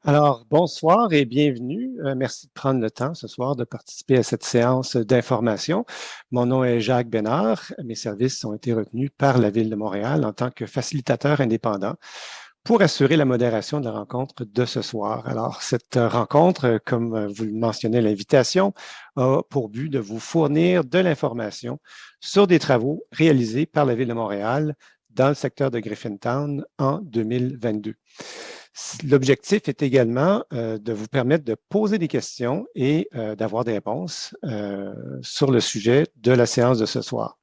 Alors, bonsoir et bienvenue. Merci de prendre le temps ce soir de participer à cette séance d'information. Mon nom est Jacques Bénard. Mes services ont été retenus par la Ville de Montréal en tant que facilitateur indépendant pour assurer la modération de la rencontre de ce soir. Alors, cette rencontre, comme vous le mentionnez à l'invitation, a pour but de vous fournir de l'information sur des travaux réalisés par la Ville de Montréal dans le secteur de Griffintown en 2022. L'objectif est également de vous permettre de poser des questions et d'avoir des réponses sur le sujet de la séance de ce soir.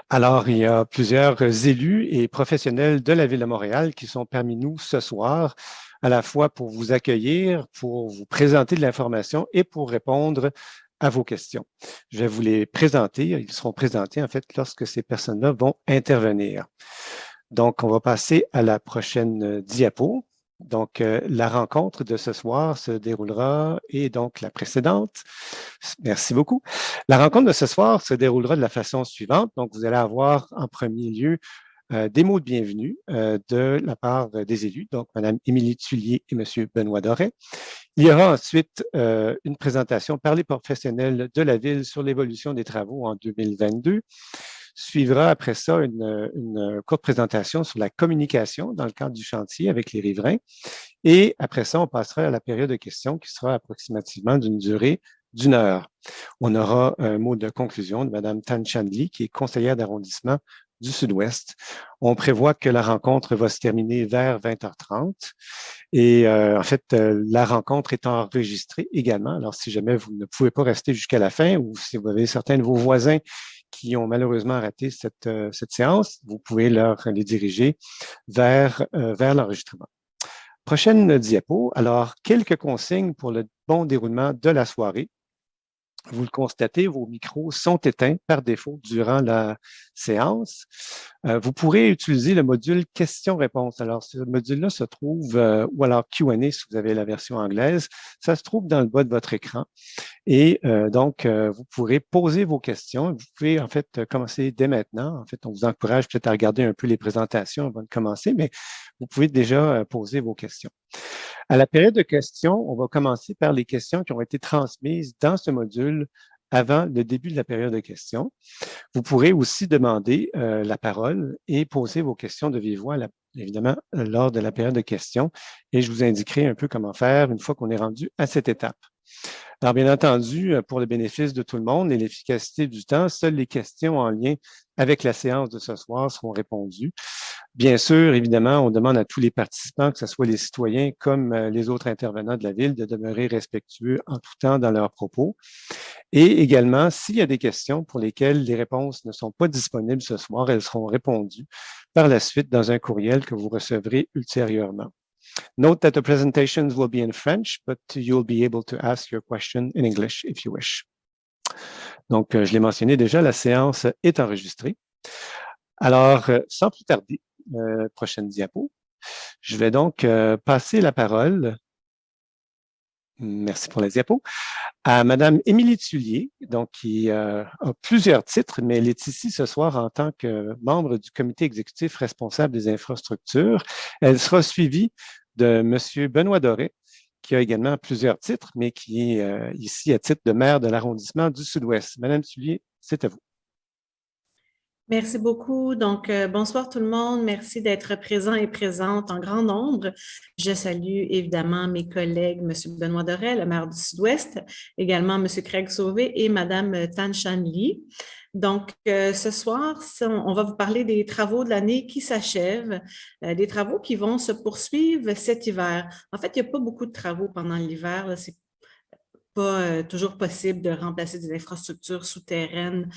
Alors, il y a plusieurs élus et professionnels de la Ville de Montréal qui sont parmi nous ce soir, à la fois pour vous accueillir, pour vous présenter de l'information et pour répondre à vos questions. Je vais vous les présenter. Ils seront présentés, en fait, lorsque ces personnes-là vont intervenir. Donc, on va passer à la prochaine diapo. Donc, la rencontre de ce soir se déroulera, et donc la précédente. Merci beaucoup. La rencontre de ce soir se déroulera de la façon suivante. Donc, vous allez avoir en premier lieu des mots de bienvenue de la part des élus, donc Mme Émilie Tullier et M. Benoît Doré. Il y aura ensuite une présentation par les professionnels de la Ville sur l'évolution des travaux en 2022. Suivra après ça une courte présentation sur la communication dans le cadre du chantier avec les riverains. Et après ça, on passera à la période de questions qui sera approximativement d'une durée d'1 heure. On aura un mot de conclusion de Mme Tan Chandli, qui est conseillère d'arrondissement du Sud-Ouest. On prévoit que la rencontre va se terminer vers 20h30. Et en fait, la rencontre est enregistrée également. Alors, si jamais vous ne pouvez pas rester jusqu'à la fin ou si vous avez certains de vos voisins qui ont malheureusement raté cette séance, vous pouvez les diriger vers l'enregistrement. Prochaine diapo. Alors, quelques consignes pour le bon déroulement de la soirée. Vous le constatez, vos micros sont éteints par défaut durant la séance. Vous pourrez utiliser le module questions-réponses. Alors, ce module-là se trouve, ou alors Q&A si vous avez la version anglaise, ça se trouve dans le bas de votre écran. Et donc, vous pourrez poser vos questions. Vous pouvez, en fait, commencer dès maintenant. En fait, on vous encourage peut-être à regarder un peu les présentations avant de commencer, mais vous pouvez déjà poser vos questions. À la période de questions, on va commencer par les questions qui ont été transmises dans ce module avant le début de la période de questions. Vous pourrez aussi demander la parole et poser vos questions de vive voix, évidemment, lors de la période de questions. Et je vous indiquerai un peu comment faire une fois qu'on est rendu à cette étape. Alors, bien entendu, pour le bénéfice de tout le monde et l'efficacité du temps, seules les questions en lien avec la séance de ce soir seront répondues. Bien sûr, évidemment, on demande à tous les participants, que ce soit les citoyens comme les autres intervenants de la Ville, de demeurer respectueux en tout temps dans leurs propos. Et également, s'il y a des questions pour lesquelles les réponses ne sont pas disponibles ce soir, elles seront répondues par la suite dans un courriel que vous recevrez ultérieurement. Note that the presentations will be in French, but you'll be able to ask your question in English if you wish. Donc, je l'ai mentionné déjà, la séance est enregistrée. Alors, sans plus tarder, prochaine diapo, je vais donc passer la parole, merci pour la diapo, à Mme Émilie Tullier, donc, qui a plusieurs titres, mais elle est ici ce soir en tant que membre du comité exécutif responsable des infrastructures. Elle sera suivie de M. Benoît Doré, qui a également plusieurs titres, mais qui est ici à titre de maire de l'arrondissement du Sud-Ouest. Madame Tullier, c'est à vous. Merci beaucoup. Donc, bonsoir tout le monde. Merci d'être présent et présente en grand nombre. Je salue évidemment mes collègues, M. Benoît Doré, le maire du Sud-Ouest, également M. Craig Sauvé et Mme Tan Chandli. Donc, ce soir, on va vous parler des travaux de l'année qui s'achèvent, des travaux qui vont se poursuivre cet hiver. En fait, il n'y a pas beaucoup de travaux pendant l'hiver. C'est pas toujours possible de remplacer des infrastructures souterraines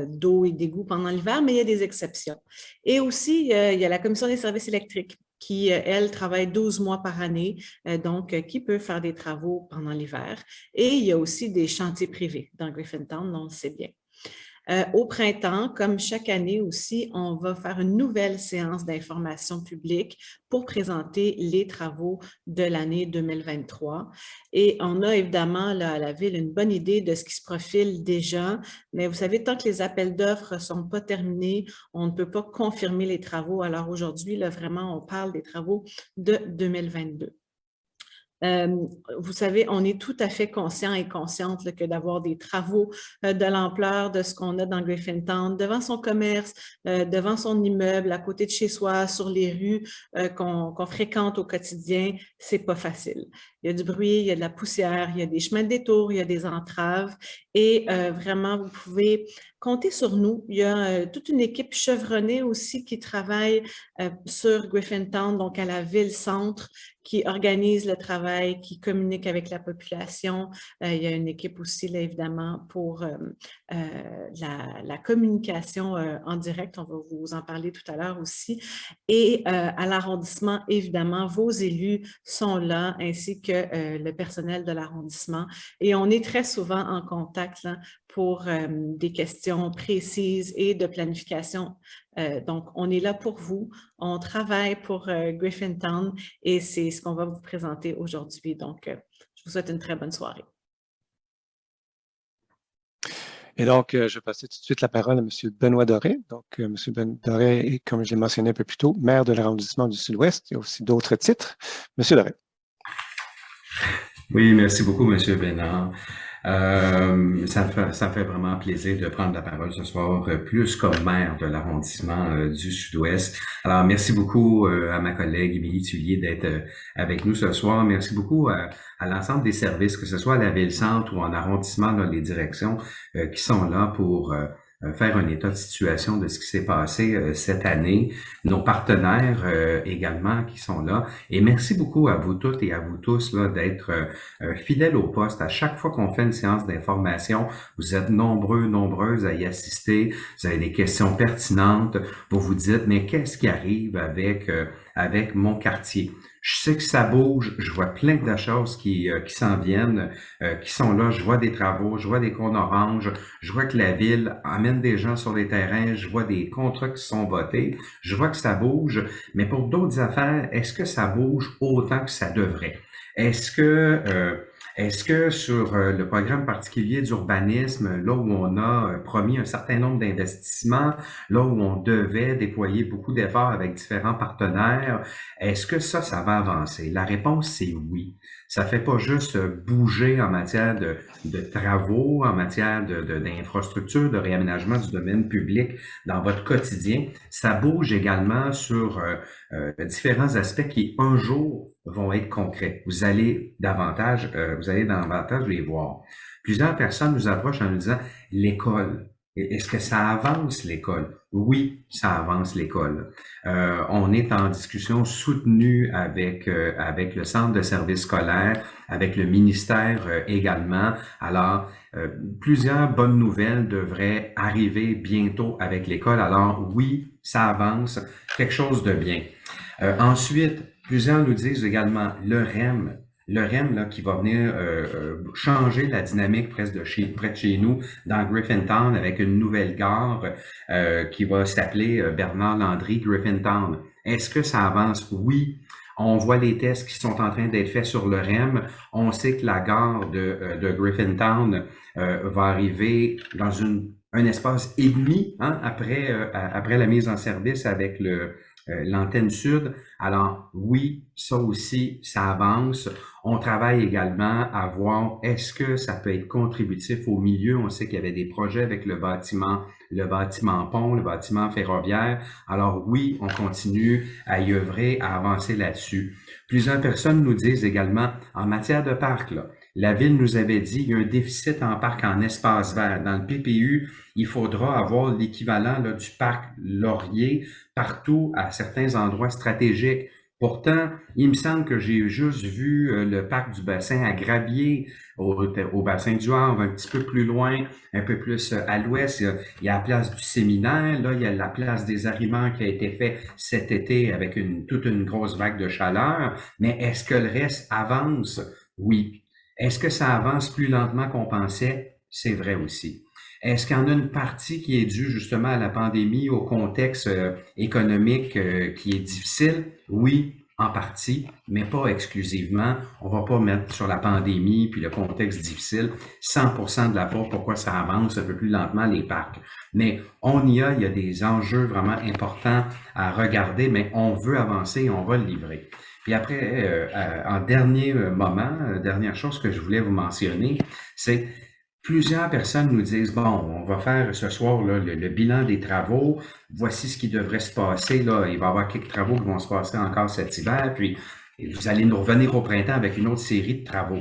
d'eau et d'égouts pendant l'hiver, mais il y a des exceptions. Et aussi, il y a la Commission des services électriques qui, elle, travaille 12 mois par année, donc qui peut faire des travaux pendant l'hiver. Et il y a aussi des chantiers privés dans Griffintown, on le sait bien. Au printemps, comme chaque année aussi, on va faire une nouvelle séance d'information publique pour présenter les travaux de l'année 2023. Et on a évidemment là, à la Ville une bonne idée de ce qui se profile déjà, mais vous savez, tant que les appels d'offres ne sont pas terminés, on ne peut pas confirmer les travaux. Alors aujourd'hui, là, vraiment, on parle des travaux de 2022. Vous savez, on est tout à fait conscient et consciente là, que d'avoir des travaux de l'ampleur de ce qu'on a dans Griffintown, devant son commerce, devant son immeuble, à côté de chez soi, sur les rues qu'on fréquente au quotidien, c'est pas facile. Il y a du bruit, il y a de la poussière, il y a des chemins de détour, il y a des entraves et vraiment, vous pouvez compter sur nous. Il y a toute une équipe chevronnée aussi qui travaille sur Griffintown, donc à la ville-centre, qui organise le travail, qui communique avec la population. Il y a une équipe aussi, là, évidemment, pour la communication en direct. On va vous en parler tout à l'heure aussi. Et à l'arrondissement, évidemment, vos élus sont là, ainsi que le personnel de l'arrondissement. Et on est très souvent en contact là, pour des questions précises et de planification. Donc, on est là pour vous. On travaille pour Griffintown et c'est ce qu'on va vous présenter aujourd'hui. Donc, je vous souhaite une très bonne soirée. Et donc, je vais passer tout de suite la parole à M. Benoît Doré. Donc, M. Benoît Doré est, comme j'ai mentionné un peu plus tôt, maire de l'arrondissement du Sud-Ouest. Il y a aussi d'autres titres. M. Doré. Oui, merci beaucoup, M. Bénard. Ça me fait vraiment plaisir de prendre la parole ce soir, plus comme maire de l'arrondissement du Sud-Ouest. Alors, merci beaucoup à ma collègue Émilie Tullier d'être avec nous ce soir. Merci beaucoup à l'ensemble des services, que ce soit à la Ville-Centre ou en arrondissement, là, les directions qui sont là pour faire un état de situation de ce qui s'est passé cette année, nos partenaires également qui sont là. Et merci beaucoup à vous toutes et à vous tous là d'être fidèles au poste. À chaque fois qu'on fait une séance d'information, vous êtes nombreuses à y assister. Vous avez des questions pertinentes. Vous vous dites, mais qu'est-ce qui arrive avec mon quartier? Je sais que ça bouge, je vois plein de choses qui s'en viennent, qui sont là. Je vois des travaux, je vois des cônes oranges, je vois que la ville amène des gens sur les terrains, je vois des contrats qui sont votés, je vois que ça bouge. Mais pour d'autres affaires, est-ce que ça bouge autant que ça devrait? Est-ce que sur le programme particulier d'urbanisme, là où on a promis un certain nombre d'investissements, là où on devait déployer beaucoup d'efforts avec différents partenaires, est-ce que ça va avancer? La réponse, c'est oui. Ça fait pas juste bouger en matière de travaux, en matière d'infrastructures, de réaménagement du domaine public dans votre quotidien. Ça bouge également sur différents aspects qui, un jour, vont être concrets. Vous allez davantage les voir. Plusieurs personnes nous approchent en nous disant l'école. Est-ce que ça avance l'école? Oui, ça avance l'école. On est en discussion soutenue avec le centre de services scolaires, avec le ministère également. Alors, plusieurs bonnes nouvelles devraient arriver bientôt avec l'école. Alors oui, ça avance, quelque chose de bien. Ensuite, plusieurs nous disent également le REM là, qui va venir changer la dynamique près de chez nous, dans Griffintown, avec une nouvelle gare qui va s'appeler Bernard Landry Griffintown. Est-ce que ça avance? Oui. On voit les tests qui sont en train d'être faits sur le REM. On sait que la gare de Griffintown va arriver dans un espace et demi après la mise en service avec l'antenne sud. Alors oui, ça aussi, ça avance. On travaille également à voir est-ce que ça peut être contributif au milieu. On sait qu'il y avait des projets avec le bâtiment pont, le bâtiment ferroviaire. Alors oui, on continue à y œuvrer, à avancer là-dessus. Plusieurs personnes nous disent également, en matière de parc, là, la ville nous avait dit qu'il y a un déficit en parc en espace vert. Dans le PPU, il faudra avoir l'équivalent là, du parc Laurier partout à certains endroits stratégiques. Pourtant, il me semble que j'ai juste vu le parc du bassin à Gravier, au bassin du Havre, un petit peu plus loin, un peu plus à l'ouest. Il y a la place du Séminaire, là, il y a la place des Ariments qui a été fait cet été avec toute une grosse vague de chaleur. Mais est-ce que le reste avance? Oui. Est-ce que ça avance plus lentement qu'on pensait? C'est vrai aussi. Est-ce qu'il y en a une partie qui est due justement à la pandémie, au contexte économique qui est difficile? Oui. en partie, mais pas exclusivement. On va pas mettre sur la pandémie puis le contexte difficile 100% de l'apport pourquoi ça avance un peu plus lentement les parcs. Mais il y a des enjeux vraiment importants à regarder, mais on veut avancer et on va le livrer. Puis après, en dernier moment, dernière chose que je voulais vous mentionner, c'est plusieurs personnes nous disent, bon, on va faire ce soir là, le bilan des travaux, voici ce qui devrait se passer, là. Il va y avoir quelques travaux qui vont se passer encore cet hiver, puis vous allez nous revenir au printemps avec une autre série de travaux.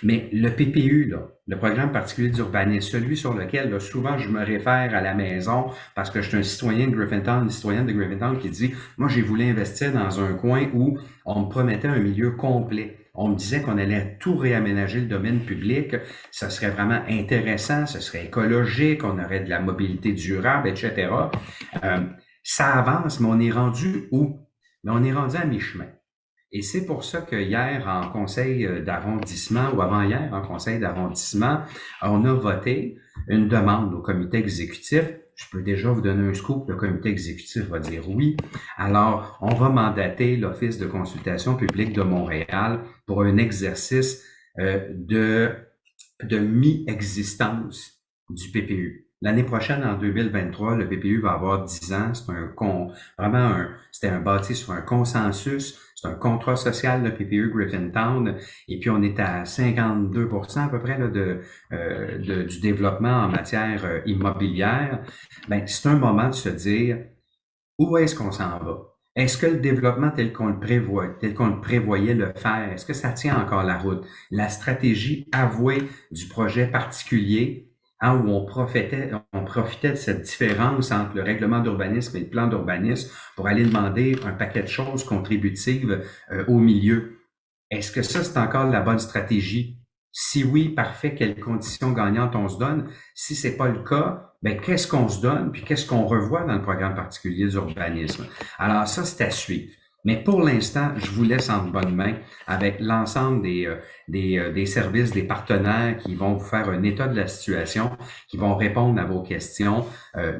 Mais le PPU, là, le programme particulier d'urbanisme, celui sur lequel là, souvent je me réfère à la maison parce que je suis un citoyen de Griffintown, une citoyenne de Griffintown qui dit, moi j'ai voulu investir dans un coin où on me promettait un milieu complet. On me disait qu'on allait tout réaménager le domaine public, ça serait vraiment intéressant, ce serait écologique, on aurait de la mobilité durable, etc. Ça avance, mais on est rendu où? Mais on est rendu à mi-chemin. Et c'est pour ça que hier, en conseil d'arrondissement, ou avant-hier, en conseil d'arrondissement, on a voté une demande au comité exécutif. Je peux déjà vous donner un scoop, le comité exécutif va dire oui. Alors, on va mandater l'Office de consultation publique de Montréal pour un exercice de mi-existence du PPU. L'année prochaine, en 2023, le PPU va avoir 10 ans. C'était bâti sur un consensus. C'est un contrat social, le PPU Griffintown. Et puis, on est à 52% à peu près là, du développement en matière immobilière. Ben, c'est un moment de se dire, où est-ce qu'on s'en va? Est-ce que le développement tel qu'on le prévoyait le faire, est-ce que ça tient encore la route? La stratégie avouée du projet particulier, où on profitait de cette différence entre le règlement d'urbanisme et le plan d'urbanisme pour aller demander un paquet de choses contributives au milieu. Est-ce que ça, c'est encore la bonne stratégie? Si oui, parfait, quelles conditions gagnantes on se donne? Si c'est pas le cas, ben, qu'est-ce qu'on se donne, puis qu'est-ce qu'on revoit dans le programme particulier d'urbanisme? Alors ça, c'est à suivre. Mais pour l'instant, je vous laisse en bonne main avec l'ensemble des services, des partenaires qui vont vous faire un état de la situation, qui vont répondre à vos questions.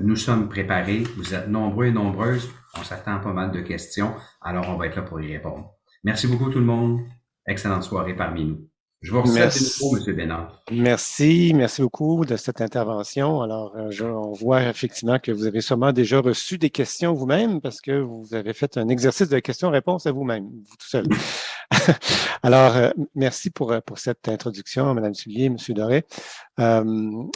Nous sommes préparés, vous êtes nombreux et nombreuses, on s'attend à pas mal de questions, alors on va être là pour y répondre. Merci beaucoup tout le monde. Excellente soirée parmi nous. Je vous remercie de nouveau, M. Bénard. Merci beaucoup de cette intervention. Alors, on voit effectivement que vous avez sûrement déjà reçu des questions vous-même parce que vous avez fait un exercice de questions-réponses à vous-même, vous tout seul. Alors, merci pour cette introduction, Mme Soulier, M. Doré.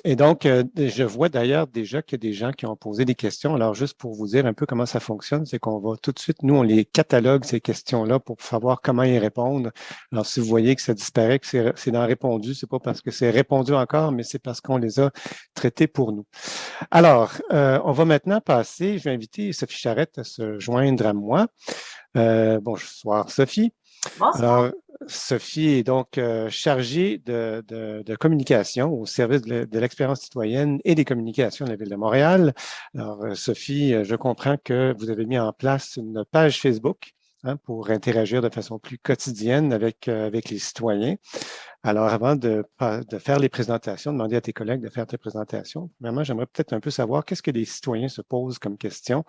Et donc, je vois d'ailleurs déjà qu'il y a des gens qui ont posé des questions. Alors, juste pour vous dire un peu comment ça fonctionne, c'est qu'on va tout de suite, nous, on les catalogue, ces questions-là, pour savoir comment y répondre. Alors, si vous voyez que ça disparaît, que c'est dans répondu, c'est pas parce que c'est répondu encore, mais c'est parce qu'on les a traités pour nous. Alors, on va maintenant passer, je vais inviter Sophie Charette à se joindre à moi. Bonsoir, Sophie. Bonsoir. Alors, Sophie est donc chargée de communication au service de l'expérience citoyenne et des communications de la Ville de Montréal. Alors, Sophie, je comprends que vous avez mis en place une page Facebook pour interagir de façon plus quotidienne avec les citoyens. Alors, avant de faire les présentations, demander à tes collègues de faire tes présentations, vraiment, j'aimerais peut-être un peu savoir qu'est-ce que les citoyens se posent comme question.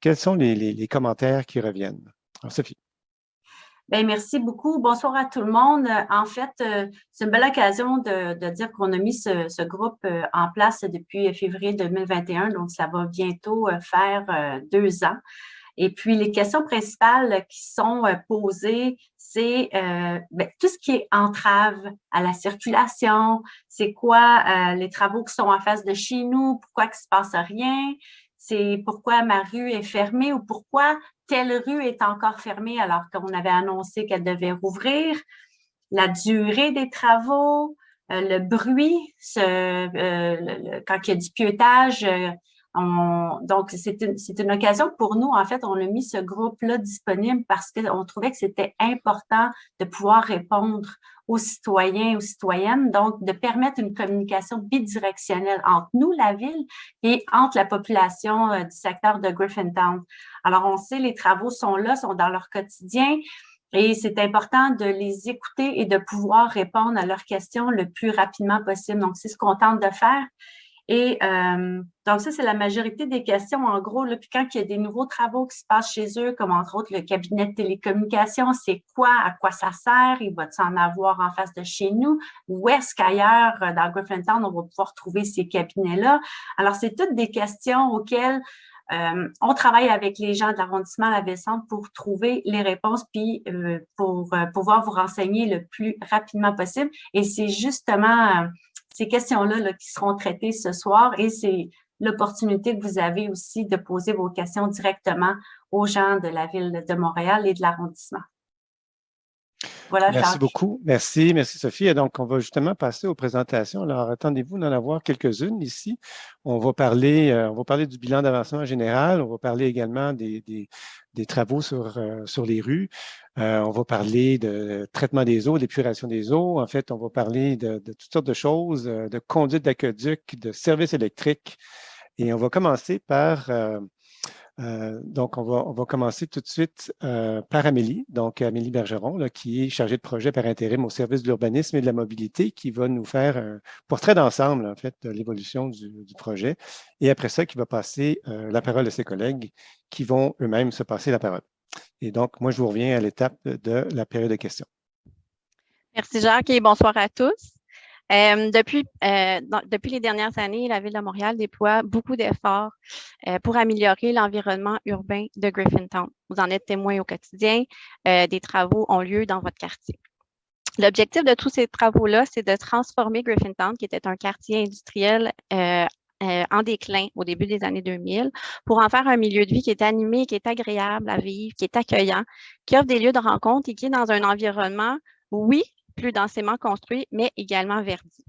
Quels sont les commentaires qui reviennent? Alors, Sophie. Bien, merci beaucoup. Bonsoir à tout le monde. En fait, c'est une belle occasion de dire qu'on a mis ce groupe en place depuis février 2021, donc ça va bientôt faire 2 ans. Et puis, les questions principales qui sont posées, c'est tout ce qui est entrave à la circulation, c'est quoi les travaux qui sont en face de chez nous, pourquoi il ne se passe rien, c'est pourquoi ma rue est fermée ou pourquoi telle rue est encore fermée alors qu'on avait annoncé qu'elle devait rouvrir, la durée des travaux, le bruit, quand il y a du pieutage. Donc, c'est une occasion pour nous. En fait, on a mis ce groupe-là disponible parce qu'on trouvait que c'était important de pouvoir répondre aux citoyens et aux citoyennes, donc de permettre une communication bidirectionnelle entre nous, la ville, et entre la population du secteur de Griffintown. Alors, on sait, les travaux sont là, sont dans leur quotidien, et c'est important de les écouter et de pouvoir répondre à leurs questions le plus rapidement possible. Donc, c'est ce qu'on tente de faire. Et donc, ça, c'est la majorité des questions, en gros. Là, puis quand il y a des nouveaux travaux qui se passent chez eux, comme entre autres le cabinet de télécommunications, c'est quoi, à quoi ça sert? Il va-t-il en avoir en face de chez nous? Où est-ce qu'ailleurs, dans Griffintown, on va pouvoir trouver ces cabinets-là? Alors, c'est toutes des questions auxquelles on travaille avec les gens de l'arrondissement La Ville-Centre pour trouver les réponses, puis pour pouvoir vous renseigner le plus rapidement possible. Et c'est justement ces questions-là là, qui seront traitées ce soir, et c'est l'opportunité que vous avez aussi de poser vos questions directement aux gens de la Ville de Montréal et de l'arrondissement. Voilà, Merci Jacques. beaucoup. Merci Sophie. Et donc, on va justement passer aux présentations. Alors, attendez-vous d'en avoir quelques-unes ici. On va parler du bilan d'avancement général. On va parler également des travaux sur les rues. On va parler de traitement des eaux, d'épuration des eaux. En fait, on va parler de toutes sortes de choses, de conduite d'aqueduc, de services électriques. Et on va commencer par... donc, on va commencer tout de suite par Amélie, donc Amélie Bergeron, là, qui est chargée de projet par intérim au service de l'urbanisme et de la mobilité, qui va nous faire un portrait d'ensemble, en fait, de l'évolution du projet. Et après ça, qui va passer la parole à ses collègues qui vont eux-mêmes se passer la parole. Et donc, moi, je vous reviens à l'étape de la période de questions. Merci Jacques et bonsoir à tous. Depuis les dernières années, la Ville de Montréal déploie beaucoup d'efforts pour améliorer l'environnement urbain de Griffintown. Vous en êtes témoins au quotidien. Des travaux ont lieu dans votre quartier. L'objectif de tous ces travaux-là, c'est de transformer Griffintown, qui était un quartier industriel en déclin au début des années 2000, pour en faire un milieu de vie qui est animé, qui est agréable à vivre, qui est accueillant, qui offre des lieux de rencontre et qui est dans un environnement, oui, plus densément construit, mais également verdi.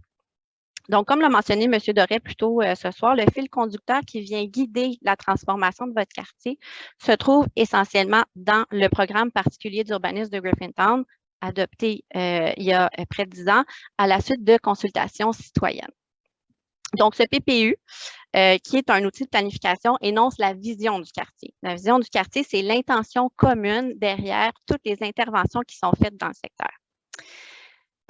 Donc, comme l'a mentionné M. Doré plus tôt ce soir, le fil conducteur qui vient guider la transformation de votre quartier se trouve essentiellement dans le programme particulier d'urbanisme de Griffintown, adopté il y a près de 10 ans, à la suite de consultations citoyennes. Donc, ce PPU, qui est un outil de planification, énonce la vision du quartier. La vision du quartier, c'est l'intention commune derrière toutes les interventions qui sont faites dans le secteur.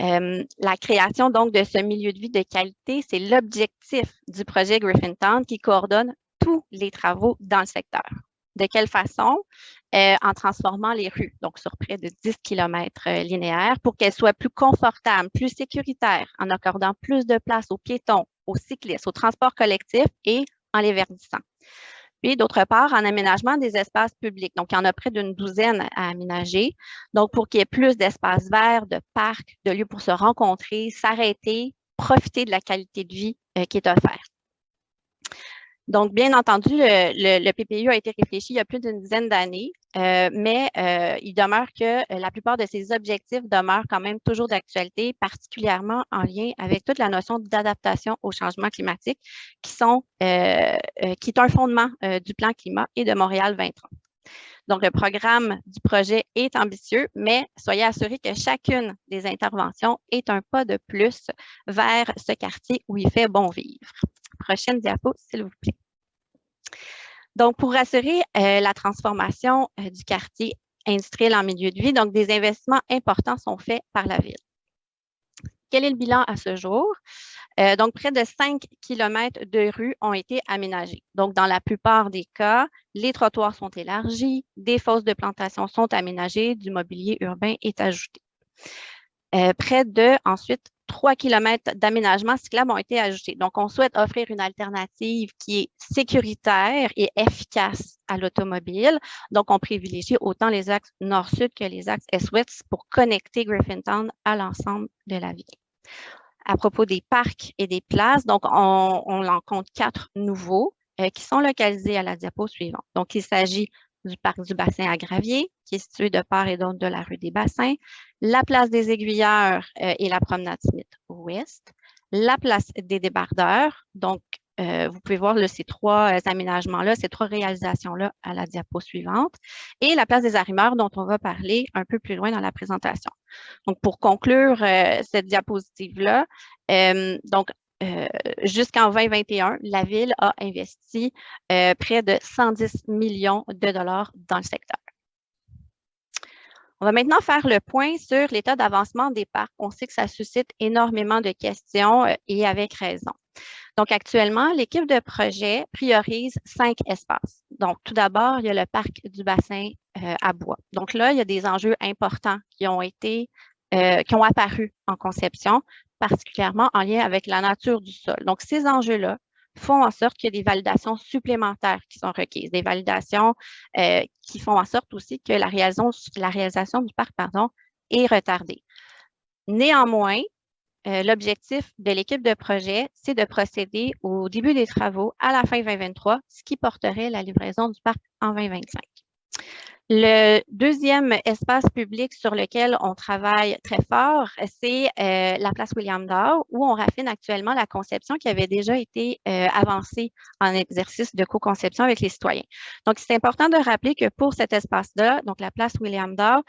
La création donc de ce milieu de vie de qualité, c'est l'objectif du projet Griffintown qui coordonne tous les travaux dans le secteur. De quelle façon? En transformant les rues, donc sur près de 10 km linéaires, pour qu'elles soient plus confortables, plus sécuritaires, en accordant plus de place aux piétons, aux cyclistes, au transport collectif et en les verdissant. Puis, d'autre part, en aménagement des espaces publics. Donc, il y en a près d'une douzaine à aménager. Donc, pour qu'il y ait plus d'espaces verts, de parcs, de lieux pour se rencontrer, s'arrêter, profiter de la qualité de vie qui est offerte. Donc, bien entendu, le PPU a été réfléchi il y a plus d'une dizaine d'années, mais il demeure que la plupart de ces objectifs demeurent quand même toujours d'actualité, particulièrement en lien avec toute la notion d'adaptation au changement climatique, qui est un fondement du plan climat et de Montréal 2030. Donc, le programme du projet est ambitieux, mais soyez assurés que chacune des interventions est un pas de plus vers ce quartier où il fait bon vivre. Prochaine diapo, s'il vous plaît. Donc, pour assurer la transformation du quartier industriel en milieu de vie, donc des investissements importants sont faits par la Ville. Quel est le bilan à ce jour? Donc, près de 5 km de rues ont été aménagées. Donc, dans la plupart des cas, les trottoirs sont élargis, des fosses de plantation sont aménagées, du mobilier urbain est ajouté. Près de, ensuite, 3 km d'aménagements cyclables ont été ajoutés. Donc, on souhaite offrir une alternative qui est sécuritaire et efficace à l'automobile. Donc, on privilégie autant les axes nord-sud que les axes est-ouest pour connecter Griffintown à l'ensemble de la ville. À propos des parcs et des places, donc, on en compte 4 nouveaux qui sont localisés à la diapo suivante. Donc, il s'agit du parc du bassin à Gravier, qui est situé de part et d'autre de la rue des Bassins, la place des Aiguilleurs et la promenade Smith-Ouest, la place des Débardeurs. Donc, vous pouvez voir là, ces 3 aménagements-là, ces 3 réalisations-là à la diapo suivante, et la place des Arrimeurs dont on va parler un peu plus loin dans la présentation. Donc, pour conclure cette diapositive-là, jusqu'en 2021, la Ville a investi près de 110 millions de dollars dans le secteur. On va maintenant faire le point sur l'état d'avancement des parcs. On sait que ça suscite énormément de questions et avec raison. Donc, actuellement, l'équipe de projet priorise 5 espaces. Donc, tout d'abord, il y a le parc du bassin à bois. Donc là, il y a des enjeux importants qui ont apparu en conception, particulièrement en lien avec la nature du sol. Donc, ces enjeux-là font en sorte qu'il y a des validations supplémentaires qui sont requises, des validations qui font en sorte aussi que la réalisation du parc, est retardée. Néanmoins, l'objectif de l'équipe de projet, c'est de procéder au début des travaux à la fin 2023, ce qui porterait la livraison du parc en 2025. Le deuxième espace public sur lequel on travaille très fort, c'est la place William Dow, où on raffine actuellement la conception qui avait déjà été avancée en exercice de co-conception avec les citoyens. Donc, c'est important de rappeler que pour cet espace-là, donc la place William Dow,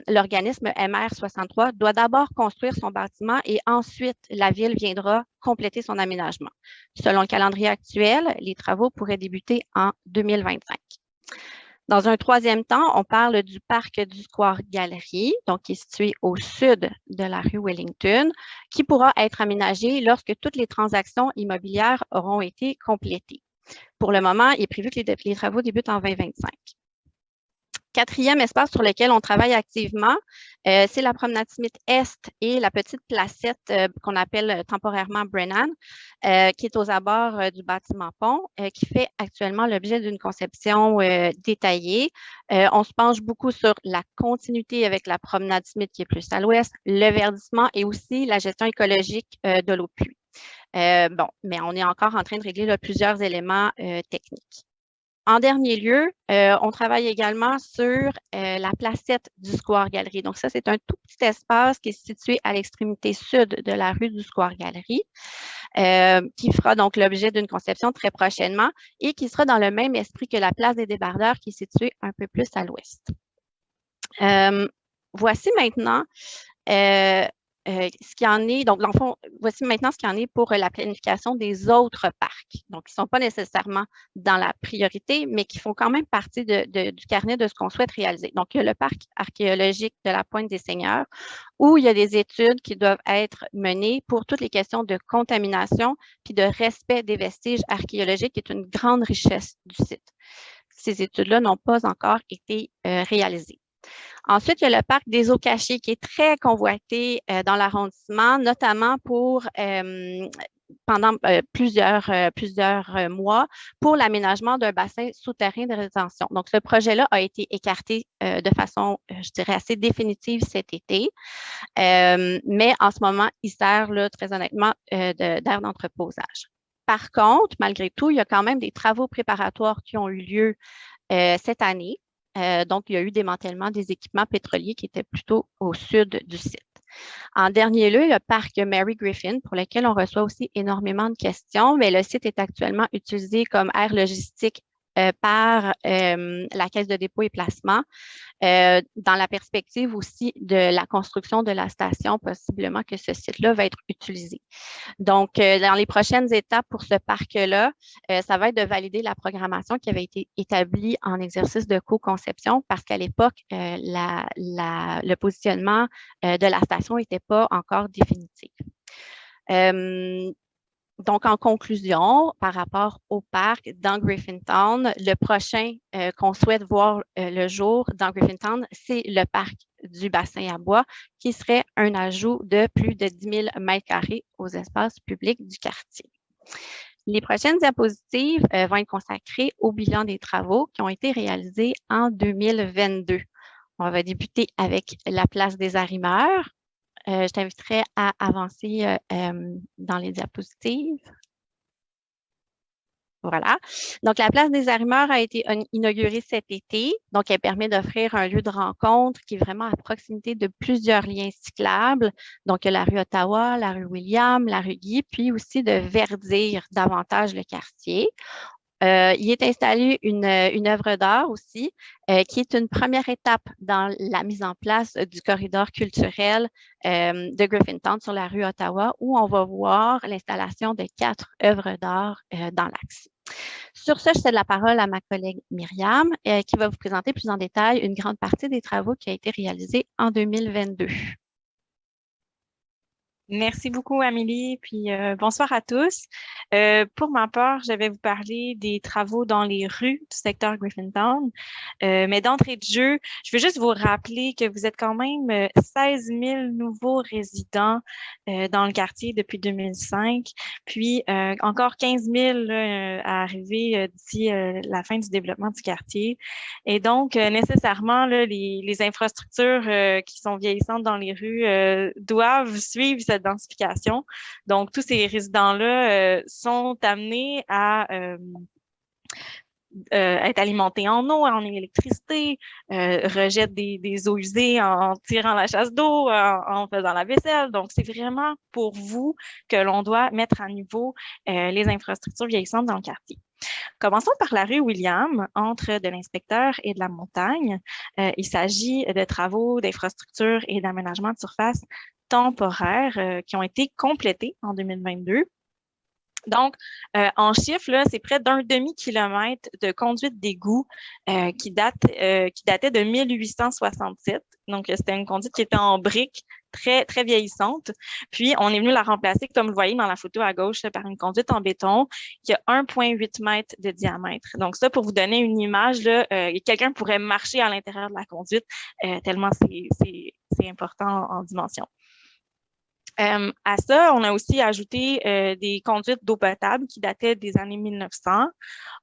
l'organisme MR63 doit d'abord construire son bâtiment et ensuite la ville viendra compléter son aménagement. Selon le calendrier actuel, les travaux pourraient débuter en 2025. Dans un troisième temps, on parle du parc du Square Galerie, donc qui est situé au sud de la rue Wellington, qui pourra être aménagé lorsque toutes les transactions immobilières auront été complétées. Pour le moment, il est prévu que les travaux débutent en 2025. Quatrième espace sur lequel on travaille activement, c'est la promenade Smith Est et la petite placette qu'on appelle temporairement Brennan, qui est aux abords du bâtiment pont, qui fait actuellement l'objet d'une conception détaillée. On se penche beaucoup sur la continuité avec la promenade Smith qui est plus à l'ouest, le verdissement et aussi la gestion écologique de l'eau de pluie. Mais on est encore en train de régler plusieurs éléments techniques. En dernier lieu, on travaille également sur la placette du Square Galerie. Donc, ça, c'est un tout petit espace qui est situé à l'extrémité sud de la rue du Square Galerie, qui fera donc l'objet d'une conception très prochainement et qui sera dans le même esprit que la place des débardeurs qui est située un peu plus à l'ouest. Voici maintenant ce qu'il en est, donc dans le fond, voici maintenant ce qu'il en est pour la planification des autres parcs. Donc, qui ne sont pas nécessairement dans la priorité, mais qui font quand même partie du carnet de ce qu'on souhaite réaliser. Donc, il y a le parc archéologique de la Pointe des Seigneurs, où il y a des études qui doivent être menées pour toutes les questions de contamination puis de respect des vestiges archéologiques, qui est une grande richesse du site. Ces études-là n'ont pas encore été réalisées. Ensuite, il y a le parc des eaux cachées qui est très convoité dans l'arrondissement, notamment pendant plusieurs mois pour l'aménagement d'un bassin souterrain de rétention. Donc, ce projet-là a été écarté de façon, je dirais, assez définitive cet été, mais en ce moment, il sert très honnêtement d'aire d'entreposage. Par contre, malgré tout, il y a quand même des travaux préparatoires qui ont eu lieu cette année. Donc, il y a eu démantèlement des équipements pétroliers qui étaient plutôt au sud du site. En dernier lieu, le parc Mary Griffin, pour lequel on reçoit aussi énormément de questions, mais le site est actuellement utilisé comme aire logistique par la Caisse de dépôt et placement, dans la perspective aussi de la construction de la station, possiblement que ce site-là va être utilisé. Donc, dans les prochaines étapes pour ce parc-là, ça va être de valider la programmation qui avait été établie en exercice de co-conception parce qu'à l'époque, le positionnement de la station n'était pas encore définitif. Donc, en conclusion, par rapport au parc dans Griffintown, le prochain qu'on souhaite voir le jour dans Griffintown, c'est le parc du bassin à bois, qui serait un ajout de plus de 10 000 m² aux espaces publics du quartier. Les prochaines diapositives vont être consacrées au bilan des travaux qui ont été réalisés en 2022. On va débuter avec la place des arrimeurs. Je t'inviterai à avancer dans les diapositives. Voilà. Donc, la place des arrimeurs a été inaugurée cet été. Donc, elle permet d'offrir un lieu de rencontre qui est vraiment à proximité de plusieurs liens cyclables. Donc, il y a la rue Ottawa, la rue William, la rue Guy, puis aussi de verdir davantage le quartier. Il est installé une œuvre d'art aussi, qui est une première étape dans la mise en place du corridor culturel de Griffintown sur la rue Ottawa, où on va voir l'installation de 4 œuvres d'art dans l'axe. Sur ce, je cède la parole à ma collègue Myriam, qui va vous présenter plus en détail une grande partie des travaux qui a été réalisés en 2022. Merci beaucoup, Amélie, puis bonsoir à tous. Pour ma part, je vais vous parler des travaux dans les rues du secteur Griffintown. Mais d'entrée de jeu, je veux juste vous rappeler que vous êtes quand même 16 000 nouveaux résidents dans le quartier depuis 2005, puis encore 15 000 là, à arriver d'ici la fin du développement du quartier. Et donc, nécessairement, là, les infrastructures qui sont vieillissantes dans les rues doivent suivre cette densification. Donc, tous ces résidents-là sont amenés à être alimentés en eau, en électricité, rejettent des eaux usées en tirant la chasse d'eau, en faisant la vaisselle. Donc, c'est vraiment pour vous que l'on doit mettre à niveau les infrastructures vieillissantes dans le quartier. Commençons par la rue William, entre de l'inspecteur et de la montagne. Il s'agit de travaux d'infrastructure et d'aménagement de surface temporaires qui ont été complétés en 2022. Donc, en chiffres, là, c'est près d'un demi-kilomètre de conduite d'égout qui datait de 1867. Donc, c'était une conduite qui était en briques, très, très vieillissante. Puis, on est venu la remplacer, comme vous le voyez dans la photo à gauche, par une conduite en béton qui a 1,8 mètre de diamètre. Donc, ça, pour vous donner une image, là, quelqu'un pourrait marcher à l'intérieur de la conduite tellement c'est important en dimension. À ça, on a aussi ajouté des conduites d'eau potable qui dataient des années 1900.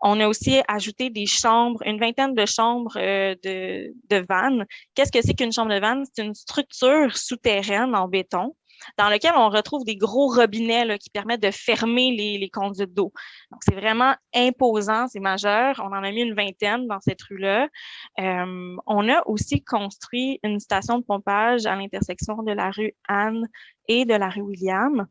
On a aussi ajouté des chambres, une vingtaine de chambres de vannes. Qu'est-ce que c'est qu'une chambre de vanne? C'est une structure souterraine en béton dans laquelle on retrouve des gros robinets là, qui permettent de fermer les conduites d'eau. Donc, c'est vraiment imposant, c'est majeur. On en a mis une vingtaine dans cette rue-là. On a aussi construit une station de pompage à l'intersection de la rue Anne et de la rue William,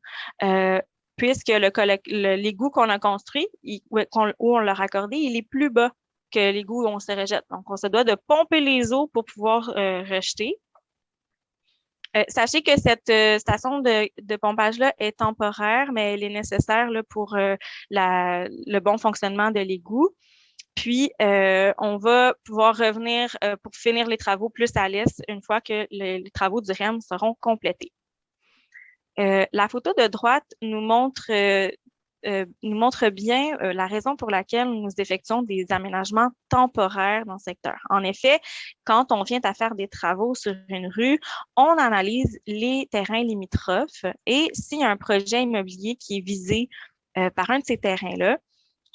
puisque l'égout qu'on a construit, où on l'a raccordé, il est plus bas que l'égout où on se rejette. Donc, on se doit de pomper les eaux pour pouvoir rejeter. Sachez que cette station de pompage-là est temporaire, mais elle est nécessaire là, pour le bon fonctionnement de l'égout. Puis, on va pouvoir revenir pour finir les travaux plus à l'est une fois que les travaux du REM seront complétés. La photo de droite nous montre bien la raison pour laquelle nous effectuons des aménagements temporaires dans le secteur. En effet, quand on vient à faire des travaux sur une rue, on analyse les terrains limitrophes et s'il y a un projet immobilier qui est visé par un de ces terrains-là,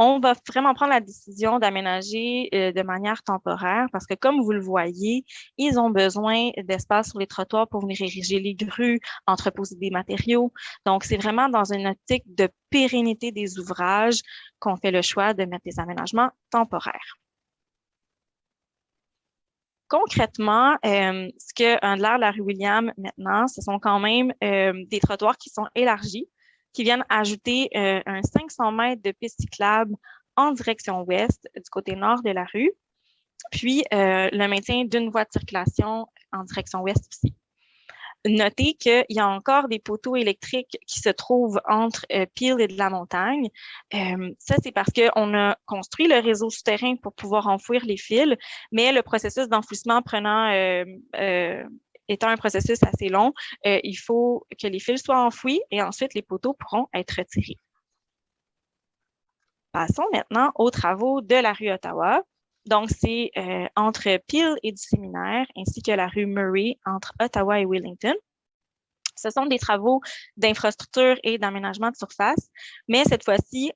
on va vraiment prendre la décision d'aménager de manière temporaire parce que, comme vous le voyez, ils ont besoin d'espace sur les trottoirs pour venir ériger les grues, entreposer des matériaux. Donc, c'est vraiment dans une optique de pérennité des ouvrages qu'on fait le choix de mettre des aménagements temporaires. Concrètement, ce que l'air de la rue William maintenant, ce sont quand même des trottoirs qui sont élargis, qui viennent ajouter un 500 mètres de piste cyclable en direction ouest du côté nord de la rue, puis le maintien d'une voie de circulation en direction ouest aussi. Notez qu'il y a encore des poteaux électriques qui se trouvent entre Peel et de la montagne. Ça, c'est parce qu'on a construit le réseau souterrain pour pouvoir enfouir les fils, mais le processus d'enfouissement étant un processus assez long, il faut que les fils soient enfouis et ensuite les poteaux pourront être retirés. Passons maintenant aux travaux de la rue Ottawa. Donc, c'est entre Peel et du Séminaire, ainsi que la rue Murray entre Ottawa et Wellington. Ce sont des travaux d'infrastructure et d'aménagement de surface, mais cette fois-ci,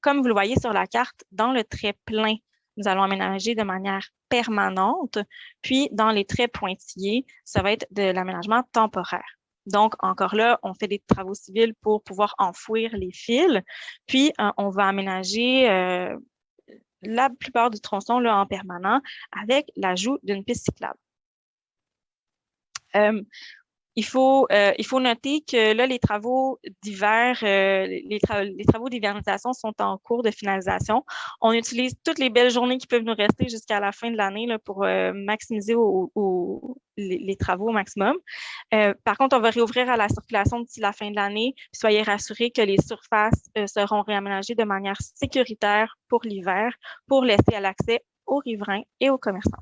comme vous le voyez sur la carte, dans le trait plein, nous allons aménager de manière permanente, puis dans les traits pointillés, ça va être de l'aménagement temporaire. Donc, encore là, on fait des travaux civils pour pouvoir enfouir les fils, puis on va aménager la plupart du tronçon là, en permanent avec l'ajout d'une piste cyclable. Il faut noter que là, les travaux d'hiver, les travaux d'hivernisation sont en cours de finalisation. On utilise toutes les belles journées qui peuvent nous rester jusqu'à la fin de l'année pour maximiser les travaux au maximum. Par contre, on va réouvrir à la circulation d'ici la fin de l'année. Soyez rassurés que les surfaces seront réaménagées de manière sécuritaire pour l'hiver pour laisser à l'accès aux riverains et aux commerçants.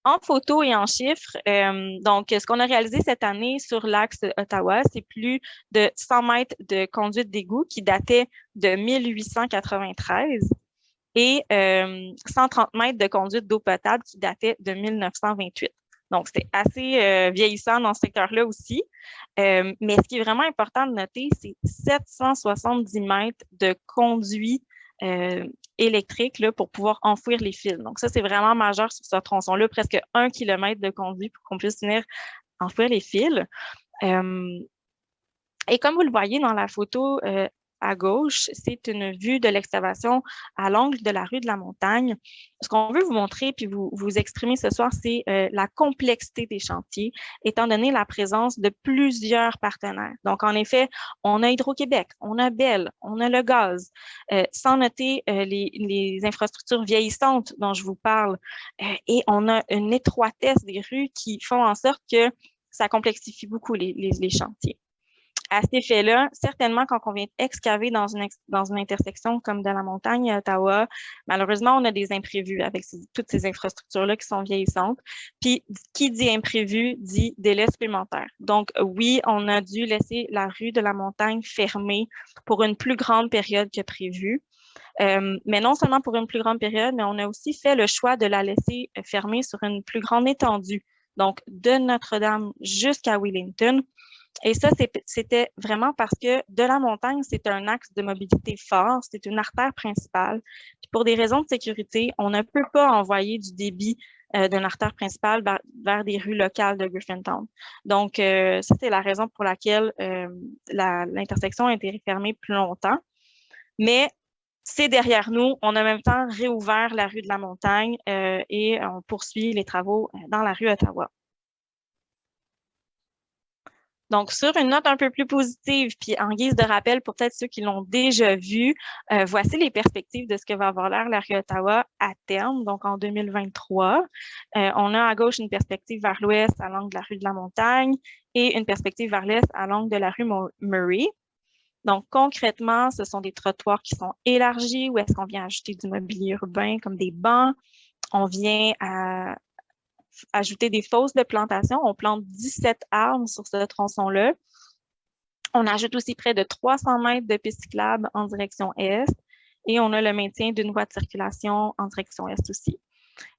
En photos et en chiffres, donc, ce qu'on a réalisé cette année sur l'axe Ottawa, c'est plus de 100 mètres de conduite d'égout qui datait de 1893 et 130 mètres de conduite d'eau potable qui datait de 1928. Donc, c'est assez vieillissant dans ce secteur-là aussi. Mais ce qui est vraiment important de noter, c'est 770 mètres de conduits électriques là, pour pouvoir enfouir les fils. Donc, ça, c'est vraiment majeur sur ce tronçon-là, presque 1 kilomètre de conduit pour qu'on puisse venir enfouir les fils. Et comme vous le voyez dans la photo à gauche, c'est une vue de l'excavation à l'angle de la rue de la Montagne. Ce qu'on veut vous montrer puis vous exprimer ce soir, c'est la complexité des chantiers, étant donné la présence de plusieurs partenaires. Donc, en effet, on a Hydro-Québec, on a Bell, on a le gaz, sans noter les infrastructures vieillissantes dont je vous parle, et on a une étroitesse des rues qui font en sorte que ça complexifie beaucoup les chantiers. À cet effet-là, certainement, quand on vient excaver dans une intersection comme de la Montagne à Ottawa, malheureusement, on a des imprévus avec toutes ces infrastructures-là qui sont vieillissantes. Puis, qui dit imprévu dit délai supplémentaire. Donc, oui, on a dû laisser la rue de la Montagne fermée pour une plus grande période que prévu. Mais non seulement pour une plus grande période, mais on a aussi fait le choix de la laisser fermée sur une plus grande étendue. Donc, de Notre-Dame jusqu'à Wellington. Et ça, c'était vraiment parce que de la Montagne, c'est un axe de mobilité fort, c'est une artère principale. Puis pour des raisons de sécurité, on ne peut pas envoyer du débit d'une artère principale vers des rues locales de Griffintown. Donc, ça, c'est la raison pour laquelle l'intersection a été fermée plus longtemps. Mais c'est derrière nous. On a en même temps réouvert la rue de la Montagne et on poursuit les travaux dans la rue Ottawa. Donc, sur une note un peu plus positive, puis en guise de rappel pour peut-être ceux qui l'ont déjà vu, voici les perspectives de ce que va avoir l'air la rue Ottawa à terme, donc en 2023. On a à gauche une perspective vers l'ouest à l'angle de la rue de la Montagne et une perspective vers l'est à l'angle de la rue Murray. Donc, concrètement, ce sont des trottoirs qui sont élargis où est-ce qu'on vient ajouter du mobilier urbain comme des bancs. On vient ajouter des fosses de plantation. On plante 17 arbres sur ce tronçon-là. On ajoute aussi près de 300 mètres de pistes cyclables en direction est et on a le maintien d'une voie de circulation en direction est aussi.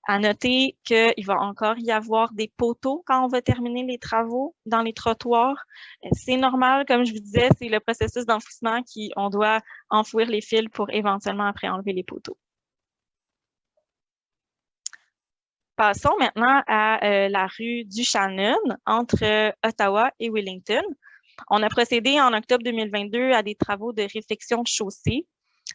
À noter qu'il va encore y avoir des poteaux quand on va terminer les travaux dans les trottoirs. C'est normal, comme je vous disais, c'est le processus d'enfouissement on doit enfouir les fils pour éventuellement après enlever les poteaux. Passons maintenant à la rue du Shannon, entre Ottawa et Wellington. On a procédé en octobre 2022 à des travaux de réfection de chaussée.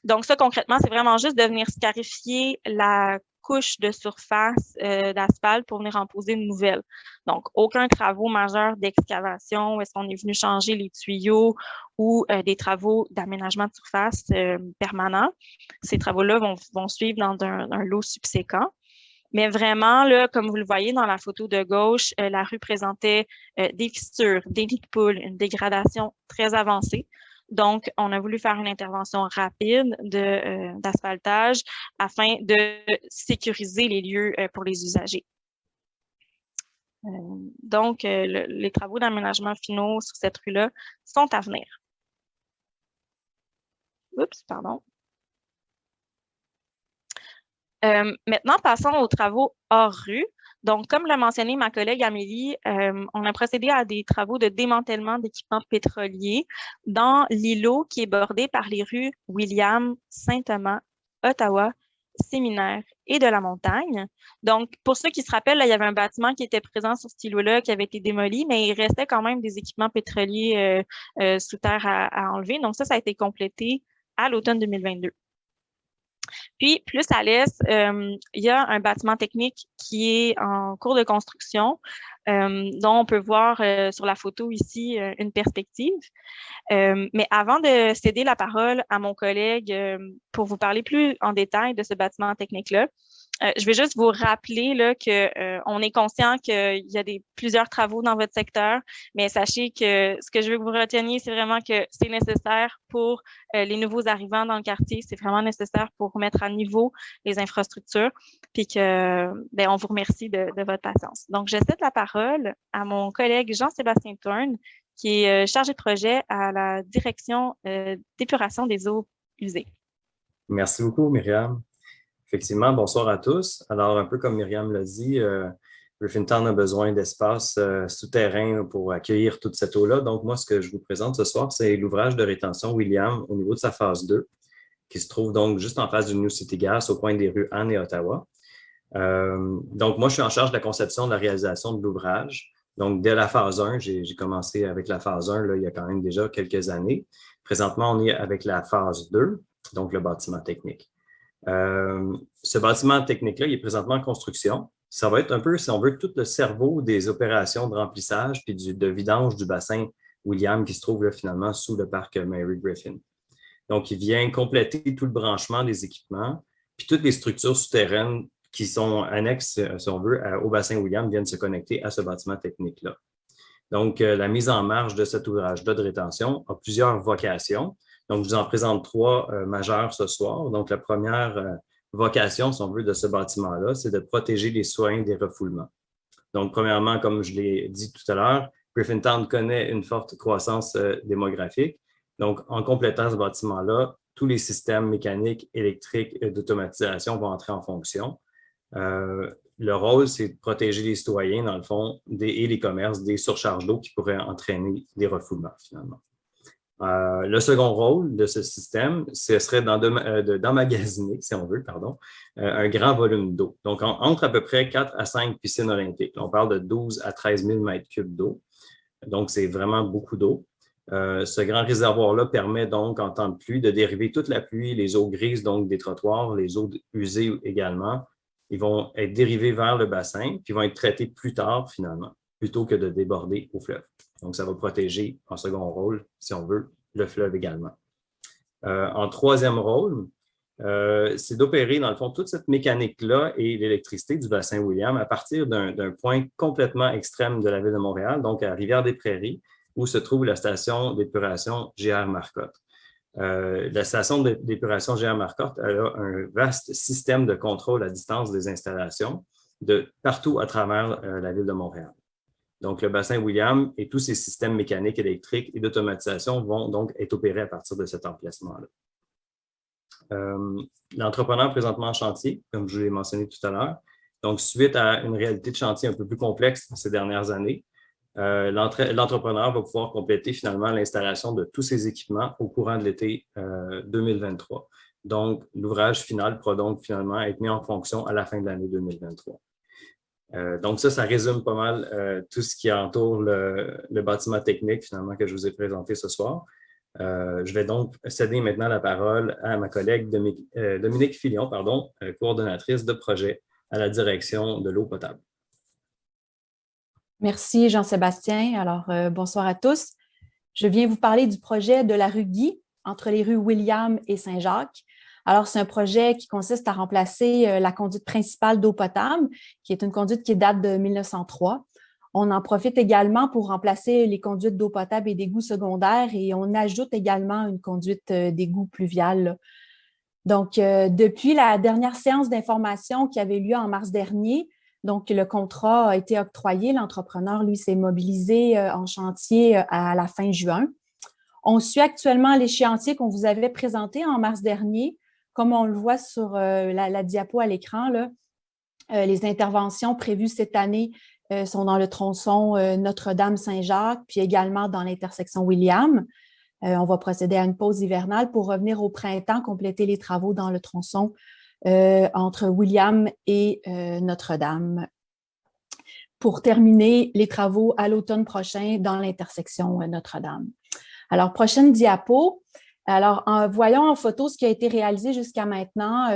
Donc ça, concrètement, c'est vraiment juste de venir scarifier la couche de surface d'asphalte pour venir en poser une nouvelle. Donc, aucun travaux majeurs d'excavation où est-ce qu'on est venu changer les tuyaux ou des travaux d'aménagement de surface permanents. Ces travaux-là vont suivre dans un lot subséquent. Mais vraiment, là, comme vous le voyez dans la photo de gauche, la rue présentait des fissures, des nids de poules, une dégradation très avancée. Donc, on a voulu faire une intervention rapide d'asphaltage afin de sécuriser les lieux pour les usagers. Donc, les travaux d'aménagement finaux sur cette rue-là sont à venir. Oups, pardon. Maintenant, passons aux travaux hors rue. Donc, comme l'a mentionné ma collègue Amélie, on a procédé à des travaux de démantèlement d'équipements pétroliers dans l'îlot qui est bordé par les rues William, Saint-Thomas, Ottawa, Séminaire et de la Montagne. Donc, pour ceux qui se rappellent, là, il y avait un bâtiment qui était présent sur cet îlot-là qui avait été démoli, mais il restait quand même des équipements pétroliers sous terre à enlever. Donc, ça a été complété à l'automne 2022. Puis, plus à l'est, il y a un bâtiment technique qui est en cours de construction dont on peut voir sur la photo ici une perspective. Mais avant de céder la parole à mon collègue pour vous parler plus en détail de ce bâtiment technique-là, je vais juste vous rappeler là, on est conscient qu'il y a plusieurs travaux dans votre secteur, mais sachez que ce que je veux que vous reteniez, c'est vraiment que c'est nécessaire pour les nouveaux arrivants dans le quartier. C'est vraiment nécessaire pour mettre à niveau les infrastructures. Puis que, on vous remercie de votre patience. Donc, je cède la parole à mon collègue Jean-Sébastien Thorne, qui est chargé de projet à la direction d'épuration des eaux usées. Merci beaucoup, Myriam. Effectivement, bonsoir à tous. Alors, un peu comme Myriam l'a dit, Griffintown a besoin d'espace souterrain pour accueillir toute cette eau-là. Donc, moi, ce que je vous présente ce soir, c'est l'ouvrage de rétention William au niveau de sa phase 2, qui se trouve donc juste en face du New City Gas, au coin des rues Anne et Ottawa. Donc, moi, je suis en charge de la conception, de la réalisation de l'ouvrage. Donc, dès la phase 1, j'ai commencé avec la phase 1 là, il y a quand même déjà quelques années. Présentement, on est avec la phase 2, donc le bâtiment technique. Ce bâtiment technique-là, il est présentement en construction. Ça va être un peu, si on veut, tout le cerveau des opérations de remplissage puis de vidange du bassin William qui se trouve là, finalement sous le parc Mary Griffin. Donc, il vient compléter tout le branchement des équipements, puis toutes les structures souterraines qui sont annexes, si on veut, au bassin William viennent se connecter à ce bâtiment technique-là. Donc, la mise en marche de cet ouvrage-là de rétention a plusieurs vocations. Donc, je vous en présente 3 majeures ce soir. Donc, la première vocation, si on veut, de ce bâtiment-là, c'est de protéger les citoyens des refoulements. Donc, premièrement, comme je l'ai dit tout à l'heure, Griffintown connaît une forte croissance démographique. Donc, en complétant ce bâtiment-là, tous les systèmes mécaniques, électriques et d'automatisation vont entrer en fonction. Le rôle, c'est de protéger les citoyens, dans le fond, et les commerces des surcharges d'eau qui pourraient entraîner des refoulements, finalement. Le second rôle de ce système, ce serait d'emmagasiner, si on veut, un grand volume d'eau. Donc, entre à peu près 4 à 5 piscines olympiques. On parle de 12 à 13 000 mètres cubes d'eau. Donc, c'est vraiment beaucoup d'eau. Ce grand réservoir-là permet donc, en temps de pluie, de dériver toute la pluie, les eaux grises, donc des trottoirs, les eaux usées également. Ils vont être dérivés vers le bassin, puis vont être traités plus tard, finalement, plutôt que de déborder au fleuve. Donc, ça va protéger, en second rôle, si on veut, le fleuve également. En troisième rôle, c'est d'opérer, dans le fond, toute cette mécanique-là et l'électricité du bassin William à partir d'un point complètement extrême de la ville de Montréal, donc à Rivière-des-Prairies, où se trouve la station d'épuration GR Marcotte. La station d'épuration GR Marcotte a un vaste système de contrôle à distance des installations de partout à travers la ville de Montréal. Donc, le bassin William et tous ses systèmes mécaniques, électriques et d'automatisation vont donc être opérés à partir de cet emplacement-là. L'entrepreneur présentement en chantier, comme je l'ai mentionné tout à l'heure. Donc, suite à une réalité de chantier un peu plus complexe ces dernières années, l'entrepreneur va pouvoir compléter finalement l'installation de tous ses équipements au courant de l'été 2023. Donc, l'ouvrage final pourra donc finalement être mis en fonction à la fin de l'année 2023. Donc, ça résume pas mal tout ce qui entoure le bâtiment technique finalement que je vous ai présenté ce soir. Je vais donc céder maintenant la parole à ma collègue Dominique Filion, coordonnatrice de projet à la direction de l'eau potable. Merci Jean-Sébastien. Alors, bonsoir à tous. Je viens vous parler du projet de la rue Guy, entre les rues William et Saint-Jacques. Alors, c'est un projet qui consiste à remplacer la conduite principale d'eau potable, qui est une conduite qui date de 1903. On en profite également pour remplacer les conduites d'eau potable et d'égouts secondaires et on ajoute également une conduite d'égout pluvial. Donc, depuis la dernière séance d'information qui avait lieu en mars dernier, donc le contrat a été octroyé. L'entrepreneur, lui, s'est mobilisé en chantier à la fin juin. On suit actuellement l'échéancier qu'on vous avait présenté en mars dernier. Comme on le voit sur la diapo à l'écran, les interventions prévues cette année sont dans le tronçon Notre-Dame-Saint-Jacques, puis également dans l'intersection William. On va procéder à une pause hivernale pour revenir au printemps, compléter les travaux dans le tronçon entre William et Notre-Dame. Pour terminer les travaux à l'automne prochain dans l'intersection Notre-Dame. Alors, prochaine diapo. Alors, voyons en photo ce qui a été réalisé jusqu'à maintenant.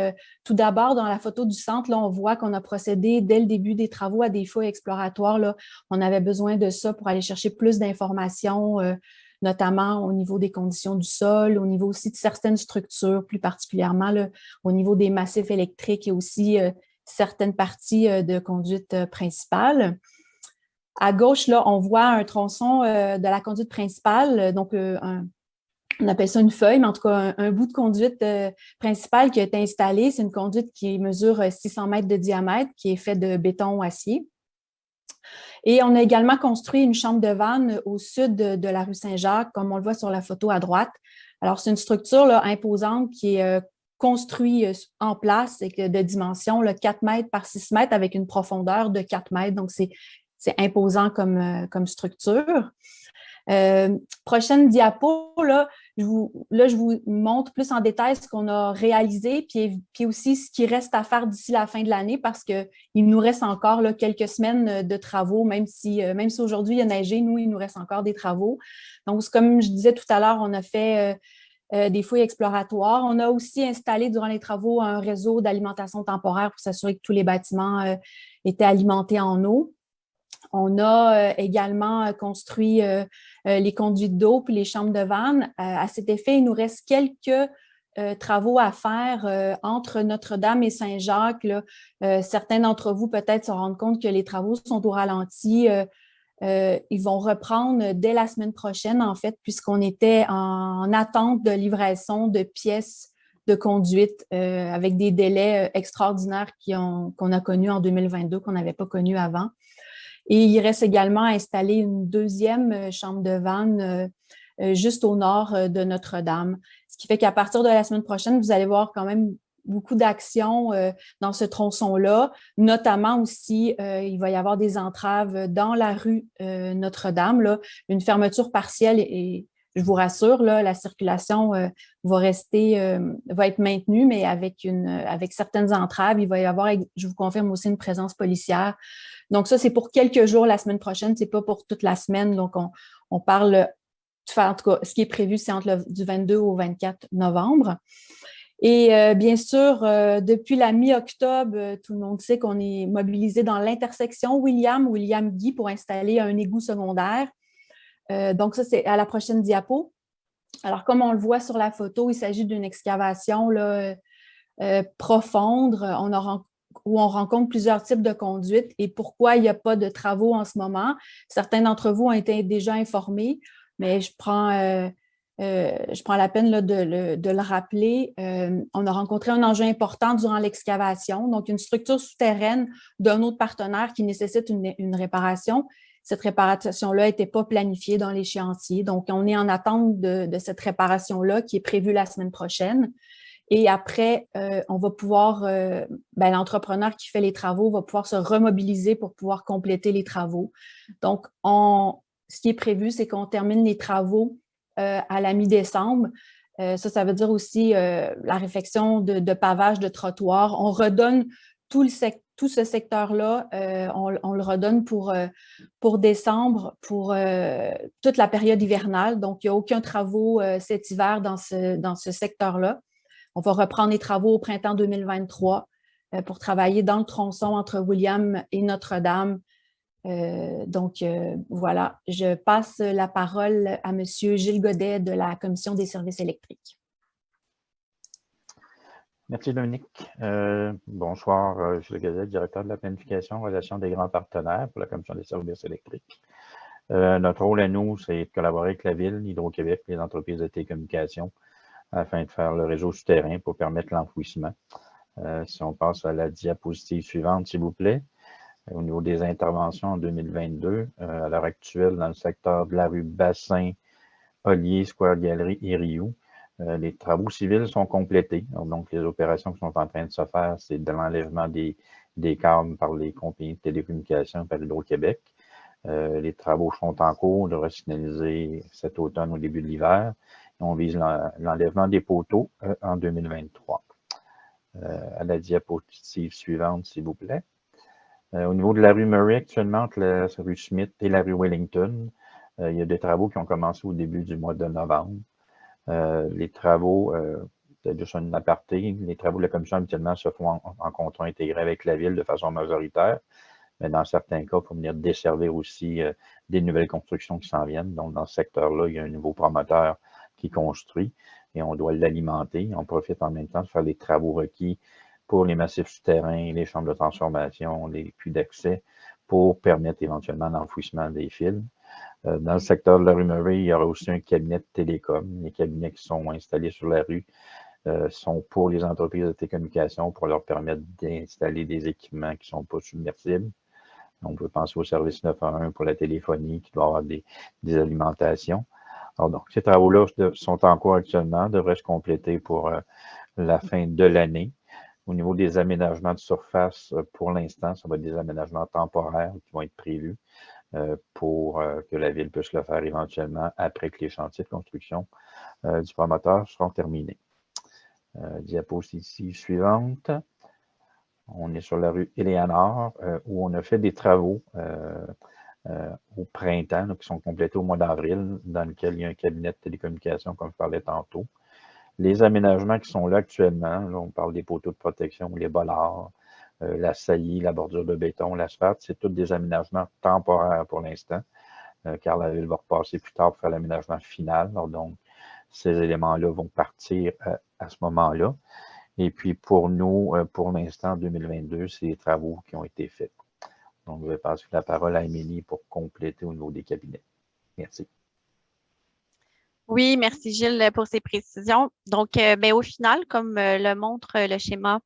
Tout d'abord, dans la photo du centre, là, on voit qu'on a procédé dès le début des travaux à des fouilles exploratoires. Là. On avait besoin de ça pour aller chercher plus d'informations, notamment au niveau des conditions du sol, au niveau aussi de certaines structures, plus particulièrement là, au niveau des massifs électriques et aussi certaines parties de conduite principale. À gauche, là, on voit un tronçon de la conduite principale, donc on appelle ça une feuille, mais en tout cas, un bout de conduite principale qui a été installé. C'est une conduite qui mesure 600 mètres de diamètre, qui est faite de béton ou acier. Et on a également construit une chambre de vanne au sud de la rue Saint-Jacques, comme on le voit sur la photo à droite. Alors, c'est une structure là, imposante qui est construite en place et de dimension là, 4 mètres par 6 mètres avec une profondeur de 4 mètres. Donc, c'est imposant comme structure. Prochaine diapo, là, je vous montre plus en détail ce qu'on a réalisé, puis aussi ce qui reste à faire d'ici la fin de l'année, parce qu'il nous reste encore là, quelques semaines de travaux, même si aujourd'hui il y a neigé, nous, il nous reste encore des travaux. Donc, comme je disais tout à l'heure, on a fait des fouilles exploratoires. On a aussi installé durant les travaux un réseau d'alimentation temporaire pour s'assurer que tous les bâtiments étaient alimentés en eau. On a également construit les conduites d'eau puis les chambres de vanne. À cet effet, il nous reste quelques travaux à faire entre Notre-Dame et Saint-Jacques. Certains d'entre vous peut-être se rendent compte que les travaux sont au ralenti. Ils vont reprendre dès la semaine prochaine, en fait, puisqu'on était en attente de livraison de pièces de conduite avec des délais extraordinaires qu'on a connus en 2022, qu'on n'avait pas connus avant. Et il reste également à installer une deuxième chambre de vanne juste au nord de Notre-Dame. Ce qui fait qu'à partir de la semaine prochaine, vous allez voir quand même beaucoup d'actions dans ce tronçon-là. Notamment aussi, il va y avoir des entraves dans la rue Notre-Dame, là, une fermeture partielle et je vous rassure, là, la circulation va être maintenue, mais avec certaines entraves. Il va y avoir, je vous confirme aussi, une présence policière. Donc, ça, c'est pour quelques jours la semaine prochaine, c'est pas pour toute la semaine. Donc, on parle, en tout cas, ce qui est prévu, c'est du 22 au 24 novembre. Et bien sûr, depuis la mi-octobre, tout le monde sait qu'on est mobilisé dans l'intersection William-Guy pour installer un égout secondaire. Donc, ça, c'est à la prochaine diapo. Alors, comme on le voit sur la photo, il s'agit d'une excavation là, profonde où on rencontre plusieurs types de conduites. Et pourquoi il n'y a pas de travaux en ce moment? Certains d'entre vous ont été déjà informés, mais je prends la peine là, de le rappeler. On a rencontré un enjeu important durant l'excavation, donc une structure souterraine d'un autre partenaire qui nécessite une réparation. Cette réparation-là n'était pas planifiée dans l'échéancier. Donc, on est en attente de cette réparation-là qui est prévue la semaine prochaine. Et après, on va pouvoir, l'entrepreneur qui fait les travaux va pouvoir se remobiliser pour pouvoir compléter les travaux. Donc, ce qui est prévu, c'est qu'on termine les travaux à la mi-décembre. Ça veut dire aussi la réfection de pavage de trottoir. On redonne tout ce secteur-là, on le redonne pour décembre, pour toute la période hivernale. Donc, il n'y a aucun travaux cet hiver dans ce secteur-là. On va reprendre les travaux au printemps 2023 pour travailler dans le tronçon entre William et Notre-Dame. Voilà, je passe la parole à M. Gilles Godet de la Commission des services électriques. Merci, Dominique. Bonsoir, Gilles Godet, directeur de la planification, relation des grands partenaires pour la Commission des services électriques. Notre rôle à nous, c'est de collaborer avec la Ville, Hydro-Québec, les entreprises de télécommunications, afin de faire le réseau souterrain pour permettre l'enfouissement. Si on passe à la diapositive suivante, s'il vous plaît. Au niveau des interventions en 2022, à l'heure actuelle, dans le secteur de la rue Bassin, Ollier, Square Galerie et Rioux, les travaux civils sont complétés. Donc, les opérations qui sont en train de se faire, c'est de l'enlèvement des câbles par les compagnies de télécommunications par Hydro-Québec. Les travaux sont en cours, de finaliser cet automne au début de l'hiver. On vise l'enlèvement des poteaux en 2023. À la diapositive suivante, s'il vous plaît. Au niveau de la rue Murray, actuellement, entre la rue Smith et la rue Wellington, il y a des travaux qui ont commencé au début du mois de novembre. Les travaux, peut-être juste un aparté, les travaux de la commission habituellement se font en contrat intégré avec la ville de façon majoritaire, mais dans certains cas, il faut venir desservir aussi des nouvelles constructions qui s'en viennent. Donc, dans ce secteur-là, il y a un nouveau promoteur qui construit et on doit l'alimenter. On profite en même temps de faire les travaux requis pour les massifs souterrains, les chambres de transformation, les puits d'accès pour permettre éventuellement l'enfouissement des fils. Dans le secteur de la rue Murray, il y aura aussi un cabinet de télécom. Les cabinets qui sont installés sur la rue sont pour les entreprises de télécommunications pour leur permettre d'installer des équipements qui ne sont pas submersibles. On peut penser au service 911 pour la téléphonie qui doit avoir des alimentations. Alors, donc, ces travaux-là sont en cours actuellement, devraient se compléter pour la fin de l'année. Au niveau des aménagements de surface, pour l'instant, ça va être des aménagements temporaires qui vont être prévus pour que la ville puisse le faire éventuellement après que les chantiers de construction du promoteur seront terminés. Diapositive suivante. On est sur la rue Éléonore où on a fait des travaux au printemps qui sont complétés au mois d'avril, dans lequel il y a un cabinet de télécommunications, comme je parlais tantôt. Les aménagements qui sont là actuellement, là, on parle des poteaux de protection, les bollards, la saillie, la bordure de béton, l'asphalte, c'est tous des aménagements temporaires pour l'instant, car la ville va repasser plus tard pour faire l'aménagement final. Alors, donc, ces éléments-là vont partir à ce moment-là. Et puis, pour nous, pour l'instant, 2022, c'est les travaux qui ont été faits. Donc, je vais passer la parole à Émilie pour compléter au niveau des cabinets. Merci. Oui, merci Gilles pour ces précisions. Donc, au final, comme le montre le schéma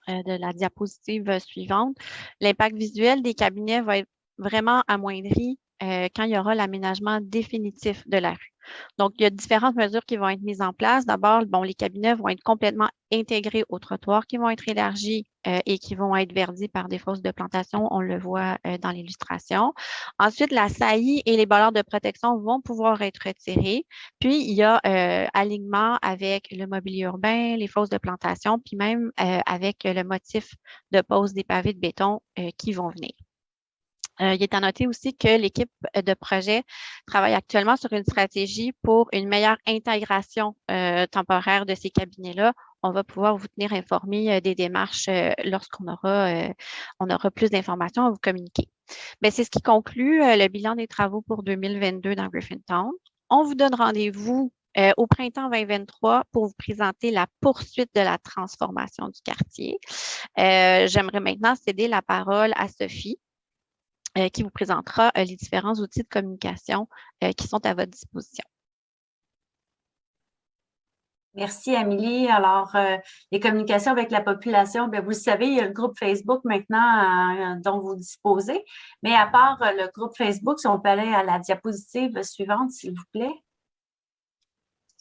de la diapositive suivante, l'impact visuel des cabinets va être vraiment amoindri quand il y aura l'aménagement définitif de la rue. Donc, il y a différentes mesures qui vont être mises en place. D'abord, les cabinets vont être complètement intégrés au trottoir, qui vont être élargis et qui vont être verdis par des fosses de plantation. On le voit dans l'illustration. Ensuite, la saillie et les bollards de protection vont pouvoir être retirés. Puis, il y a alignement avec le mobilier urbain, les fosses de plantation, puis même avec le motif de pose des pavés de béton qui vont venir. Il est à noter aussi que l'équipe de projet travaille actuellement sur une stratégie pour une meilleure intégration temporaire de ces cabinets-là. On va pouvoir vous tenir informé des démarches lorsqu'on aura plus d'informations à vous communiquer. C'est ce qui conclut le bilan des travaux pour 2022 dans Griffintown. On vous donne rendez-vous au printemps 2023 pour vous présenter la poursuite de la transformation du quartier. J'aimerais maintenant céder la parole à Sophie, qui vous présentera les différents outils de communication qui sont à votre disposition. Merci, Amélie. Alors, les communications avec la population, vous le savez, il y a le groupe Facebook maintenant dont vous disposez. Mais à part le groupe Facebook, si on peut aller à la diapositive suivante, s'il vous plaît.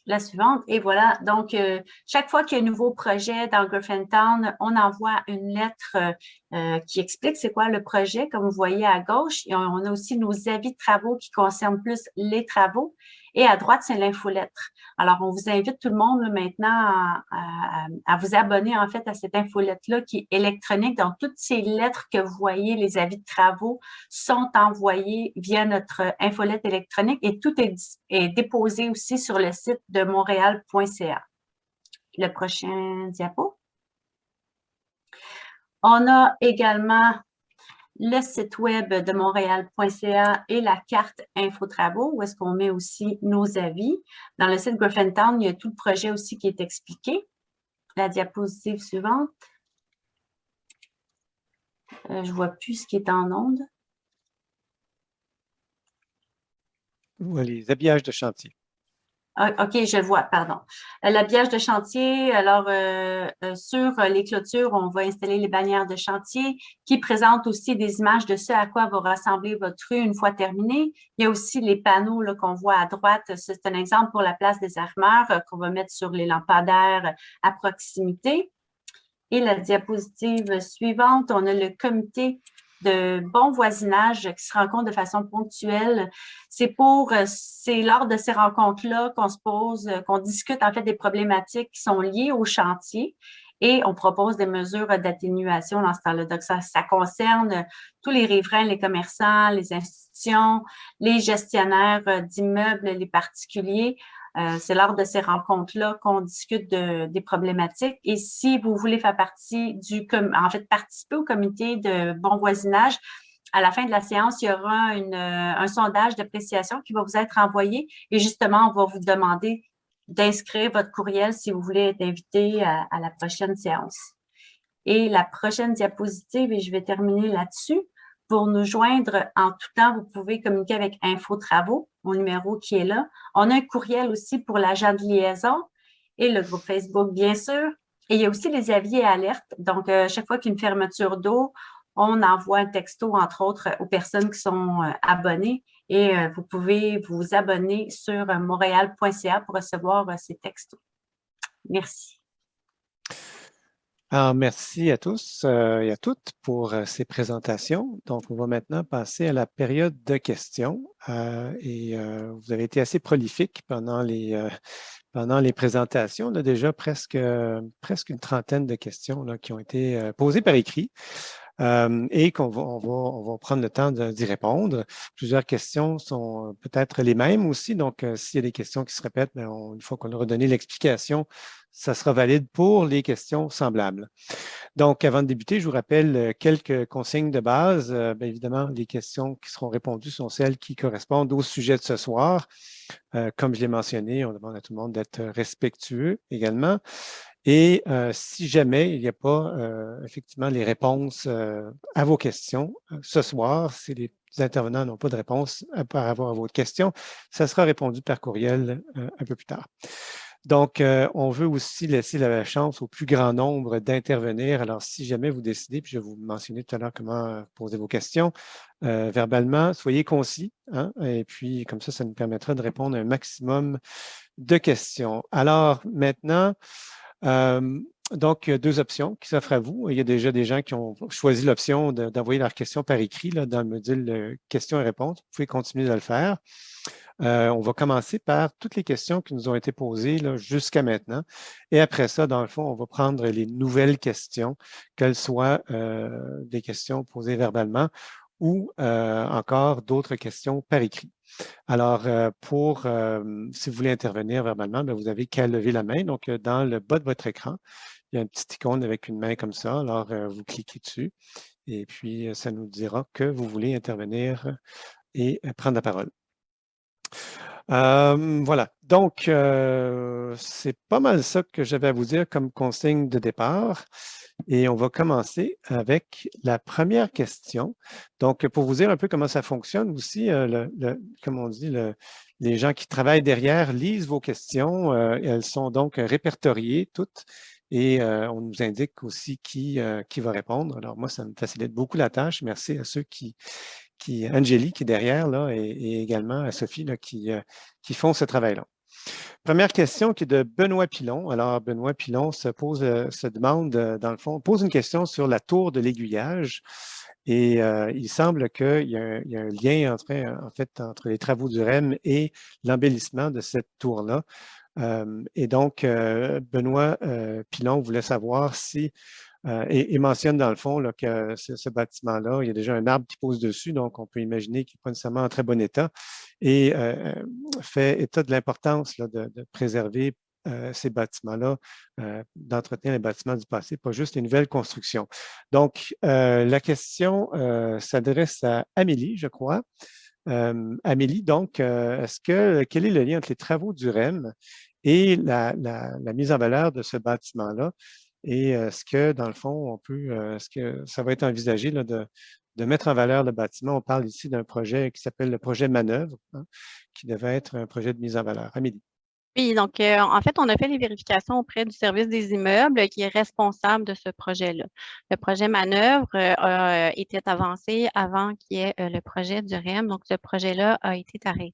La suivante, et voilà. Donc, chaque fois qu'il y a un nouveau projet dans Griffintown, on envoie une lettre qui explique c'est quoi le projet, comme vous voyez à gauche. Et on a aussi nos avis de travaux qui concernent plus les travaux. Et à droite, c'est l'infolettre. Alors, on vous invite tout le monde là, maintenant à vous abonner en fait à cette infolettre-là qui est électronique. Donc, toutes ces lettres que vous voyez, les avis de travaux, sont envoyés via notre infolette électronique et tout est déposé aussi sur le site de montréal.ca. Le prochain diapo. On a également le site web de montréal.ca et la carte Infotravaux, où est-ce qu'on met aussi nos avis. Dans le site Griffintown, il y a tout le projet aussi qui est expliqué. La diapositive suivante. Je ne vois plus ce qui est en onde. Les habillages de chantier. OK, je vois, pardon. L'habillage de chantier, alors sur les clôtures, on va installer les bannières de chantier qui présentent aussi des images de ce à quoi va ressembler votre rue une fois terminée. Il y a aussi les panneaux qu'on voit à droite. C'est un exemple pour la place des armeurs qu'on va mettre sur les lampadaires à proximité. Et la diapositive suivante, on a le comité de bon voisinage qui se rencontrent de façon ponctuelle. C'est lors de ces rencontres-là qu'on se pose, qu'on discute en fait des problématiques qui sont liées au chantier et on propose des mesures d'atténuation dans ce temps-là. Donc, ça concerne tous les riverains, les commerçants, les institutions, les gestionnaires d'immeubles, les particuliers. C'est lors de ces rencontres-là qu'on discute des problématiques. Et si vous voulez faire partie participer au comité de bon voisinage, à la fin de la séance, il y aura un sondage d'appréciation qui va vous être envoyé et justement, on va vous demander d'inscrire votre courriel si vous voulez être invité à la prochaine séance. Et la prochaine diapositive, et je vais terminer là-dessus, pour nous joindre en tout temps, vous pouvez communiquer avec Info-Travaux, mon numéro qui est là. On a un courriel aussi pour l'agent de liaison et le groupe Facebook, bien sûr. Et il y a aussi les avis et alertes. Donc, chaque fois qu'il y a une fermeture d'eau, on envoie un texto, entre autres, aux personnes qui sont abonnées. Et vous pouvez vous abonner sur montréal.ca pour recevoir ces textos. Merci. Alors, merci à tous et à toutes pour ces présentations. Donc, on va maintenant passer à la période de questions. Vous avez été assez prolifique pendant les présentations. On a déjà presque une trentaine de questions là, qui ont été posées par écrit. Et on va prendre le temps d'y répondre. Plusieurs questions sont peut-être les mêmes aussi. Donc, s'il y a des questions qui se répètent, une fois qu'on aura donné l'explication, ça sera valide pour les questions semblables. Donc, avant de débuter, je vous rappelle quelques consignes de base. Bien évidemment, les questions qui seront répondues sont celles qui correspondent au sujet de ce soir. Comme je l'ai mentionné, on demande à tout le monde d'être respectueux également. Et si jamais il n'y a pas effectivement les réponses à vos questions ce soir, si les intervenants n'ont pas de réponse par rapport à votre question, ça sera répondu par courriel un peu plus tard. Donc, on veut aussi laisser la chance au plus grand nombre d'intervenir. Alors, si jamais vous décidez, puis je vais vous mentionner tout à l'heure comment poser vos questions verbalement, soyez concis, hein, et puis comme ça nous permettra de répondre à un maximum de questions. Alors, maintenant, donc, deux options qui s'offrent à vous. Il y a déjà des gens qui ont choisi l'option d'envoyer leurs questions par écrit là, dans le module questions et réponses. Vous pouvez continuer de le faire. On va commencer par toutes les questions qui nous ont été posées jusqu'à maintenant. Et après ça, dans le fond, on va prendre les nouvelles questions, qu'elles soient des questions posées verbalement ou encore d'autres questions par écrit. Alors, si vous voulez intervenir verbalement, vous avez qu'à lever la main. Donc, dans le bas de votre écran, il y a une petite icône avec une main comme ça. Alors, vous cliquez dessus et puis ça nous dira que vous voulez intervenir et prendre la parole. Voilà. Donc, c'est pas mal ça que j'avais à vous dire comme consigne de départ. Et on va commencer avec la première question. Donc, pour vous dire un peu comment ça fonctionne aussi, comme on dit, les gens qui travaillent derrière lisent vos questions. Elles sont donc répertoriées toutes et on nous indique aussi qui va répondre. Alors, moi, ça me facilite beaucoup la tâche. Merci à ceux Angélie qui est derrière là, et également à Sophie là, qui font ce travail-là. Première question qui est de Benoît Pilon. Alors, Benoît Pilon se demande, dans le fond, pose une question sur la tour de l'aiguillage. Et il semble qu'il y a un lien entre les travaux du REM et l'embellissement de cette tour-là. Et donc, Benoît Pilon voulait savoir si et mentionne dans le fond là, que ce bâtiment-là, il y a déjà un arbre qui pose dessus, donc on peut imaginer qu'il n'est pas nécessairement en très bon état et fait état de l'importance de préserver ces bâtiments-là, d'entretenir les bâtiments du passé, pas juste les nouvelles constructions. Donc, la question s'adresse à Amélie, je crois. Amélie, donc, quel est le lien entre les travaux du REM et la mise en valeur de ce bâtiment-là? Et est-ce que, dans le fond, est-ce que ça va être envisagé là, de mettre en valeur le bâtiment? On parle ici d'un projet qui s'appelle le projet Manœuvre, hein, qui devait être un projet de mise en valeur. Amélie. Oui, donc en fait, on a fait les vérifications auprès du service des immeubles qui est responsable de ce projet-là. Le projet Manœuvre était avancé avant qu'il y ait le projet du REM, donc ce projet-là a été arrêté.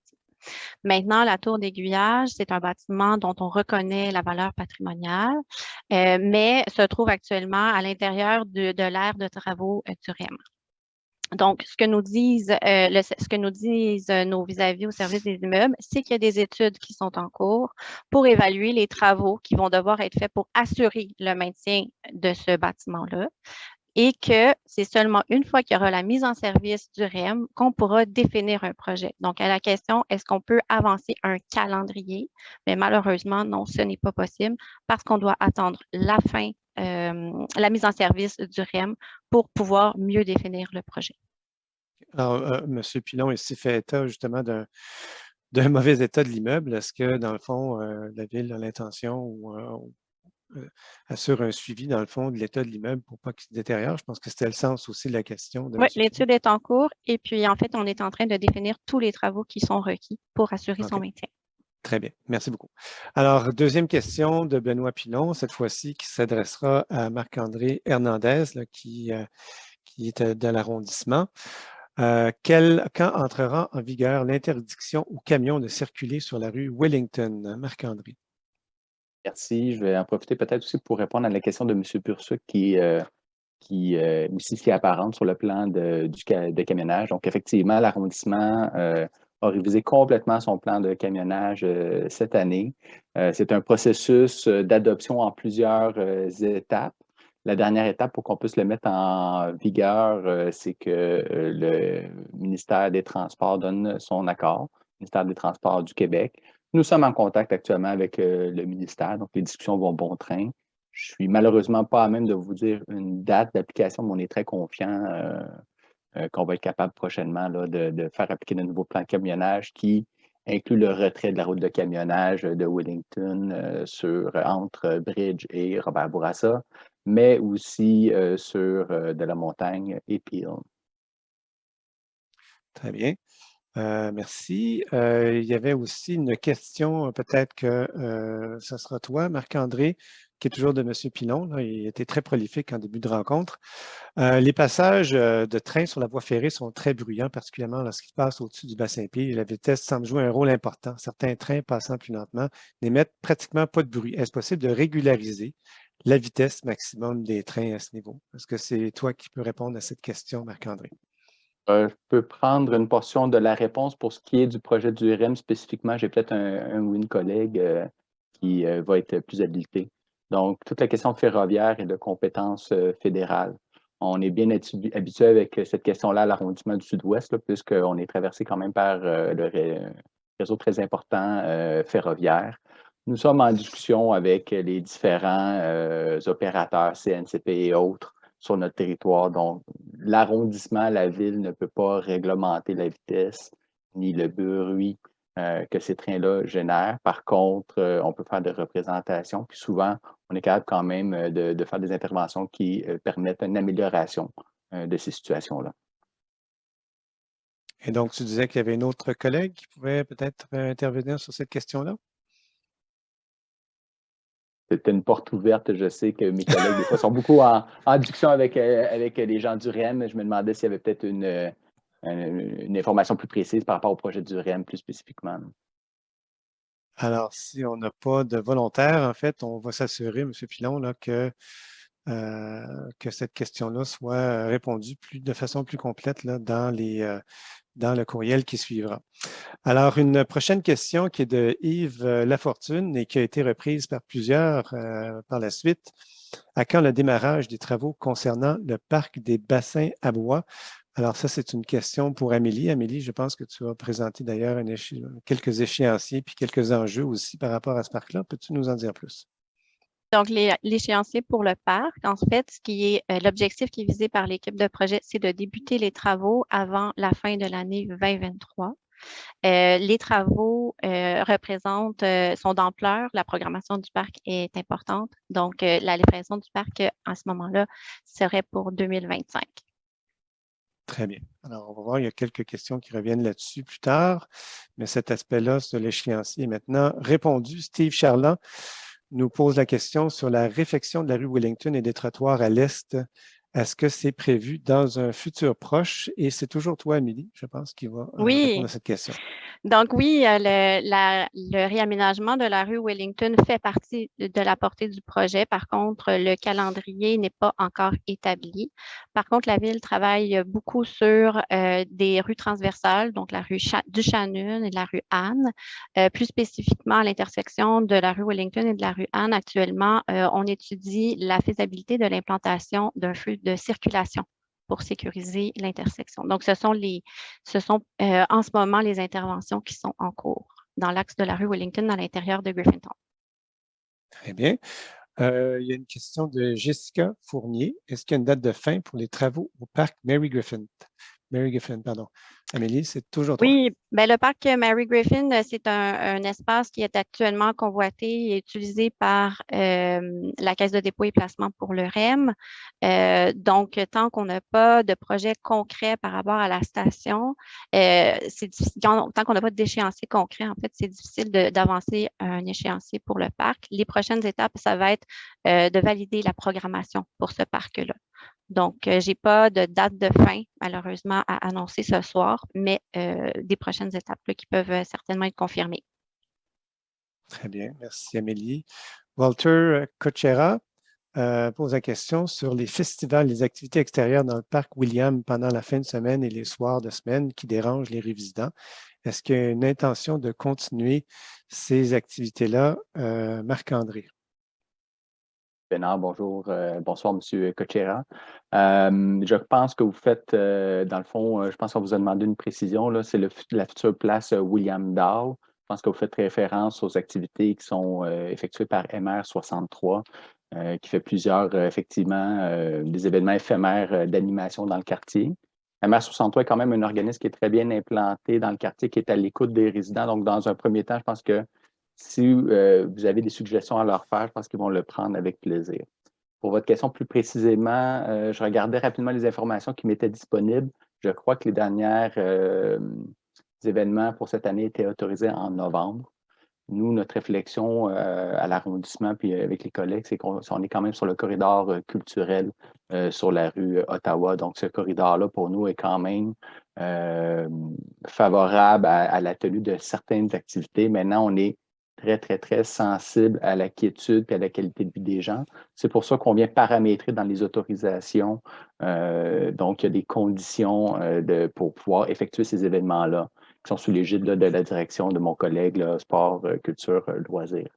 Maintenant, la tour d'aiguillage, c'est un bâtiment dont on reconnaît la valeur patrimoniale, mais se trouve actuellement à l'intérieur de l'aire de travaux du REM. Donc, ce que nous disent nos vis-à-vis au service des immeubles, c'est qu'il y a des études qui sont en cours pour évaluer les travaux qui vont devoir être faits pour assurer le maintien de ce bâtiment-là. et que c'est seulement une fois qu'il y aura la mise en service du REM qu'on pourra définir un projet. Donc, à la question, est-ce qu'on peut avancer un calendrier? Mais malheureusement, non, ce n'est pas possible parce qu'on doit attendre la fin, la mise en service du REM pour pouvoir mieux définir le projet. Alors, M. Pilon ici fait état justement d'un mauvais état de l'immeuble. Est-ce que, dans le fond, la Ville a l'intention ou assure un suivi, dans le fond, de l'état de l'immeuble pour pas qu'il se détériore? Je pense que c'était le sens aussi de la question de Oui, M. Pilon. l'étude est en cours et puis, en fait, on est en train de définir tous les travaux qui sont requis pour assurer son maintien. Très bien, merci beaucoup. Alors, deuxième question de Benoît Pilon, cette fois-ci qui s'adressera à Marc-André Hernandez, là, qui est de l'arrondissement. Quand entrera en vigueur l'interdiction aux camions de circuler sur la rue Wellington? Marc-André. Merci. Je vais en profiter peut-être aussi pour répondre à la question de M. Pursuc qui aussi s'y apparente sur le plan de camionnage. Donc, effectivement, l'arrondissement a révisé complètement son plan de camionnage cette année. C'est un processus d'adoption en plusieurs étapes. La dernière étape pour qu'on puisse le mettre en vigueur, c'est que le ministère des Transports donne son accord, le ministère des Transports du Québec. Nous sommes en contact actuellement avec le ministère, donc les discussions vont bon train. Je suis malheureusement pas à même de vous dire une date d'application, mais on est très confiant qu'on va être capable prochainement là, de faire appliquer de nouveaux plans de camionnage qui incluent le retrait de la route de camionnage de Wellington entre Bridge et Robert Bourassa, mais aussi sur de la montagne et Peel. Très bien. Merci. Il y avait aussi une question, peut-être que ce sera toi, Marc-André, qui est toujours de M. Pilon. Là, il était très prolifique en début de rencontre. Les passages de train sur la voie ferrée sont très bruyants, particulièrement lorsqu'ils passent au-dessus du bassin Peel. La vitesse semble jouer un rôle important. Certains trains passant plus lentement n'émettent pratiquement pas de bruit. Est-ce possible de régulariser la vitesse maximum des trains à ce niveau? Est-ce que c'est toi qui peux répondre à cette question, Marc-André? Je peux prendre une portion de la réponse pour ce qui est du projet du REM spécifiquement. J'ai peut-être un ou une collègue qui va être plus habilité. Donc, toute la question ferroviaire et de compétences fédérales. On est bien habitué avec cette question-là à l'arrondissement du Sud-Ouest, puisqu'on est traversé quand même par le réseau très important ferroviaire. Nous sommes en discussion avec les différents opérateurs, CNCP et autres, sur notre territoire. Donc, l'arrondissement, la ville ne peut pas réglementer la vitesse ni le bruit que ces trains-là génèrent. Par contre, on peut faire des représentations, puis souvent, on est capable quand même de faire des interventions qui permettent une amélioration de ces situations-là. Et donc, tu disais qu'il y avait une autre collègue qui pouvait peut-être intervenir sur cette question-là? C'était une porte ouverte. Je sais que mes collègues, des fois, sont beaucoup en discussion avec les gens du REM. Je me demandais s'il y avait peut-être une information plus précise par rapport au projet du REM plus spécifiquement. Alors, si on n'a pas de volontaire, en fait, on va s'assurer, M. Pilon, là, que cette question-là soit répondue de façon plus complète là, dans le courriel qui suivra. Alors, une prochaine question qui est de Yves Lafortune et qui a été reprise par plusieurs par la suite. À quand le démarrage des travaux concernant le parc des bassins à bois? Alors, ça, c'est une question pour Amélie. Amélie, je pense que tu as présenté d'ailleurs quelques échéanciers puis quelques enjeux aussi par rapport à ce parc-là. Peux-tu nous en dire plus? Donc, l'échéancier pour le parc, en fait, ce qui est l'objectif qui est visé par l'équipe de projet, c'est de débuter les travaux avant la fin de l'année 2023. Les travaux sont d'ampleur. La programmation du parc est importante. Donc, la livraison du parc, à ce moment-là, serait pour 2025. Très bien. Alors, on va voir, il y a quelques questions qui reviennent là-dessus plus tard, mais cet aspect-là sur l'échéancier est maintenant répondu. Steve Charland nous pose la question sur la réfection de la rue Wellington et des trottoirs à l'est. Est-ce que c'est prévu dans un futur proche? Et c'est toujours toi, Amélie, je pense, qui va répondre à cette question. Donc oui, le réaménagement de la rue Wellington fait partie de la portée du projet. Par contre, le calendrier n'est pas encore établi. Par contre, la Ville travaille beaucoup sur des rues transversales, donc la rue du Chanun et de la rue Anne. Plus spécifiquement, à l'intersection de la rue Wellington et de la rue Anne, actuellement, on étudie la faisabilité de l'implantation d'un feu de circulation pour sécuriser l'intersection. Donc, ce sont en ce moment les interventions qui sont en cours dans l'axe de la rue Wellington à l'intérieur de Griffintown. Très bien. Il y a une question de Jessica Fournier. Est-ce qu'il y a une date de fin pour les travaux au parc Mary Griffin? Pardon. Amélie, c'est toujours toi. Oui, ben le parc Mary Griffin, c'est un espace qui est actuellement convoité et utilisé par la Caisse de dépôt et placement pour le REM. Donc, tant qu'on n'a pas de projet concret par rapport à la station, c'est difficile, tant qu'on n'a pas d'échéancier concret, en fait, c'est difficile d'avancer un échéancier pour le parc. Les prochaines étapes, ça va être de valider la programmation pour ce parc-là. Donc, je n'ai pas de date de fin, malheureusement, à annoncer ce soir, mais des prochaines étapes là, qui peuvent certainement être confirmées. Très bien. Merci, Amélie. Walter Cochera pose la question sur les festivals, les activités extérieures dans le parc William pendant la fin de semaine et les soirs de semaine qui dérangent les résidents. Est-ce qu'il y a une intention de continuer ces activités-là? Marc-André. Bénard, bonjour. Bonsoir, M. Cochera. Je pense que vous faites, dans le fond, je pense qu'on vous a demandé une précision. C'est la future place William Dow. Je pense que vous faites référence aux activités qui sont effectuées par MR63, qui fait plusieurs, effectivement, des événements éphémères d'animation dans le quartier. MR63 est quand même un organisme qui est très bien implanté dans le quartier, qui est à l'écoute des résidents. Donc, dans un premier temps, je pense que si vous avez des suggestions à leur faire, je pense qu'ils vont le prendre avec plaisir. Pour votre question plus précisément, je regardais rapidement les informations qui m'étaient disponibles. Je crois que les derniers événements pour cette année étaient autorisés en novembre. Nous, notre réflexion à l'arrondissement puis avec les collègues, c'est qu'on est quand même sur le corridor culturel sur la rue Ottawa. Donc, ce corridor-là, pour nous, est quand même favorable à la tenue de certaines activités. Maintenant, on est très, très, très sensible à la quiétude et à la qualité de vie des gens. C'est pour ça qu'on vient paramétrer dans les autorisations. Donc, il y a des conditions pour pouvoir effectuer ces événements-là qui sont sous l'égide de la direction de mon collègue là, Sport, Culture, Loisirs.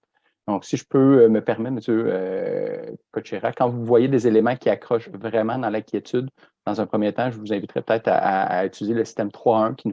Donc, si je peux me permettre, M. Cochera, quand vous voyez des éléments qui accrochent vraiment dans la quiétude, dans un premier temps, je vous inviterais peut-être à utiliser le système 3.1 qui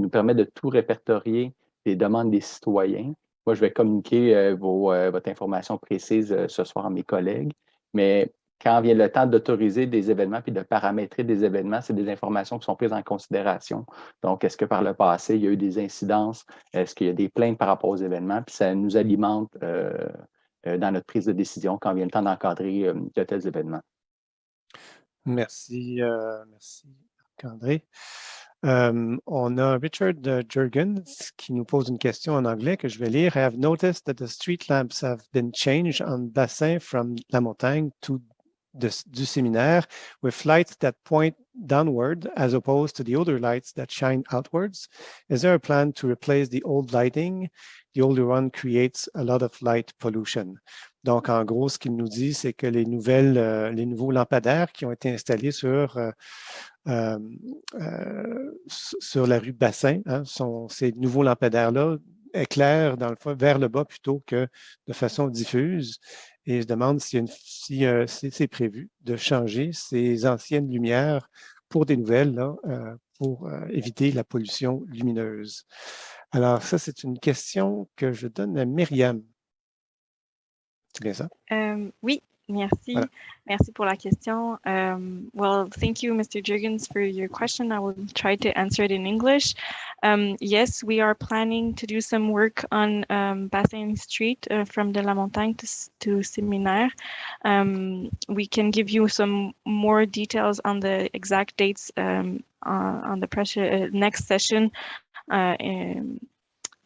nous permet de tout répertorier les demandes des citoyens. Moi, je vais communiquer votre information précise ce soir à mes collègues, mais quand vient le temps d'autoriser des événements puis de paramétrer des événements, c'est des informations qui sont prises en considération. Donc, est-ce que par le passé, il y a eu des incidences? Est-ce qu'il y a des plaintes par rapport aux événements? Puis ça nous alimente dans notre prise de décision quand vient le temps d'encadrer de tels événements. Merci, merci Marc-André. On a Richard Jurgens qui nous pose une question en anglais que je vais lire. I have noticed that the street lamps have been changed on Bassin from La Montagne to du séminaire with lights that point downward as opposed to the older lights that shine outwards. Is there a plan to replace the old lighting? The older one creates a lot of light pollution. Donc, en gros, ce qu'il nous dit, c'est que les nouveaux lampadaires qui ont été installés sur la rue Bassin, ces nouveaux lampadaires-là éclairent dans le fond vers le bas plutôt que de façon diffuse. Et je demande si c'est prévu de changer ces anciennes lumières pour des nouvelles, là, pour éviter la pollution lumineuse. Alors, ça, c'est une question que je donne à Myriam. C'est bien ça? Oui, merci. Voilà. Merci pour la question. Well, thank you, Mr. Jurgens, for your question. I will try to answer it in English. Yes, we are planning to do some work on Bassin Street from de la Montagne to Séminaire. We can give you some more details on the exact dates on the next session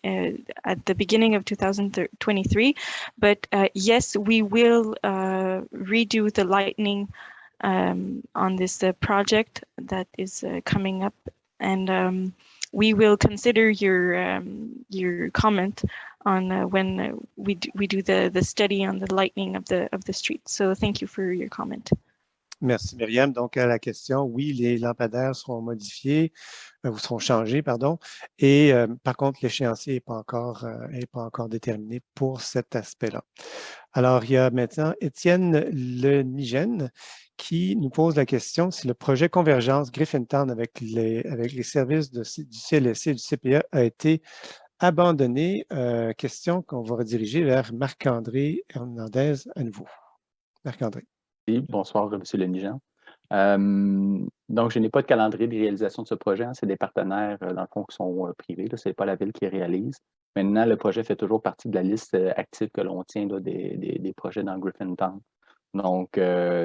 at the beginning of 2023, but yes, we will redo the lighting on this project that is coming up, and we will consider your comment on when we do the study on the lighting of the street. So thank you for your comment. Merci, Myriam. Donc, à la question, oui, les lampadaires seront modifiés, ou seront changés, pardon. Et par contre, l'échéancier n'est pas encore déterminé pour cet aspect-là. Alors, il y a maintenant Étienne Lenigène qui nous pose la question si le projet Convergence Griffintown avec les services du CLSC et du CPE a été abandonné. Question qu'on va rediriger vers Marc-André Hernandez à nouveau. Marc-André. Oui, bonsoir, M. Lenigeant. Donc, je n'ai pas de calendrier de réalisation de ce projet. Hein. C'est des partenaires, dans le fond, qui sont privés. Ce n'est pas la ville qui réalise. Maintenant, le projet fait toujours partie de la liste active que l'on tient là, des projets dans Griffintown. Donc,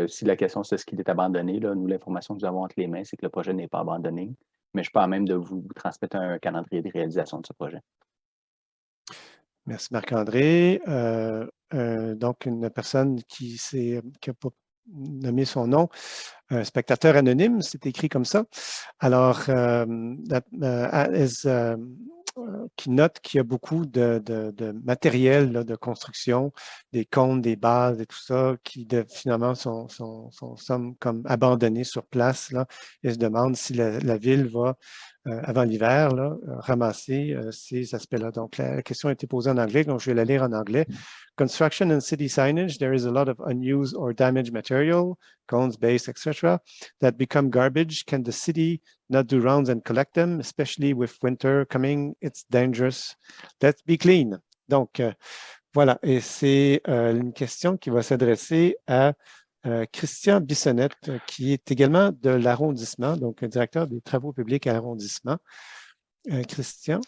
si la question c'est ce qu'il est abandonné, là, nous, l'information que nous avons entre les mains, c'est que le projet n'est pas abandonné. Mais je suis pas à même de vous transmettre un calendrier de réalisation de ce projet. Merci Marc-André. Donc, une personne qui n'a pas nommé son nom, un spectateur anonyme, c'est écrit comme ça. Alors, qui note qu'il y a beaucoup de matériel là, de construction, des cônes, des bases et tout ça, qui finalement sont comme abandonnés sur place. Là, et se demande si la ville va, avant l'hiver, ramasser ces aspects-là. Donc, la question a été posée en anglais, donc je vais la lire en anglais. Construction and city signage, there is a lot of unused or damaged material, cones, base, etc., that become garbage. Can the city not do rounds and collect them, especially with winter coming? It's dangerous. Let's be clean. Donc, voilà. Et c'est une question qui va s'adresser à Christian Bissonnette, qui est également de l'arrondissement, donc directeur des travaux publics à l'arrondissement. Christian?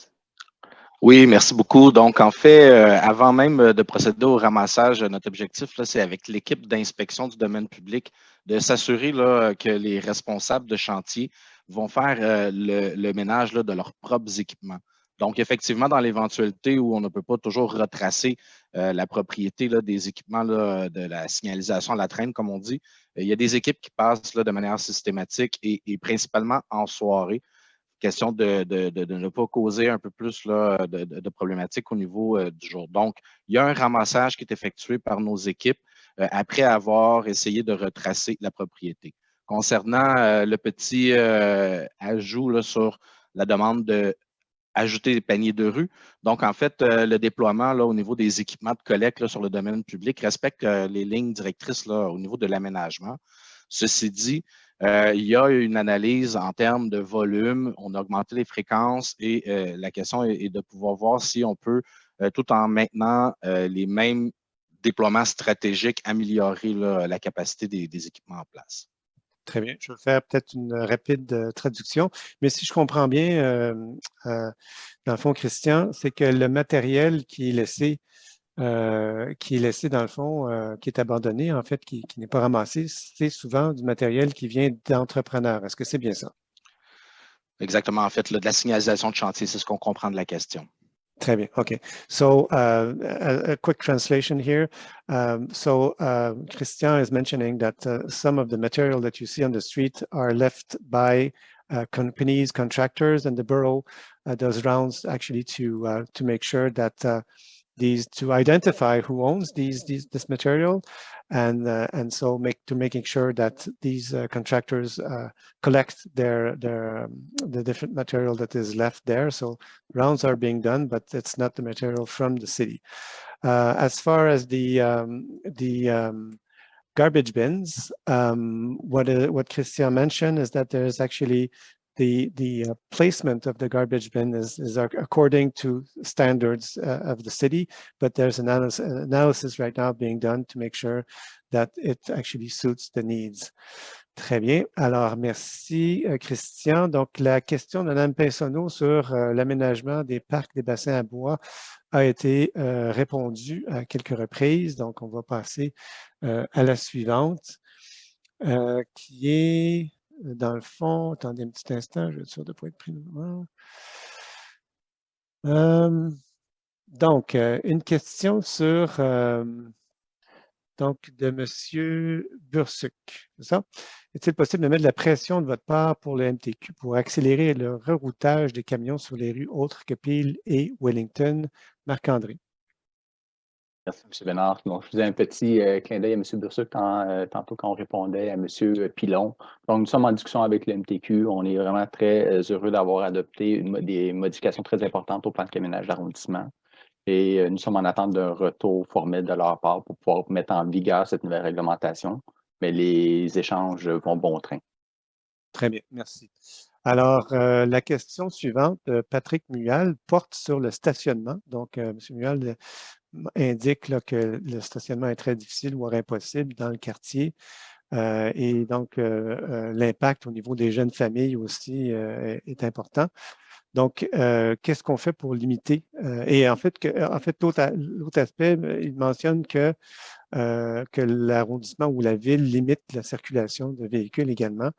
Oui, merci beaucoup. Donc, en fait, avant même de procéder au ramassage, notre objectif, c'est avec l'équipe d'inspection du domaine public de s'assurer que les responsables de chantier vont faire le ménage de leurs propres équipements. Donc, effectivement, dans l'éventualité où on ne peut pas toujours retracer la propriété des équipements de la signalisation à la traîne, comme on dit, il y a des équipes qui passent de manière systématique et principalement en soirée. Question de ne pas causer un peu plus de problématiques au niveau du jour. Donc, il y a un ramassage qui est effectué par nos équipes après avoir essayé de retracer la propriété. Concernant le petit ajout sur la demande d'ajouter des paniers de rue, donc en fait, le déploiement au niveau des équipements de collecte sur le domaine public respecte les lignes directrices au niveau de l'aménagement. Ceci dit, il y a une analyse en termes de volume, on a augmenté les fréquences et la question est de pouvoir voir si on peut, tout en maintenant les mêmes déploiements stratégiques, améliorer la capacité des équipements en place. Très bien. Je vais faire peut-être une rapide traduction, mais si je comprends bien, dans le fond, Christian, c'est que le matériel qui est laissé dans le fond, qui est abandonné, en fait, qui n'est pas ramassé, c'est souvent du matériel qui vient d'entrepreneurs. Est-ce que c'est bien ça? Exactement. En fait, de la signalisation de chantier, c'est ce qu'on comprend de la question. Très bien. OK. So, a quick translation here. Christian is mentioning that some of the material that you see on the street are left by companies, contractors, and the borough does rounds actually to make sure that to identify who owns this material, and so making sure that these contractors collect the different material that is left there. So rounds are being done, but it's not the material from the city. As far as the garbage bins, what Christian mentioned is that there is actually the placement of the garbage bin is according to standards of the city, but there's an analysis right now being done to make sure that it actually suits the needs. Très bien. Alors, merci, Christian. Donc, la question de Mme Pinsonneau sur l'aménagement des parcs des bassins à bois a été répondue à quelques reprises. Donc, on va passer à la suivante, qui est... Dans le fond, attendez un petit instant, je vais être sûr de ne pas être pris de moment. Donc, une question sur donc de M. Bursuc, c'est ça? Est-il possible de mettre de la pression de votre part pour le MTQ pour accélérer le reroutage des camions sur les rues autres que Peel et Wellington? Marc-André. Merci, M. Bénard. Donc, je faisais un petit clin d'œil à M. Bursuc tantôt quand on répondait à M. Pilon. Donc, nous sommes en discussion avec le MTQ. On est vraiment très heureux d'avoir adopté des modifications très importantes au plan de caménage d'arrondissement. Et nous sommes en attente d'un retour formel de leur part pour pouvoir mettre en vigueur cette nouvelle réglementation. Mais les échanges vont bon train. Très bien, merci. Alors, la question suivante, Patrick Muyal, porte sur le stationnement. Donc, M. Muyal indique là, que le stationnement est très difficile, voire impossible dans le quartier. Et donc, l'impact au niveau des jeunes familles aussi est important. Donc, qu'est-ce qu'on fait pour limiter? Et en fait, l'autre aspect, il mentionne que l'arrondissement ou la ville limite la circulation de véhicules également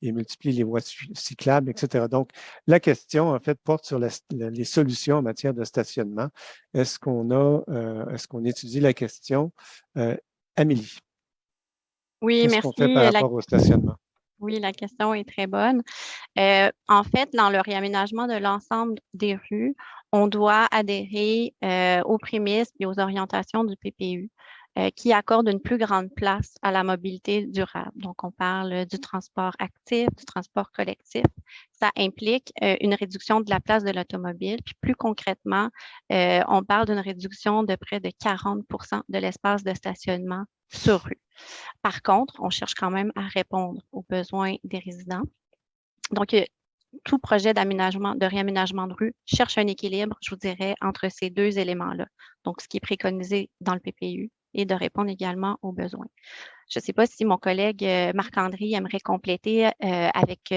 et multiplie les voies cyclables, etc. Donc, la question, en fait, porte sur les solutions en matière de stationnement. Est-ce qu'on étudie la question? Amélie, Oui, qu'est-ce qu'on fait merci. par rapport au stationnement? Oui, la question est très bonne. En fait, dans le réaménagement de l'ensemble des rues, on doit adhérer aux prémices et aux orientations du PPU qui accordent une plus grande place à la mobilité durable. Donc, on parle du transport actif, du transport collectif. Ça implique une réduction de la place de l'automobile. Puis plus concrètement, on parle d'une réduction de près de 40 de l'espace de stationnement sur rue. Par contre, on cherche quand même à répondre aux besoins des résidents. Donc, tout projet de réaménagement de rue cherche un équilibre, je vous dirais, entre ces deux éléments-là. Donc, ce qui est préconisé dans le PPU et de répondre également aux besoins. Je ne sais pas si mon collègue Marc-André aimerait compléter avec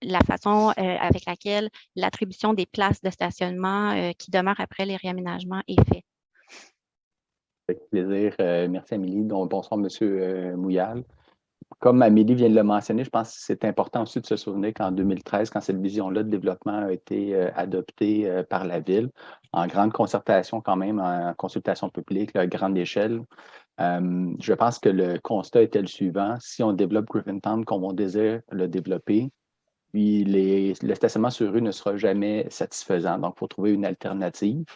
la façon avec laquelle l'attribution des places de stationnement qui demeurent après les réaménagements est faite. Avec plaisir. Merci, Amélie. Donc, bonsoir, M. Mouyal. Comme Amélie vient de le mentionner, je pense que c'est important aussi de se souvenir qu'en 2013, quand cette vision-là de développement a été adoptée par la Ville, en grande concertation quand même, en consultation publique, à grande échelle, je pense que le constat était le suivant. Si on développe Griffintown comme on désire le développer, puis le stationnement sur rue ne sera jamais satisfaisant. Donc, il faut trouver une alternative.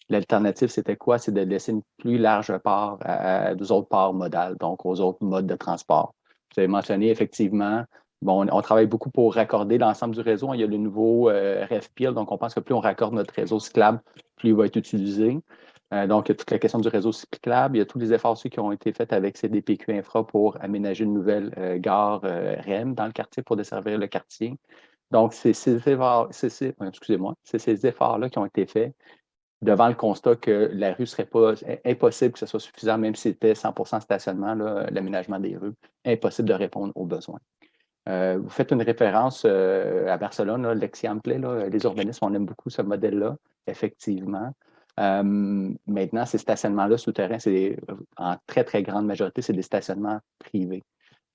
L'alternative, c'était quoi? C'est de laisser une plus large part aux autres parts modales, donc aux autres modes de transport. Vous avez mentionné effectivement, bon, on travaille beaucoup pour raccorder l'ensemble du réseau. Il y a le nouveau REFPIL, donc on pense que plus on raccorde notre réseau cyclable, plus il va être utilisé. Donc, il y a toute la question du réseau cyclable. Il y a tous les efforts aussi qui ont été faits avec CDPQ Infra pour aménager une nouvelle gare REM dans le quartier pour desservir le quartier. Donc, c'est ces efforts-là qui ont été faits devant le constat que la rue ne serait pas impossible que ce soit suffisant, même si c'était 100% stationnement, l'aménagement des rues, impossible de répondre aux besoins. Vous faites une référence à Barcelone, l'exemple, les urbanistes, on aime beaucoup ce modèle-là, effectivement. Maintenant, ces stationnements-là souterrains, c'est en très, très grande majorité, c'est des stationnements privés.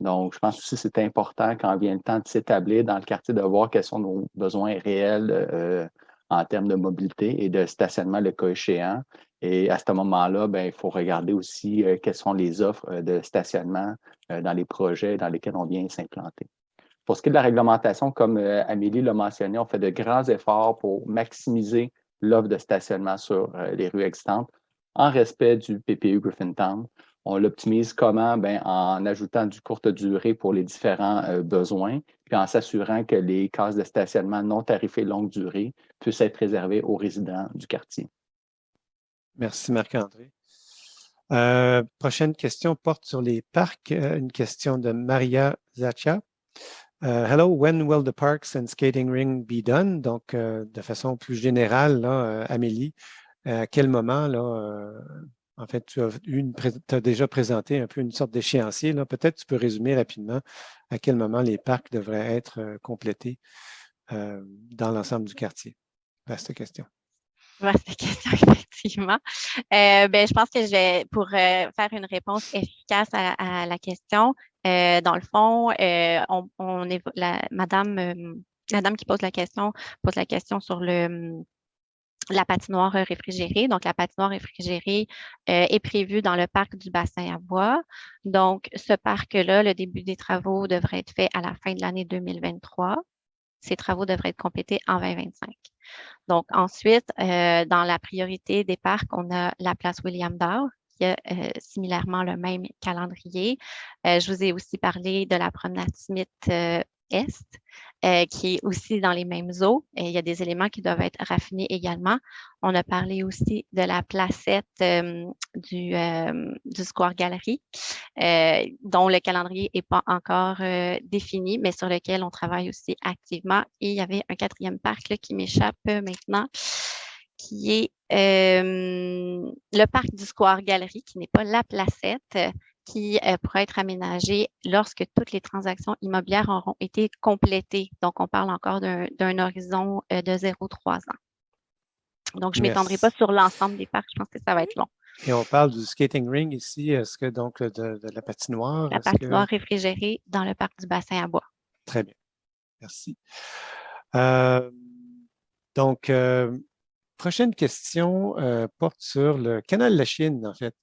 Donc, je pense aussi que c'est important quand vient le temps de s'établir dans le quartier, de voir quels sont nos besoins réels en termes de mobilité et de stationnement le cas échéant. Et à ce moment-là, il faut regarder aussi quelles sont les offres de stationnement dans les projets dans lesquels on vient s'implanter. Pour ce qui est de la réglementation, comme Amélie l'a mentionné, on fait de grands efforts pour maximiser l'offre de stationnement sur les rues existantes en respect du PPU Griffintown. On l'optimise comment? En ajoutant du courte durée pour les différents besoins, puis en s'assurant que les cases de stationnement non tarifées longue durée puissent être réservées aux résidents du quartier. Merci, Marc-André. Prochaine question porte sur les parcs. Une question de Maria Zacha. Hello, when will the parks and skating ring be done? Donc, de façon plus générale, là, Amélie, à quel moment, là, en fait, tu as déjà présenté un peu une sorte d'échéancier. Peut-être tu peux résumer rapidement à quel moment les parcs devraient être complétés dans l'ensemble du quartier. Vaste question. Vaste question, effectivement. Je pense que pour faire une réponse efficace à la question, dans le fond, la dame qui pose la question sur la patinoire réfrigérée. Donc, la patinoire réfrigérée est prévue dans le parc du bassin à bois. Donc, ce parc-là, le début des travaux devrait être fait à la fin de l'année 2023. ces travaux devraient être complétés en 2025. Donc, ensuite, dans la priorité des parcs, on a la place William Dow, qui a similairement le même calendrier. Je vous ai aussi parlé de la promenade Smith Est, qui est aussi dans les mêmes eaux. Et il y a des éléments qui doivent être raffinés également. On a parlé aussi de la placette du Square Gallery, dont le calendrier n'est pas encore défini, mais sur lequel on travaille aussi activement. Et il y avait un quatrième parc là, qui m'échappe maintenant, qui est le parc du Square Gallery, qui n'est pas la placette, qui pourra être aménagé lorsque toutes les transactions immobilières auront été complétées. Donc, on parle encore d'un horizon de 0,3 ans. Donc, je ne m'étendrai pas sur l'ensemble des parcs. Je pense que ça va être long. Et on parle du skating ring ici. Est-ce que donc de la patinoire? La patinoire réfrigérée dans le parc du bassin à bois. Très bien. Merci. Prochaine question porte sur le canal de la Chine, en fait,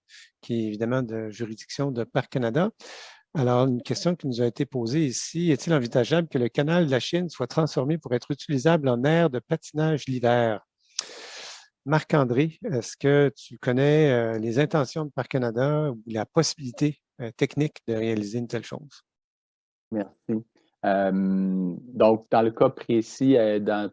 qui est évidemment de juridiction de Parcs Canada. Alors, une question qui nous a été posée ici, est-il envisageable que le canal de la Chine soit transformé pour être utilisable en aire de patinage l'hiver? Marc-André, est-ce que tu connais les intentions de Parcs Canada ou la possibilité technique de réaliser une telle chose? Merci. Donc, dans le cas précis,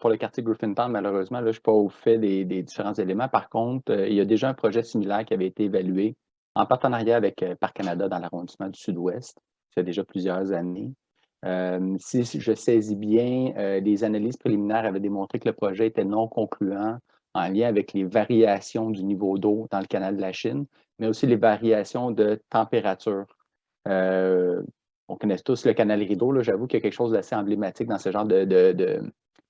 pour le quartier Griffintown, malheureusement, là, je ne suis pas au fait des différents éléments. Par contre, il y a déjà un projet similaire qui avait été évalué en partenariat avec Parcs Canada dans l'arrondissement du Sud-Ouest. Ça fait déjà plusieurs années. Si je saisis bien, les analyses préliminaires avaient démontré que le projet était non concluant en lien avec les variations du niveau d'eau dans le canal de la Chine, mais aussi les variations de température. On connaît tous le canal Rideau. J'avoue qu'il y a quelque chose d'assez emblématique dans ce genre de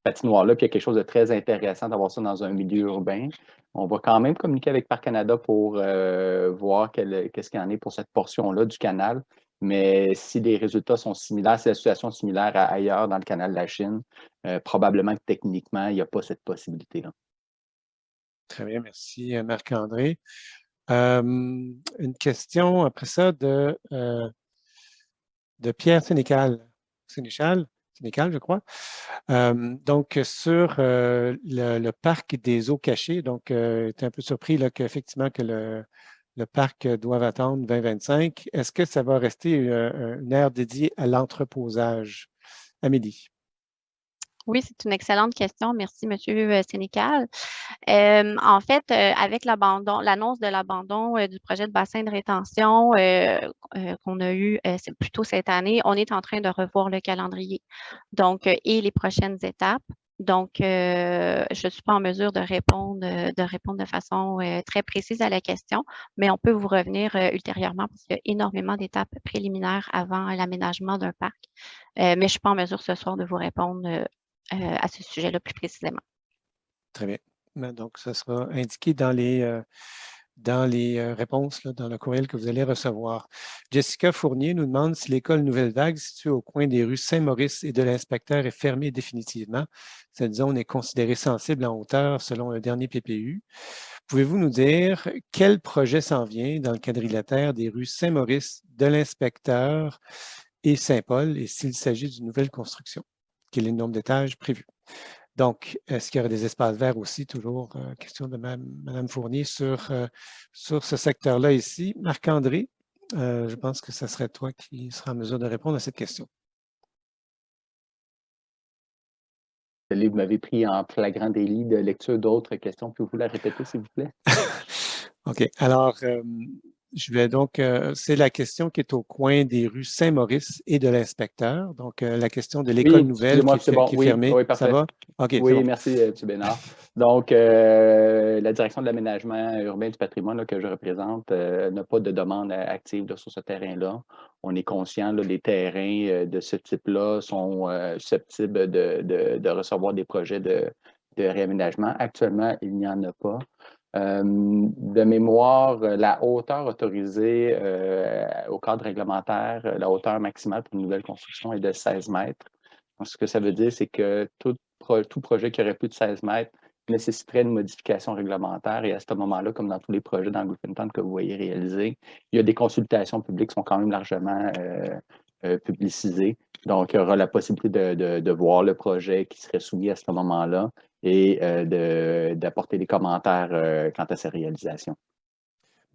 patinoire-là, puis il y a quelque chose de très intéressant d'avoir ça dans un milieu urbain. On va quand même communiquer avec Parcs Canada pour voir qu'est-ce qu'il y en est pour cette portion-là du canal. Mais si les résultats sont similaires, si la situation est similaire à ailleurs dans le canal de la Chine, probablement que techniquement, il n'y a pas cette possibilité-là. Très bien, merci Marc-André. Une question après ça de Pierre Sénécal, je crois. Donc, sur le parc des eaux cachées, donc, tu es un peu surpris qu'effectivement que le parc doive attendre 2025. Est-ce que ça va rester une aire dédiée à l'entreposage? Amélie. Oui, c'est une excellente question. Merci, M. Sénécal. En fait, avec l'annonce de l'abandon du projet de bassin de rétention qu'on a eu plutôt cette année, on est en train de revoir le calendrier et les prochaines étapes. Donc, je ne suis pas en mesure de répondre de façon très précise à la question, mais on peut vous revenir ultérieurement parce qu'il y a énormément d'étapes préliminaires avant l'aménagement d'un parc. Mais je ne suis pas en mesure ce soir de vous répondre à ce sujet-là plus précisément. Très bien. Donc, ça sera indiqué dans les réponses, dans le courriel que vous allez recevoir. Jessica Fournier nous demande si l'école Nouvelle Vague, située au coin des rues Saint-Maurice et de l'Inspecteur, est fermée définitivement. Cette zone est considérée sensible en hauteur selon le dernier PPU. Pouvez-vous nous dire quel projet s'en vient dans le quadrilatère des rues Saint-Maurice, de l'Inspecteur et Saint-Paul, et s'il s'agit d'une nouvelle construction? Quel est le nombre d'étages prévus? Donc, est-ce qu'il y aura des espaces verts aussi? Toujours question de Mme Fournier sur ce secteur-là ici. Marc-André, je pense que ce serait toi qui seras en mesure de répondre à cette question. Vous m'avez pris en flagrant délit de lecture d'autres questions. Pouvez-vous la répéter, s'il vous plaît? OK. Alors, je vais donc, c'est la question qui est au coin des rues Saint-Maurice et de l'Inspecteur. Donc, la question de l'école nouvelle qui est fermée. Oui, parfait. Ça va? OK. Oui, bon. Merci, M. Bénard. Donc, la direction de l'aménagement urbain du patrimoine là, que je représente n'a pas de demande active là, sur ce terrain-là. On est conscient des terrains de ce type-là sont susceptibles de recevoir des projets de réaménagement. Actuellement, il n'y en a pas. De mémoire, la hauteur autorisée au cadre réglementaire, la hauteur maximale pour une nouvelle construction est de 16 mètres. Donc, ce que ça veut dire, c'est que tout projet qui aurait plus de 16 mètres nécessiterait une modification réglementaire. Et à ce moment-là, comme dans tous les projets dans Griffintown que vous voyez réalisés, il y a des consultations publiques qui sont quand même largement publicisées. Donc, il y aura la possibilité de voir le projet qui serait soumis à ce moment-là et d'apporter des commentaires quant à sa réalisation.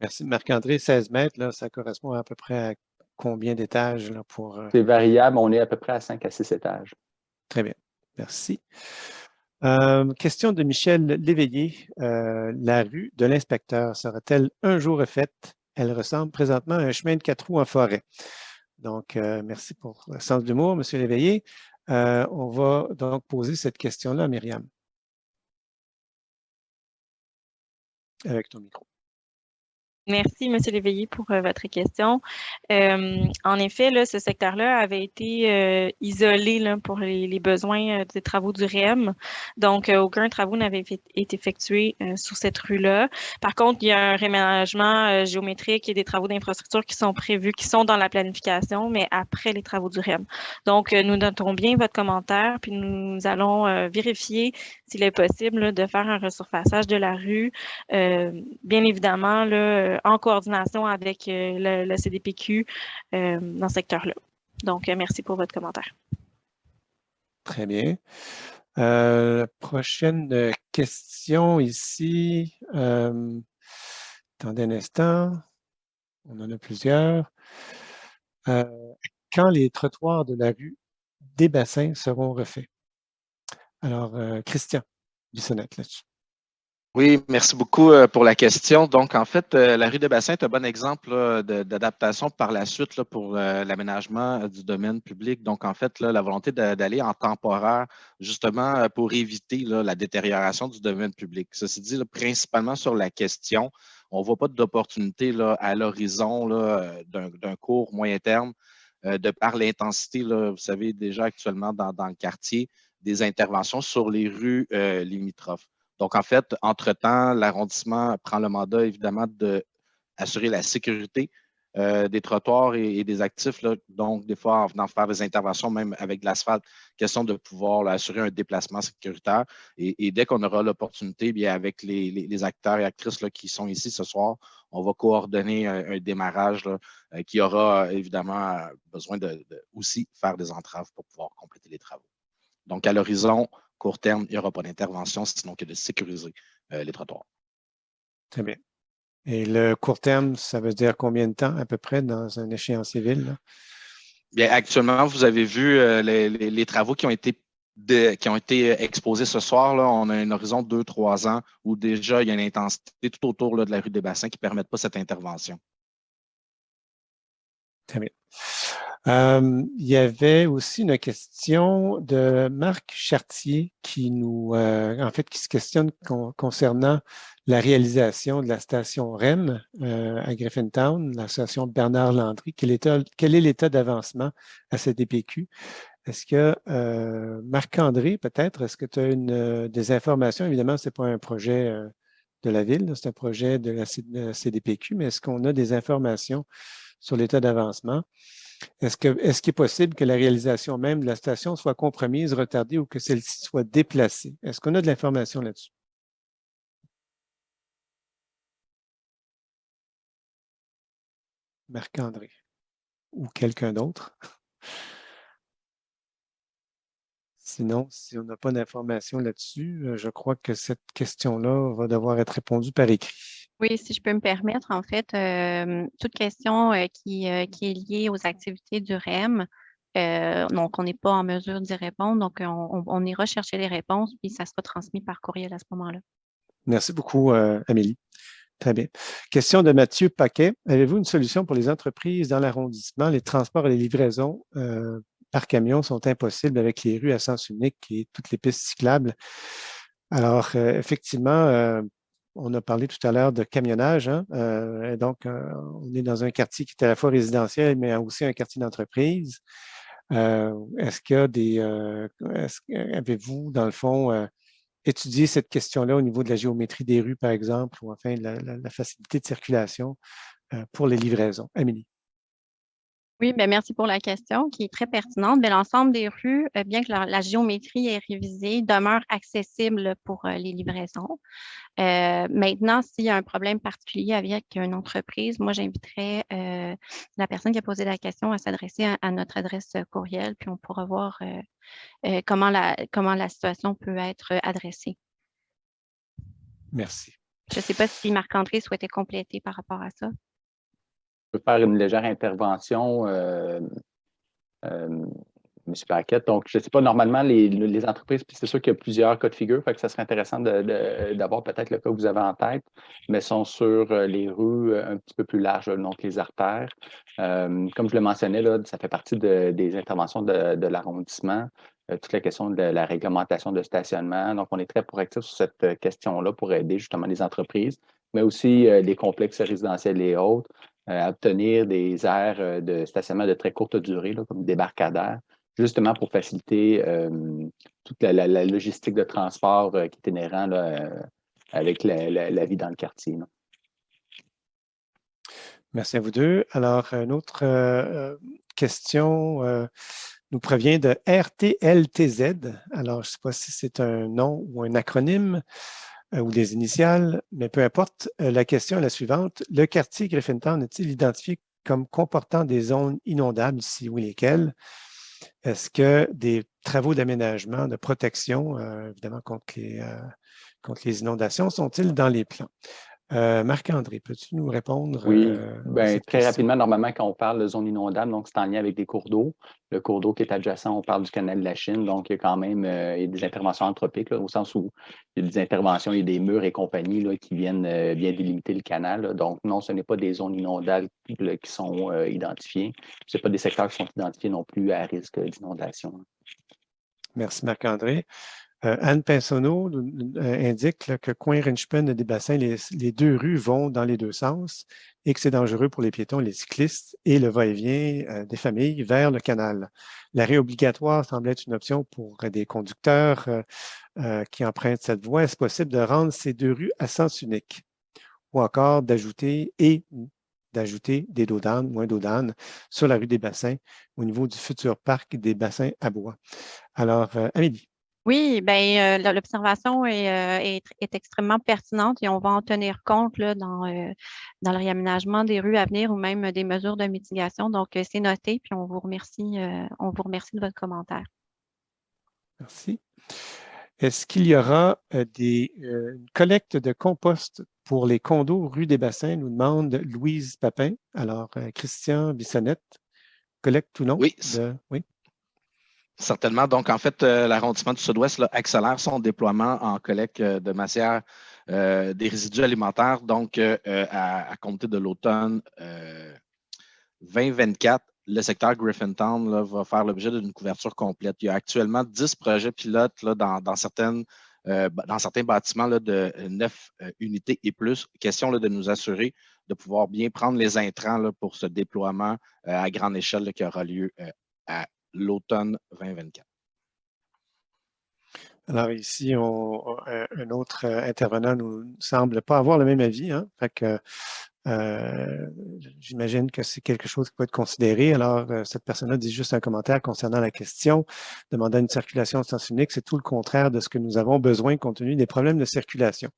Merci, Marc-André. 16 mètres, là, ça correspond à peu près à combien d'étages là, pour… C'est variable, on est à peu près à 5 à 6 étages. Très bien, merci. Question de Michel Léveillé. La rue de l'inspecteur sera-t-elle un jour refaite? Elle ressemble présentement à un chemin de 4 roues en forêt. Donc, merci pour le sens de l'humour, M. Léveillé. On va donc poser cette question-là à Myriam. Avec ton micro. Merci, M. Léveillé, pour votre question. En effet, là, ce secteur-là avait été isolé là, pour les besoins des travaux du REM. Donc, aucun travaux n'avait été effectué sur cette rue-là. Par contre, il y a un réménagement géométrique et des travaux d'infrastructure qui sont prévus, qui sont dans la planification, mais après les travaux du REM. Donc, nous notons bien votre commentaire, puis nous allons vérifier s'il est possible là, de faire un resurfaçage de la rue. Bien évidemment, là, en coordination avec le CDPQ dans ce secteur-là. Donc, merci pour votre commentaire. Très bien. Prochaine question ici. Attendez un instant. On en a plusieurs. Quand les trottoirs de la rue des Bassins seront refaits? Alors, Christian Bissonnette là-dessus. Oui, merci beaucoup pour la question. Donc, en fait, la rue des Bassins est un bon exemple d'adaptation par la suite là, pour l'aménagement du domaine public. Donc, en fait, là, la volonté d'aller en temporaire, justement, pour éviter là, la détérioration du domaine public. Ceci dit, là, principalement sur la question, on ne voit pas d'opportunité là, à l'horizon d'un court moyen terme de par l'intensité, vous savez, déjà actuellement dans le quartier, des interventions sur les rues limitrophes. Donc, en fait, entre-temps, l'arrondissement prend le mandat, évidemment, d'assurer la sécurité des trottoirs et des actifs. Là. Donc, des fois, en venant faire des interventions, même avec de l'asphalte, question de pouvoir là, assurer un déplacement sécuritaire. Et dès qu'on aura l'opportunité, bien avec les acteurs et actrices là, qui sont ici ce soir, on va coordonner un démarrage là, qui aura évidemment besoin de aussi faire des entraves pour pouvoir compléter les travaux. Donc, à l'horizon, court terme, il n'y aura pas d'intervention, sinon que de sécuriser les trottoirs. Très bien. Et le court terme, ça veut dire combien de temps à peu près dans un échéancier ville? Là? Bien, actuellement, vous avez vu les travaux qui ont été exposés ce soir. Là, on a un horizon de 2-3 ans où déjà il y a une intensité tout autour là, de la rue des Bassins qui ne permettent pas cette intervention. Très bien. Il y avait aussi une question de Marc Chartier qui qui se questionne concernant la réalisation de la station REM à Griffintown, la station Bernard Landry. Quel est l'état d'avancement à CDPQ? Est-ce que, Marc-André, peut-être, est-ce que tu as des informations? Évidemment, ce n'est pas un projet de la ville, c'est un projet de la CDPQ, mais est-ce qu'on a des informations sur l'état d'avancement? Est-ce qu'il est possible que la réalisation même de la station soit compromise, retardée ou que celle-ci soit déplacée? Est-ce qu'on a de l'information là-dessus? Marc-André ou quelqu'un d'autre? Sinon, si on n'a pas d'information là-dessus, je crois que cette question-là va devoir être répondue par écrit. Oui, si je peux me permettre, en fait, toute question qui est liée aux activités du REM, donc on n'est pas en mesure d'y répondre, donc on ira chercher les réponses, puis ça sera transmis par courriel à ce moment-là. Merci beaucoup, Amélie. Très bien. Question de Mathieu Paquet. Avez-vous une solution pour les entreprises dans l'arrondissement? Les transports et les livraisons par camion sont impossibles avec les rues à sens unique et toutes les pistes cyclables. Alors, effectivement, on a parlé tout à l'heure de camionnage. Hein? Donc, on est dans un quartier qui est à la fois résidentiel, mais aussi un quartier d'entreprise. Est-ce qu'il y a avez-vous, dans le fond, étudié cette question-là au niveau de la géométrie des rues, par exemple, ou enfin la facilité de circulation pour les livraisons? Amélie. Oui, bien, merci pour la question qui est très pertinente. Mais l'ensemble des rues, bien que la géométrie est révisée, demeure accessible pour les livraisons. Maintenant, s'il y a un problème particulier avec une entreprise, moi, j'inviterais la personne qui a posé la question à s'adresser à notre adresse courriel, puis on pourra voir comment la situation peut être adressée. Merci. Je ne sais pas si Marc-André souhaitait compléter par rapport à ça. Je peux faire une légère intervention, M. Paquette. Donc, je ne sais pas, normalement, les entreprises, puis c'est sûr qu'il y a plusieurs cas de figure, fait que ça serait intéressant d'avoir peut-être le cas que vous avez en tête, mais sont sur les rues un petit peu plus larges, donc les artères. Comme je le mentionnais, là, ça fait partie des interventions de l'arrondissement, toute la question de la réglementation de stationnement. Donc, on est très proactif sur cette question-là pour aider justement les entreprises, mais aussi les complexes résidentiels et autres à obtenir des aires de stationnement de très courte durée, là, comme débarcadères, justement pour faciliter toute la logistique de transport qui est inhérent là, avec la vie dans le quartier. Là. Merci à vous deux. Alors, une autre question nous provient de RTLTZ. Alors, je ne sais pas si c'est un nom ou un acronyme ou des initiales, mais peu importe. La question est la suivante. Le quartier Griffintown est-il identifié comme comportant des zones inondables, si oui, lesquelles? Est-ce que des travaux d'aménagement, de protection, évidemment, contre les inondations, sont-ils dans les plans? Marc-André, peux-tu nous répondre Oui, à cette très question? rapidement, normalement, quand on parle de zone inondable, donc c'est en lien avec des cours d'eau. Le cours d'eau qui est adjacent, on parle du canal de la Chine, donc il y a quand même il y a des interventions anthropiques, là, au sens où il y a des interventions, il y a des murs et compagnie là, qui viennent bien délimiter le canal. Là. Donc non, ce n'est pas des zones inondables là, qui sont identifiées. Ce n'est pas des secteurs qui sont identifiés non plus à risque d'inondation. Merci Marc-André. Anne Pinsonneau indique là, que Coin-Rinchpen des bassins, les deux rues vont dans les deux sens et que c'est dangereux pour les piétons et les cyclistes et le va-et-vient des familles vers le canal. L'arrêt obligatoire semble être une option pour des conducteurs qui empruntent cette voie. Est-ce possible de rendre ces deux rues à sens unique ou encore d'ajouter des dos d'âne, moins d'eau d'âne sur la rue des bassins au niveau du futur parc des bassins à bois? Alors, Amélie. Oui, bien, l'observation est extrêmement pertinente et on va en tenir compte là, dans le réaménagement des rues à venir ou même des mesures de mitigation. Donc, c'est noté, puis on vous remercie de votre commentaire. Merci. Est-ce qu'il y aura une collecte de compost pour les condos rue des Bassins, nous demande Louise Papin. Alors, Christian Bissonnette, collecte ou non? Oui. Oui. Certainement. Donc, en fait, l'arrondissement du Sud-Ouest là, accélère son déploiement en collecte de matière des résidus alimentaires. Donc, à compter de l'automne 2024, le secteur Griffintown là, va faire l'objet d'une couverture complète. Il y a actuellement 10 projets pilotes là, dans certains bâtiments là, de 9 unités et plus. Question là, de nous assurer de pouvoir bien prendre les intrants là, pour ce déploiement à grande échelle là, qui aura lieu à l'automne 2024. Alors ici, un autre intervenant nous semble pas avoir le même avis. Hein? Fait que, j'imagine que c'est quelque chose qui peut être considéré. Alors, cette personne-là dit juste un commentaire concernant la question, demandant une circulation à sens unique. C'est tout le contraire de ce que nous avons besoin compte tenu des problèmes de circulation.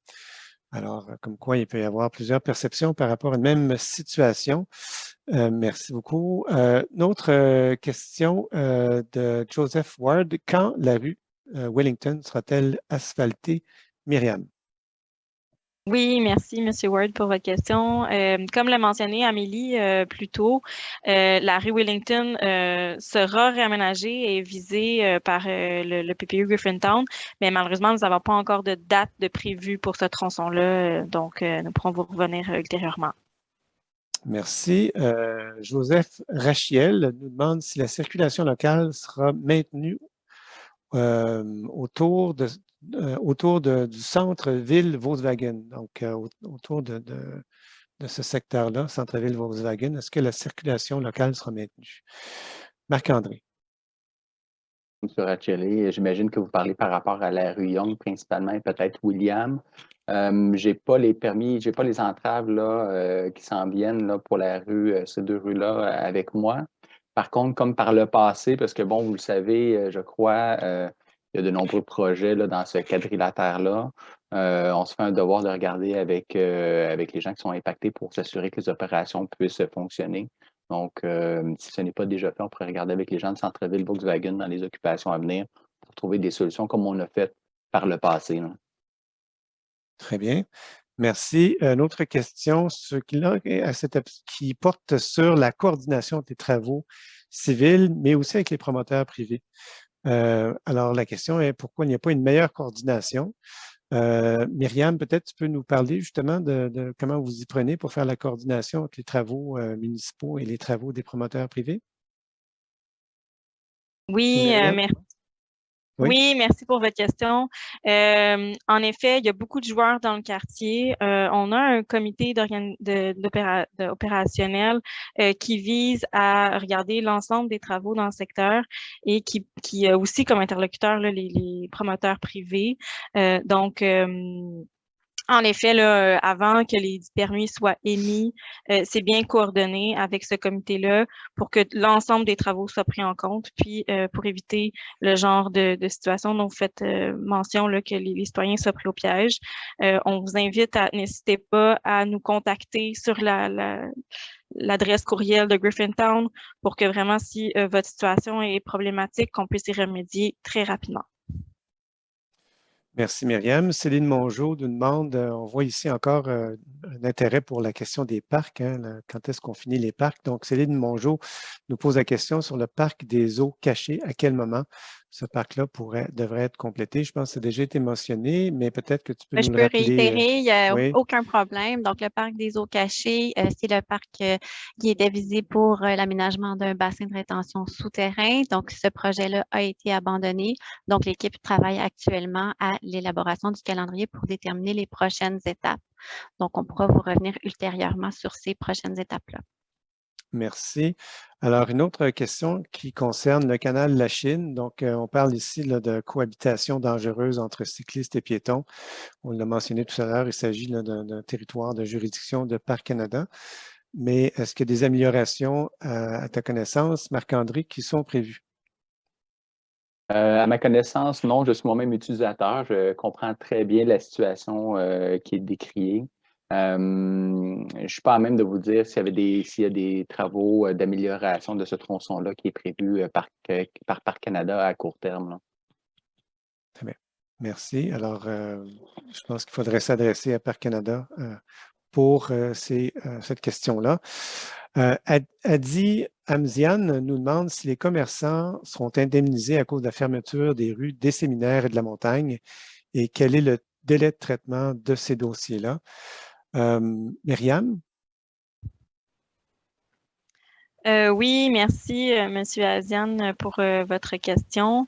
Alors, comme quoi, il peut y avoir plusieurs perceptions par rapport à une même situation. Merci beaucoup. Notre question de Joseph Ward. Quand la rue Wellington sera-t-elle asphaltée? Myriam. Oui, merci, M. Ward, pour votre question. Comme l'a mentionné Amélie plus tôt, la rue Wellington sera réaménagée et visée par le PPU Griffintown, mais malheureusement, nous n'avons pas encore de date de prévue pour ce tronçon-là, donc nous pourrons vous revenir ultérieurement. Merci. Joseph Rachiel nous demande si la circulation locale sera maintenue autour du centre-ville Volkswagen, donc autour de ce secteur-là, centre-ville Volkswagen. Est-ce que la circulation locale sera maintenue? Marc-André. M. Rachelli, j'imagine que vous parlez par rapport à la rue Young principalement et peut-être William. Je n'ai pas les permis, je n'ai pas les entraves là, qui s'en viennent là, pour la rue, ces deux rues-là avec moi. Par contre, comme par le passé, parce que bon, vous le savez, je crois, il y a de nombreux projets là, dans ce quadrilatère-là. On se fait un devoir de regarder avec les gens qui sont impactés pour s'assurer que les opérations puissent fonctionner. Donc, si ce n'est pas déjà fait, on pourrait regarder avec les gens de Centre-Ville Volkswagen dans les occupations à venir pour trouver des solutions comme on a fait par le passé, là. Très bien. Merci. Une autre question qui porte sur la coordination des travaux civils, mais aussi avec les promoteurs privés. Alors, la question est pourquoi il n'y a pas une meilleure coordination? Myriam, peut-être tu peux nous parler justement de comment vous y prenez pour faire la coordination entre les travaux municipaux et les travaux des promoteurs privés? Oui, Myriam? merci. Oui. Oui, merci pour votre question. En effet, il y a beaucoup de joueurs dans le quartier. On a un comité opérationnel qui vise à regarder l'ensemble des travaux dans le secteur et qui a aussi comme interlocuteur là, les promoteurs privés. En effet, là, avant que les permis soient émis, c'est bien coordonné avec ce comité-là pour que l'ensemble des travaux soient pris en compte, puis pour éviter le genre de situation dont vous faites mention, là, que les citoyens soient pris au piège. On vous invite n'hésitez pas à nous contacter sur l'adresse courriel de Griffintown pour que vraiment, si votre situation est problématique, qu'on puisse y remédier très rapidement. Merci Myriam. Céline Mongeau nous demande, on voit ici encore un intérêt pour la question des parcs, hein, quand est-ce qu'on finit les parcs? Donc Céline Mongeau nous pose la question sur le parc des eaux cachées. À quel moment ce parc-là devrait être complété? Je pense que ça a déjà été mentionné, mais peut-être que tu peux Je nous peux le rappeler. réitérer, il n'y a Oui. aucun problème. Donc, le parc des eaux cachées, c'est le parc qui est dévisé pour l'aménagement d'un bassin de rétention souterrain. Donc, ce projet-là a été abandonné. Donc, l'équipe travaille actuellement à l'élaboration du calendrier pour déterminer les prochaines étapes. Donc, on pourra vous revenir ultérieurement sur ces prochaines étapes-là. Merci. Alors, une autre question qui concerne le canal de la Chine. Donc, on parle ici là, de cohabitation dangereuse entre cyclistes et piétons. On l'a mentionné tout à l'heure, il s'agit d'un territoire de juridiction de Parc Canada. Mais est-ce qu'il y a des améliorations à ta connaissance, Marc-André, qui sont prévues? À ma connaissance, non, je suis moi-même utilisateur. Je comprends très bien la situation qui est décriée. Je ne suis pas à même de vous dire s'il y a des travaux d'amélioration de ce tronçon-là qui est prévu par Parc Canada à court terme, là. Très bien. Merci. Alors, je pense qu'il faudrait s'adresser à Parc Canada pour cette question-là. Adi Amzian nous demande si les commerçants seront indemnisés à cause de la fermeture des rues des Séminaires et de la Montagne et quel est le délai de traitement de ces dossiers-là. Myriam? Oui, merci, Monsieur Azian, pour votre question.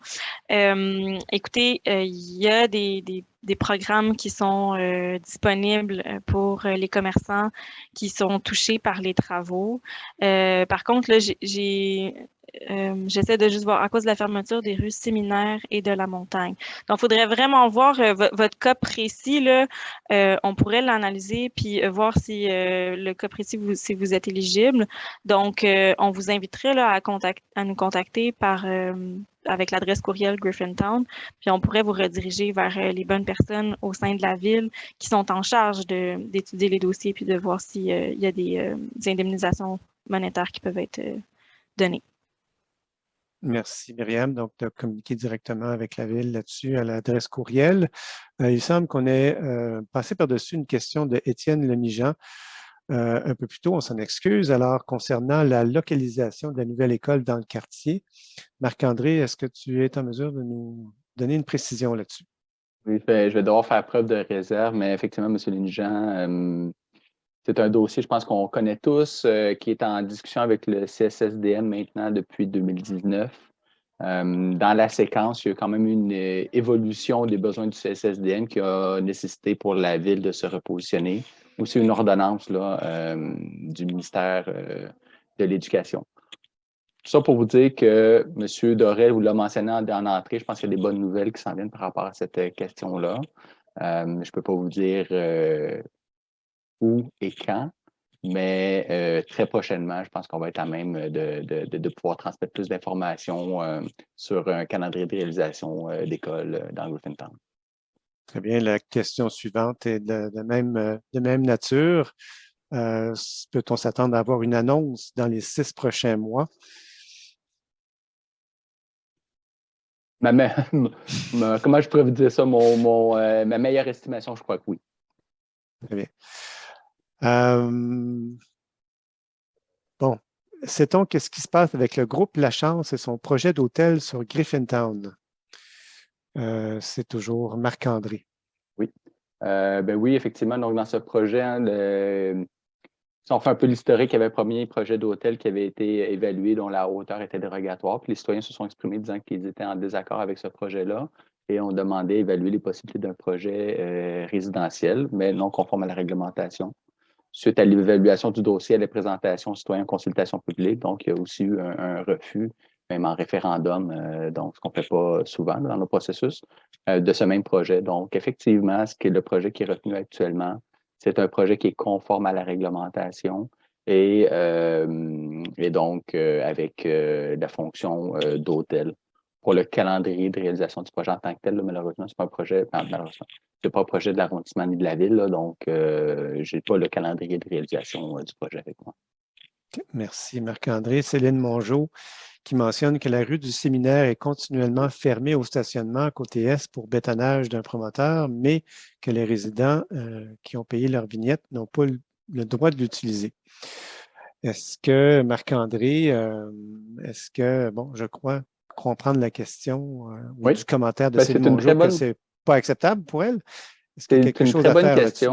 Écoutez, il y a des programmes qui sont disponibles pour les commerçants qui sont touchés par les travaux. Par contre, là, j'essaie de juste voir à cause de la fermeture des rues Séminaires et de la Montagne. Donc, il faudrait vraiment voir votre cas précis, là. On pourrait l'analyser puis voir si le cas précis, si vous êtes éligible. Donc, on vous inviterait là, à nous contacter avec l'adresse courriel Griffintown, puis on pourrait vous rediriger vers les bonnes personnes au sein de la ville qui sont en charge d'étudier les dossiers puis de voir s'il y a des indemnisations monétaires qui peuvent être données. Merci, Myriam. Donc, de communiquer directement avec la Ville là-dessus à l'adresse courriel. Il semble qu'on ait passé par-dessus une question de Étienne Lemijean un peu plus tôt, on s'en excuse. Alors, concernant la localisation de la nouvelle école dans le quartier, Marc-André, est-ce que tu es en mesure de nous donner une précision là-dessus? Oui, je vais devoir faire preuve de réserve, mais effectivement, M. Lemijean, c'est un dossier, je pense qu'on connaît tous, qui est en discussion avec le CSSDM maintenant depuis 2019. Dans la séquence, il y a quand même une évolution des besoins du CSSDM qui a nécessité pour la Ville de se repositionner. Aussi une ordonnance là, du ministère de l'Éducation. Tout ça pour vous dire que M. Dorel vous l'a mentionné en entrée, je pense qu'il y a des bonnes nouvelles qui s'en viennent par rapport à cette question-là. Je ne peux pas vous dire où et quand, mais très prochainement, je pense qu'on va être à même de pouvoir transmettre plus d'informations sur un calendrier de réalisation d'école dans Griffintown. Très bien. La question suivante est de même nature. Peut-on s'attendre à avoir une annonce dans les 6 prochains mois? Comment je pourrais vous dire ça? Ma meilleure estimation, je crois que oui. Très bien. Bon, sait-on qu'est-ce qui se passe avec le groupe La Chance et son projet d'hôtel sur Griffintown? C'est toujours Marc-André. Oui. Oui, effectivement. Donc, dans ce projet, si on fait un peu l'historique, il y avait un premier projet d'hôtel qui avait été évalué, dont la hauteur était dérogatoire. Puis les citoyens se sont exprimés disant qu'ils étaient en désaccord avec ce projet-là et ont demandé à évaluer les possibilités d'un projet résidentiel, mais non conforme à la réglementation. Suite à l'évaluation du dossier, à la présentation aux citoyens en consultation publique, donc il y a aussi eu un refus, même en référendum, donc ce qu'on ne fait pas souvent dans nos processus, de ce même projet. Donc, effectivement, le projet qui est retenu actuellement, c'est un projet qui est conforme à la réglementation et donc avec la fonction d'hôtel. Pour le calendrier de réalisation du projet en tant que tel, là, malheureusement, ce n'est pas un projet, c'est pas un projet de l'arrondissement ni de la ville, là, donc je n'ai pas le calendrier de réalisation du projet avec moi. Merci Marc-André. Céline Mongeau qui mentionne que la rue du Séminaire est continuellement fermée au stationnement côté est pour bétonnage d'un promoteur, mais que les résidents qui ont payé leur vignette n'ont pas le droit de l'utiliser. Est-ce que Marc-André, bon, je crois comprendre la question ou du commentaire de Céline Mongeau que ce n'est pas acceptable pour elle? Est-ce qu'il y a quelque chose à faire là-dessus?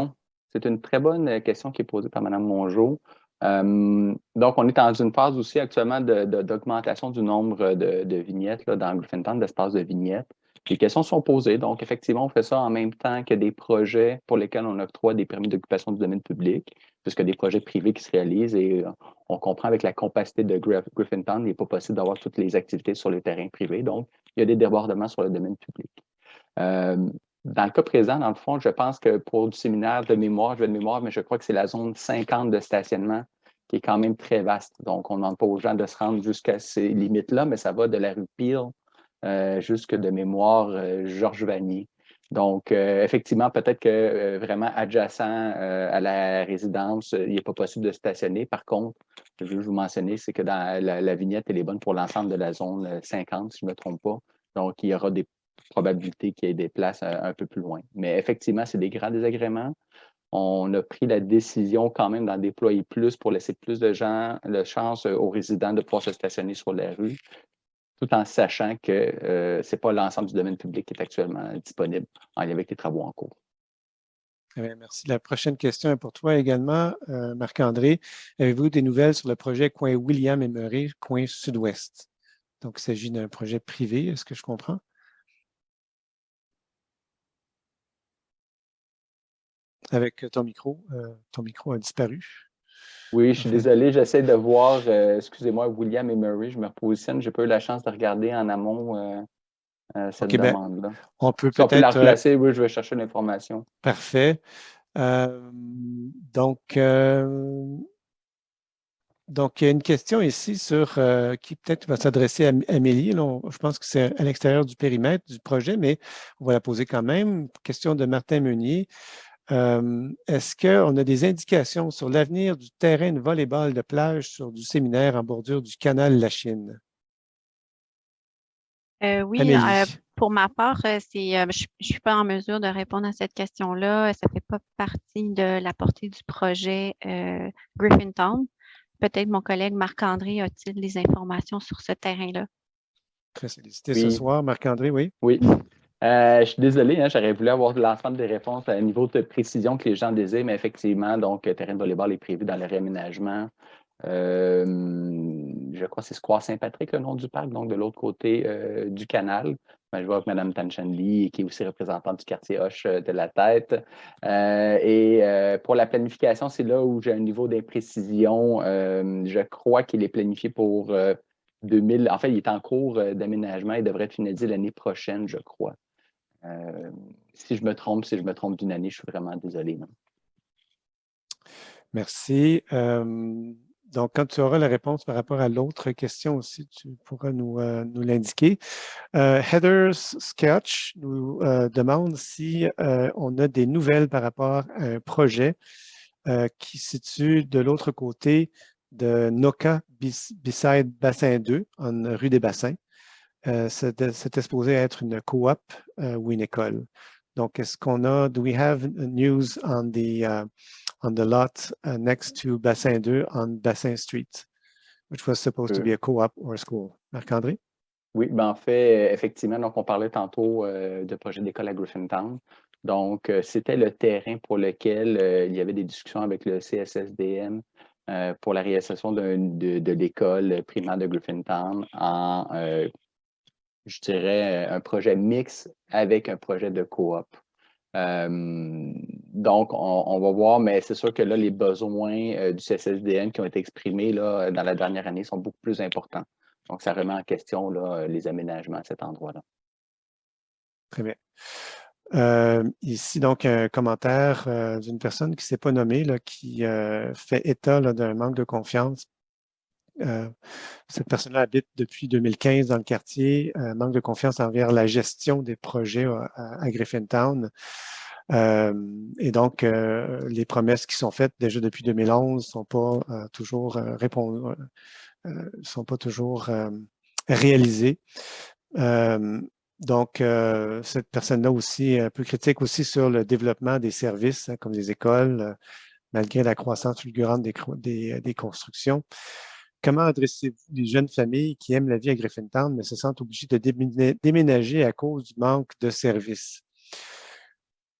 C'est une très bonne question qui est posée par Mme Mongeau. Donc, on est dans une phase aussi actuellement d'augmentation du nombre de vignettes là, dans Griffintown, d'espaces de vignettes. Les questions sont posées. Donc, effectivement, on fait ça en même temps que des projets pour lesquels on octroie des permis d'occupation du domaine public, puisque des projets privés qui se réalisent et on comprend avec la compacité de Griffintown, il n'est pas possible d'avoir toutes les activités sur le terrain privé. Donc, il y a des débordements sur le domaine public. Dans le cas présent, dans le fond, je pense que pour du séminaire de mémoire, mais je crois que c'est la zone 50 de stationnement qui est quand même très vaste. Donc, on ne demande pas aux gens de se rendre jusqu'à ces limites-là, mais ça va de la rue Peel jusque de mémoire Georges Vanier. Donc, effectivement, peut-être que vraiment adjacent à la résidence, il n'est pas possible de stationner. Par contre, je veux vous mentionner, c'est que dans la vignette, elle est bonne pour l'ensemble de la zone 50, si je ne me trompe pas. Donc, il y aura des probabilités qu'il y ait des places un peu plus loin. Mais effectivement, c'est des grands désagréments. On a pris la décision quand même d'en déployer plus pour laisser plus de gens la chance aux résidents de pouvoir se stationner sur la rue, tout en sachant que ce n'est pas l'ensemble du domaine public qui est actuellement disponible en lien avec les travaux en cours. Très bien, merci. La prochaine question est pour toi également, Marc-André. Avez-vous des nouvelles sur le projet coin William et Murray, coin sud-ouest? Donc, il s'agit d'un projet privé, est-ce que je comprends? Avec ton micro a disparu. Oui, je suis désolé, j'essaie de voir, excusez-moi, William et Murray, je me repositionne, j'ai pas eu la chance de regarder en amont cette demande-là. On peut peut-être la replacer, oui, je vais chercher l'information. Parfait. Donc, il y a une question ici sur qui peut-être va s'adresser à Amélie. Là, je pense que c'est à l'extérieur du périmètre du projet, mais on va la poser quand même. Question de Martin Meunier. Est-ce qu'on a des indications sur l'avenir du terrain de volley-ball de plage sur du séminaire en bordure du canal Lachine? Oui, pour ma part, je ne suis pas en mesure de répondre à cette question-là. Ça ne fait pas partie de la portée du projet Griffintown. Peut-être mon collègue Marc-André a-t-il des informations sur ce terrain-là? Très sollicité ce soir. Marc-André, oui? Oui. Je suis désolé, hein, j'aurais voulu avoir l'ensemble des réponses à un niveau de précision que les gens désirent, mais effectivement, donc, le terrain de volleyball est prévu dans le réaménagement. Je crois que c'est Square Saint-Patrick, le nom du parc, donc de l'autre côté du canal. Je vois que Mme Tanchanli, qui est aussi représentante du quartier Hoche de la tête. Pour la planification, c'est là où j'ai un niveau d'imprécision. Je crois qu'il est planifié pour 2000. En fait, il est en cours d'aménagement. Il devrait être finalisé l'année prochaine, je crois. Si je me trompe d'une année, je suis vraiment désolé. Non? Merci. Donc, quand tu auras la réponse par rapport à l'autre question aussi, tu pourras nous l'indiquer. Heather Sketch nous demande si on a des nouvelles par rapport à un projet qui se situe de l'autre côté de Noka, beside Bassin 2, en rue des Bassins. C'était supposé être une coop ou une école. Donc, est-ce qu'on a, do we have news on the lot next to Bassin 2 on Bassin Street, which was supposed to be a co-op or a school? Marc-André? Oui, ben en fait, effectivement, donc on parlait tantôt de projet d'école à Griffintown. Donc, c'était le terrain pour lequel il y avait des discussions avec le CSSDM pour la réalisation de l'école primaire de Griffintown en, je dirais, un projet mixte avec un projet de coop. Donc, on va voir, mais c'est sûr que là, les besoins du CSSDM qui ont été exprimés là, dans la dernière année sont beaucoup plus importants. Donc, ça remet en question là, les aménagements à cet endroit-là. Très bien. Ici, donc, un commentaire d'une personne qui ne s'est pas nommée, là, qui fait état d'un manque de confiance. Cette personne-là habite depuis 2015 dans le quartier, manque de confiance envers la gestion des projets à Griffintown. Et donc, les promesses qui sont faites déjà depuis 2011 ne sont pas toujours réalisées. Donc, cette personne-là aussi un peu critique aussi sur le développement des services, comme les écoles, malgré la croissance fulgurante des constructions. Comment adressez-vous les jeunes familles qui aiment la vie à Griffintown, mais se sentent obligées de déménager à cause du manque de services?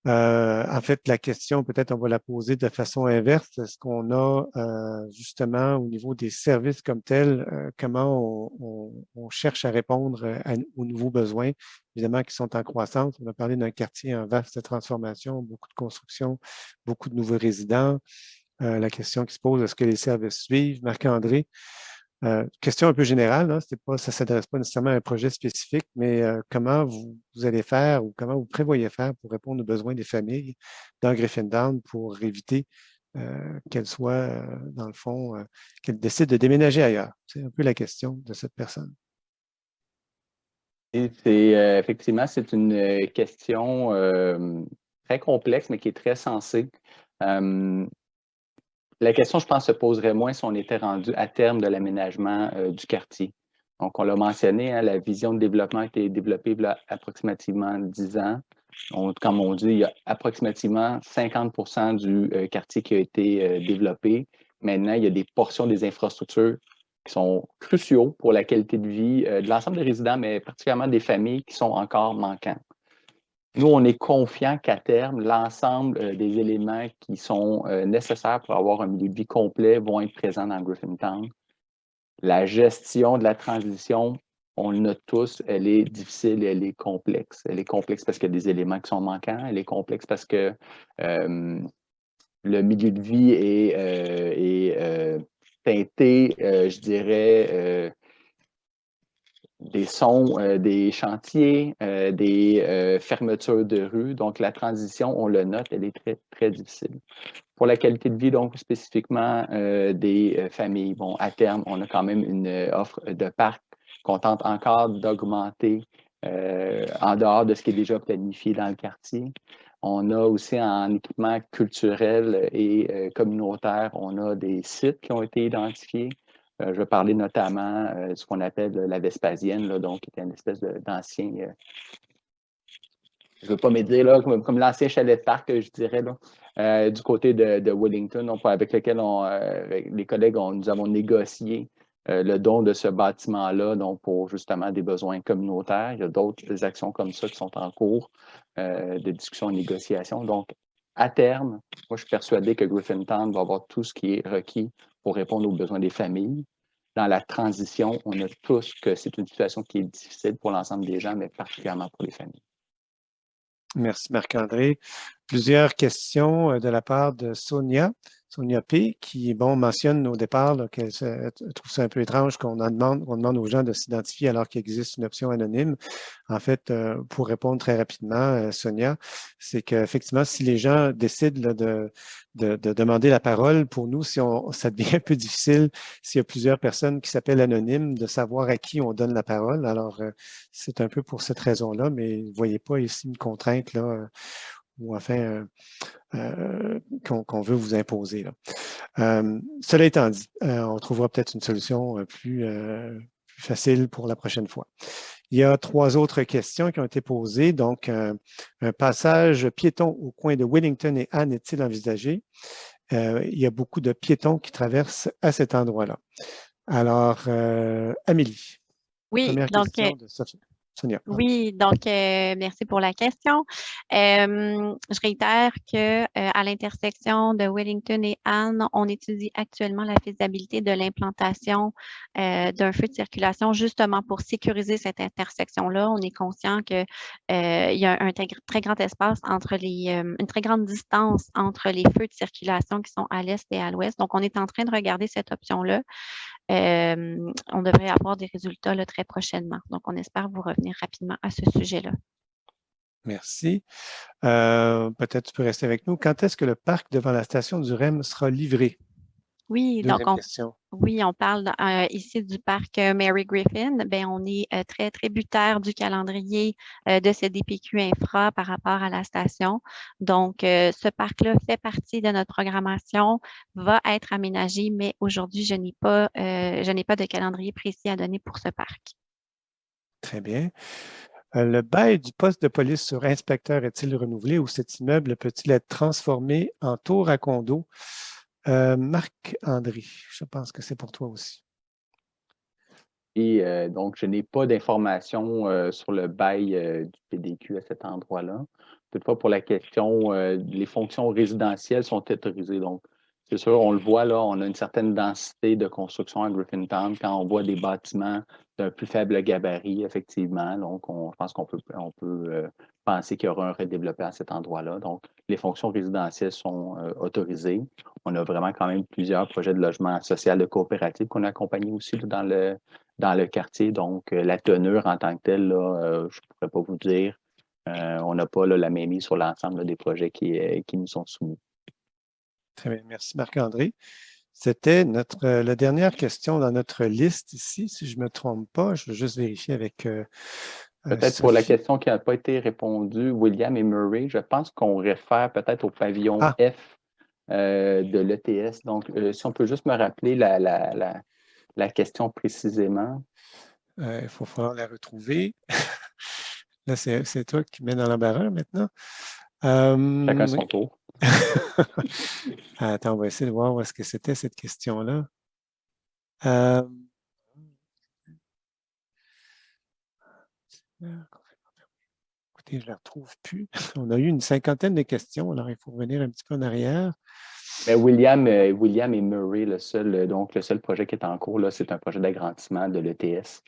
En fait, la question, peut-être on va la poser de façon inverse. Est-ce qu'on a justement au niveau des services comme tels, comment on cherche à répondre aux nouveaux besoins, évidemment, qui sont en croissance? On a parlé d'un quartier en vaste transformation, beaucoup de construction, beaucoup de nouveaux résidents. La question qui se pose, est-ce que les services suivent? Marc-André, question un peu générale, hein, ça ne s'adresse pas nécessairement à un projet spécifique, mais comment vous allez faire ou comment vous prévoyez faire pour répondre aux besoins des familles dans Griffintown pour éviter qu'elles soient, dans le fond, qu'elles décident de déménager ailleurs? C'est un peu la question de cette personne. Et effectivement, c'est une question très complexe, mais qui est très sensée. La question, je pense, se poserait moins si on était rendu à terme de l'aménagement du quartier. Donc, on l'a mentionné, hein, la vision de développement a été développée il y a approximativement 10 ans. Comme on dit, il y a approximativement 50% du quartier qui a été développé. Maintenant, il y a des portions des infrastructures qui sont cruciaux pour la qualité de vie de l'ensemble des résidents, mais particulièrement des familles qui sont encore manquantes. Nous, on est confiant qu'à terme, l'ensemble des éléments qui sont nécessaires pour avoir un milieu de vie complet vont être présents dans Griffintown. La gestion de la transition, on le note tous, elle est difficile et elle est complexe. Elle est complexe parce qu'il y a des éléments qui sont manquants. Elle est complexe parce que le milieu de vie est teinté, je dirais, des sons, des chantiers, des fermetures de rues. Donc, la transition, on le note, elle est très, très difficile. Pour la qualité de vie, donc spécifiquement des familles, bon, à terme, on a quand même une offre de parc qu'on tente encore d'augmenter en dehors de ce qui est déjà planifié dans le quartier. On a aussi en équipement culturel et communautaire, on a des sites qui ont été identifiés. Je vais parler notamment de ce qu'on appelle la Vespasienne, là, donc qui était une espèce d'ancien, je ne veux pas me dire là, comme l'ancien chalet de parc, je dirais, là, du côté de Wellington, donc, avec lequel avec les collègues, nous avons négocié le don de ce bâtiment-là, donc pour justement des besoins communautaires. Il y a d'autres actions comme ça qui sont en cours de discussion et de négociation. Donc, à terme, moi, je suis persuadé que Griffintown va avoir tout ce qui est requis pour répondre aux besoins des familles. Dans la transition, on a tous que c'est une situation qui est difficile pour l'ensemble des gens, mais particulièrement pour les familles. Merci Marc-André. Plusieurs questions de la part de Sonia. Sonia P., qui mentionne au départ qu'elle trouve ça un peu étrange qu'on demande aux gens de s'identifier alors qu'il existe une option anonyme. En fait, pour répondre très rapidement, Sonia, c'est qu'effectivement, si les gens décident là, de demander la parole, pour nous, ça devient un peu difficile s'il y a plusieurs personnes qui s'appellent anonymes, de savoir à qui on donne la parole. Alors, c'est un peu pour cette raison-là, mais vous ne voyez pas ici une contrainte là, ou enfin qu'on veut vous imposer. Là. Cela étant dit, on trouvera peut-être une solution plus facile pour la prochaine fois. Il y a 3 autres questions qui ont été posées. Donc, un passage piéton au coin de Wellington et Anne est-il envisagé? Il y a beaucoup de piétons qui traversent à cet endroit-là. Alors, Amélie, Oui, première donc, question de Sonia. oui, donc merci pour la question. Je réitère que à l'intersection de Wellington et Anne, on étudie actuellement la faisabilité de l'implantation d'un feu de circulation justement pour sécuriser cette intersection-là. On est conscient que il y a un très grand espace entre une très grande distance entre les feux de circulation qui sont à l'est et à l'ouest. Donc, on est en train de regarder cette option-là. On devrait avoir des résultats là, très prochainement. Donc, on espère vous revenir rapidement à ce sujet-là. Merci. Peut-être tu peux rester avec nous. Quand est-ce que le parc devant la station du REM sera livré? Oui, Deuxième donc question. on parle ici du parc Mary Griffin. Bien, on est très tributaire du calendrier de ce DPQ Infra par rapport à la station. Donc, ce parc-là fait partie de notre programmation, va être aménagé, mais aujourd'hui, je n'ai pas de calendrier précis à donner pour ce parc. Très bien. Le bail du poste de police sur inspecteur est-il renouvelé ou cet immeuble peut-il être transformé en tour à condo? Marc-André, je pense que c'est pour toi aussi. Et donc, je n'ai pas d'informations sur le bail du PDQ à cet endroit-là. Toutefois, pour la question, les fonctions résidentielles sont autorisées. Donc, c'est sûr, on le voit là, on a une certaine densité de construction à Griffintown quand on voit des bâtiments d'un plus faible gabarit, effectivement. Donc, je pense qu'on peut penser qu'il y aura un redéveloppement à cet endroit-là. Donc, les fonctions résidentielles sont autorisées. On a vraiment quand même plusieurs projets de logement social de coopérative qu'on a accompagnés aussi là, dans le quartier. Donc, la teneur en tant que telle, là, je ne pourrais pas vous dire. On n'a pas là, la mainmise sur l'ensemble des projets qui nous sont soumis. Très bien, merci Marc-André. C'était la dernière question dans notre liste ici, si je ne me trompe pas. Je veux juste vérifier avec peut-être pour la question qui n'a pas été répondue, William et Murray, je pense qu'on réfère peut-être au pavillon F de l'ETS. Donc, si on peut juste me rappeler la question précisément. Il faut falloir la retrouver. Là, c'est toi qui mets dans l'embarras maintenant. Chacun son tour. Attends, on va essayer de voir où est-ce que c'était cette question-là. Écoutez, je ne la retrouve plus. On a eu une 50aine de questions, alors il faut revenir un petit peu en arrière. Mais William et Murray, le seul projet qui est en cours, là, c'est un projet d'agrandissement de l'ETS.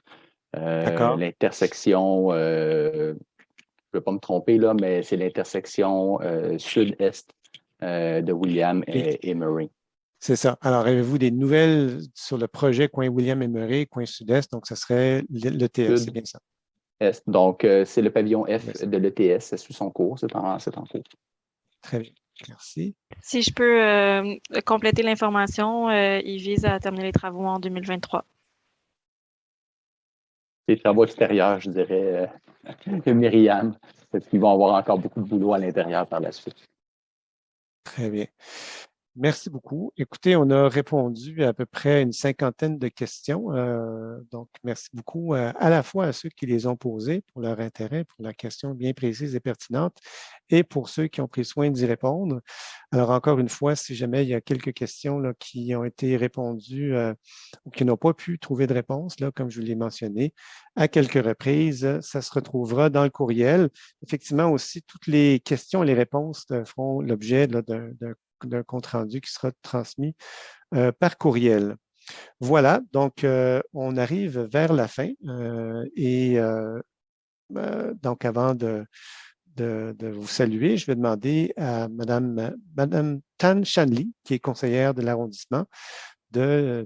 L'intersection, je ne veux pas me tromper, là, mais c'est l'intersection sud-est de William et Murray. C'est ça. Alors, avez-vous des nouvelles sur le projet coin William et Murray, coin sud-est? Donc, ça serait l'ETS, c'est bien ça. Est. Donc, c'est le pavillon F de l'ETS, c'est sous son cours, c'est en cours. Très bien, merci. Si je peux compléter l'information, il vise à terminer les travaux en 2023. Les travaux extérieurs, je dirais, Myriam, parce qu'ils vont avoir encore beaucoup de boulot à l'intérieur par la suite. Très bien. Merci beaucoup. Écoutez, on a répondu à peu près une 50aine de questions. Donc, merci beaucoup à la fois à ceux qui les ont posées pour leur intérêt, pour leurs questions bien précises et pertinentes, et pour ceux qui ont pris soin d'y répondre. Alors, encore une fois, si jamais il y a quelques questions là, qui ont été répondues ou qui n'ont pas pu trouver de réponse, là, comme je vous l'ai mentionné, à quelques reprises, ça se retrouvera dans le courriel. Effectivement, aussi, toutes les questions et les réponses feront l'objet d'un compte-rendu qui sera transmis par courriel. Voilà, donc on arrive vers la fin et donc avant de de vous saluer, je vais demander à Madame Tan Shanli, qui est conseillère de l'arrondissement, de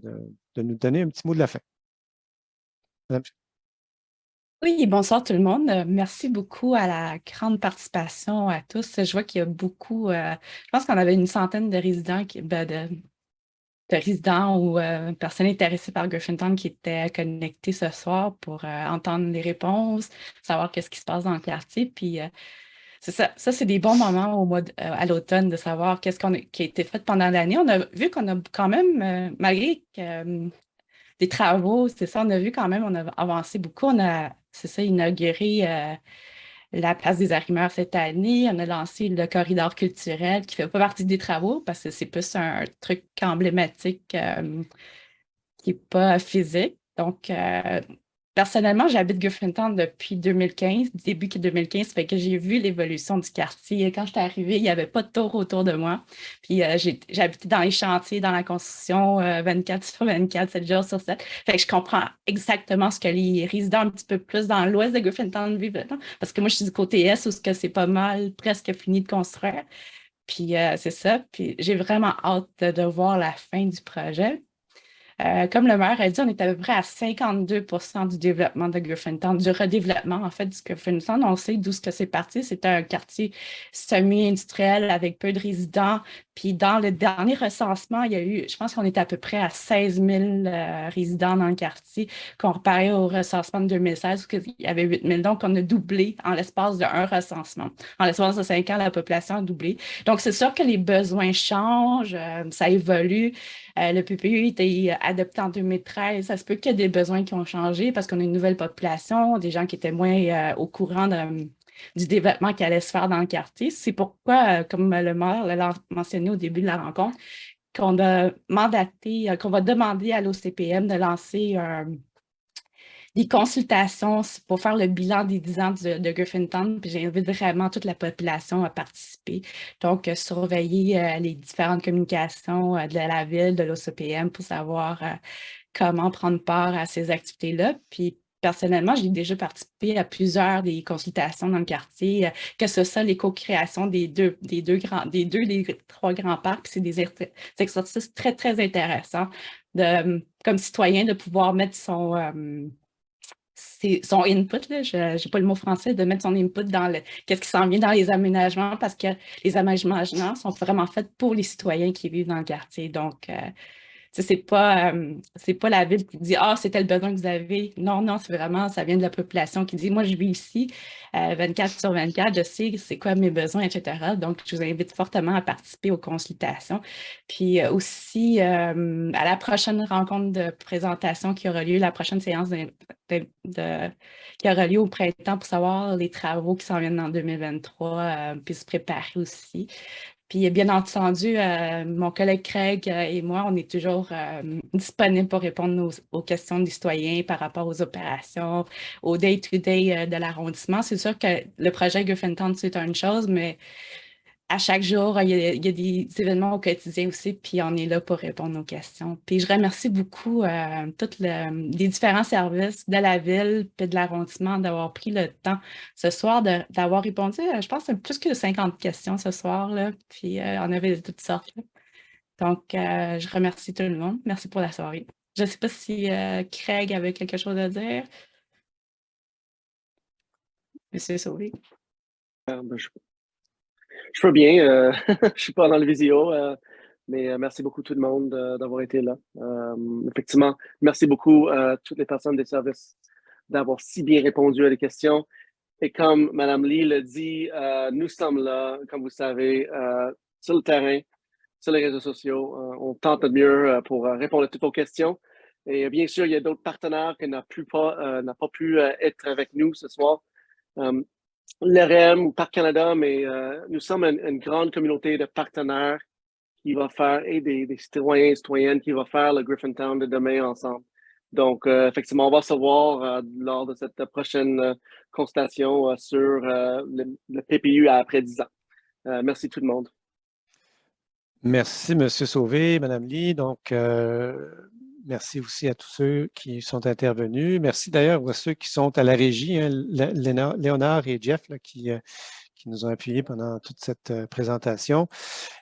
nous donner un petit mot de la fin. Madame. Oui, bonsoir tout le monde. Merci beaucoup à la grande participation à tous. Je vois qu'il y a beaucoup, je pense qu'on avait une centaine de résidents, de résidents ou personnes intéressées par Griffintown qui étaient connectés ce soir pour entendre les réponses, savoir qu'est-ce qui se passe dans le quartier. Puis c'est ça, c'est des bons moments à l'automne de savoir qu'est-ce qui a été fait pendant l'année. On a vu qu'on a quand même, malgré des travaux, c'est ça, on a vu quand même, on a avancé beaucoup. On a, c'est ça, inauguré la place des arrimeurs cette année. On a lancé le corridor culturel qui ne fait pas partie des travaux parce que c'est plus un truc emblématique qui n'est pas physique. Donc, personnellement, j'habite Griffintown depuis 2015, début 2015, ça fait que j'ai vu l'évolution du quartier. Quand j'étais arrivée, il n'y avait pas de tour autour de moi. Puis j'habitais dans les chantiers, dans la construction 24 sur 24, 7 jours sur 7. Fait que je comprends exactement ce que les résidents un petit peu plus dans l'ouest de Griffintown vivent. Parce que moi, je suis du côté est où c'est pas mal, presque fini de construire. Puis c'est ça. Puis j'ai vraiment hâte de voir la fin du projet. Comme le maire a dit, on est à peu près à 52% du développement de Griffintown, du redéveloppement en fait du Griffintown. On sait d'où c'est parti. C'était un quartier semi-industriel avec peu de résidents. Puis dans le dernier recensement, il y a eu, je pense qu'on était à peu près à 16 000 résidents dans le quartier, comparé au recensement de 2016 où il y avait 8 000. Donc, on a doublé en l'espace d'un recensement. En l'espace de 5 ans, la population a doublé. Donc, c'est sûr que les besoins changent, ça évolue. Le PPU a été adopté en 2013. Ça se peut qu'il y ait des besoins qui ont changé parce qu'on a une nouvelle population, des gens qui étaient moins au courant du développement qui allait se faire dans le quartier. C'est pourquoi, comme le maire l'a mentionné au début de la rencontre, qu'on a mandaté, qu'on va demander à l'OCPM de lancer des consultations pour faire le bilan des 10 ans de Griffintown, puis j'invite vraiment toute la population à participer. Donc, surveiller les différentes communications de la ville, de l'OCPM pour savoir comment prendre part à ces activités-là. Puis, personnellement, j'ai déjà participé à plusieurs des consultations dans le quartier, que ce soit les co-créations des trois grands parcs. C'est des exercices très, très intéressants comme citoyen de pouvoir mettre son input, je n'ai pas le mot français, de mettre son input dans qu'est-ce qui s'en vient dans les aménagements, parce que les aménagements sont vraiment faits pour les citoyens qui vivent dans le quartier. Donc, c'est pas la ville qui dit « Ah, c'est tel besoin que vous avez ». Non, c'est vraiment, ça vient de la population qui dit « Moi, je vis ici, 24 sur 24, je sais c'est quoi mes besoins, etc. » Donc, je vous invite fortement à participer aux consultations. Puis aussi, à la prochaine rencontre de présentation qui aura lieu, la prochaine séance qui aura lieu au printemps pour savoir les travaux qui s'en viennent en 2023, puis se préparer aussi. Puis, bien entendu, mon collègue Craig et moi, on est toujours disponibles pour répondre aux questions des citoyens par rapport aux opérations, au day-to-day de l'arrondissement. C'est sûr que le projet Griffintown, c'est une chose, mais à chaque jour, il y a des événements au quotidien aussi, puis on est là pour répondre aux questions. Puis je remercie beaucoup tous les différents services de la ville et de l'arrondissement d'avoir pris le temps ce soir d'avoir répondu, je pense, à plus que 50 questions ce soir, là, puis on avait de toutes sortes. Là. Donc, je remercie tout le monde. Merci pour la soirée. Je ne sais pas si Craig avait quelque chose à dire. Monsieur Sauvé. Je peux bien, je ne suis pas dans le visio, mais merci beaucoup tout le monde d'avoir été là. Effectivement, merci beaucoup à toutes les personnes des services d'avoir si bien répondu à les questions. Et comme Mme Lee l'a dit, nous sommes là, comme vous savez, sur le terrain, sur les réseaux sociaux. On tente de mieux pour répondre à toutes vos questions. Et bien sûr, il y a d'autres partenaires qui n'ont pas pu être avec nous ce soir. L'REM ou Parc Canada, mais nous sommes une grande communauté de partenaires qui va faire, et des citoyens et citoyennes qui vont faire le Griffintown de demain ensemble. Donc, effectivement, on va se voir lors de cette prochaine consultation sur le PPU après 10 ans. Merci tout le monde. Merci, M. Sauvé, Mme Lee. Donc, merci aussi à tous ceux qui sont intervenus. Merci d'ailleurs à ceux qui sont à la régie, hein, Léonard et Jeff, là, qui qui nous ont appuyés pendant toute cette présentation.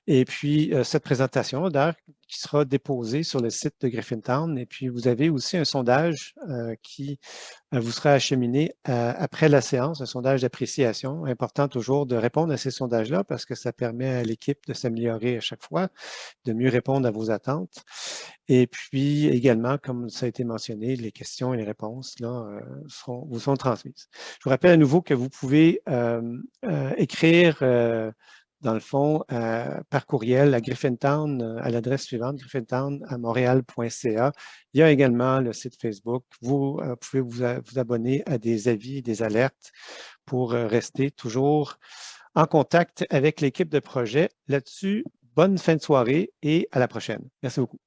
Et puis, cette présentation, d'ailleurs, qui sera déposée sur le site de Griffintown. Et puis, vous avez aussi un sondage qui vous sera acheminé après la séance, un sondage d'appréciation. Important toujours de répondre à ces sondages-là parce que ça permet à l'équipe de s'améliorer à chaque fois, de mieux répondre à vos attentes. Et puis également, comme ça a été mentionné, les questions et les réponses là, vous sont transmises. Je vous rappelle à nouveau que vous pouvez écrire dans le fond, par courriel à Griffintown, à l'adresse suivante, griffintown@montréal.ca. Il y a également le site Facebook. Vous pouvez vous abonner à des avis et des alertes pour rester toujours en contact avec l'équipe de projet. Là-dessus, bonne fin de soirée et à la prochaine. Merci beaucoup.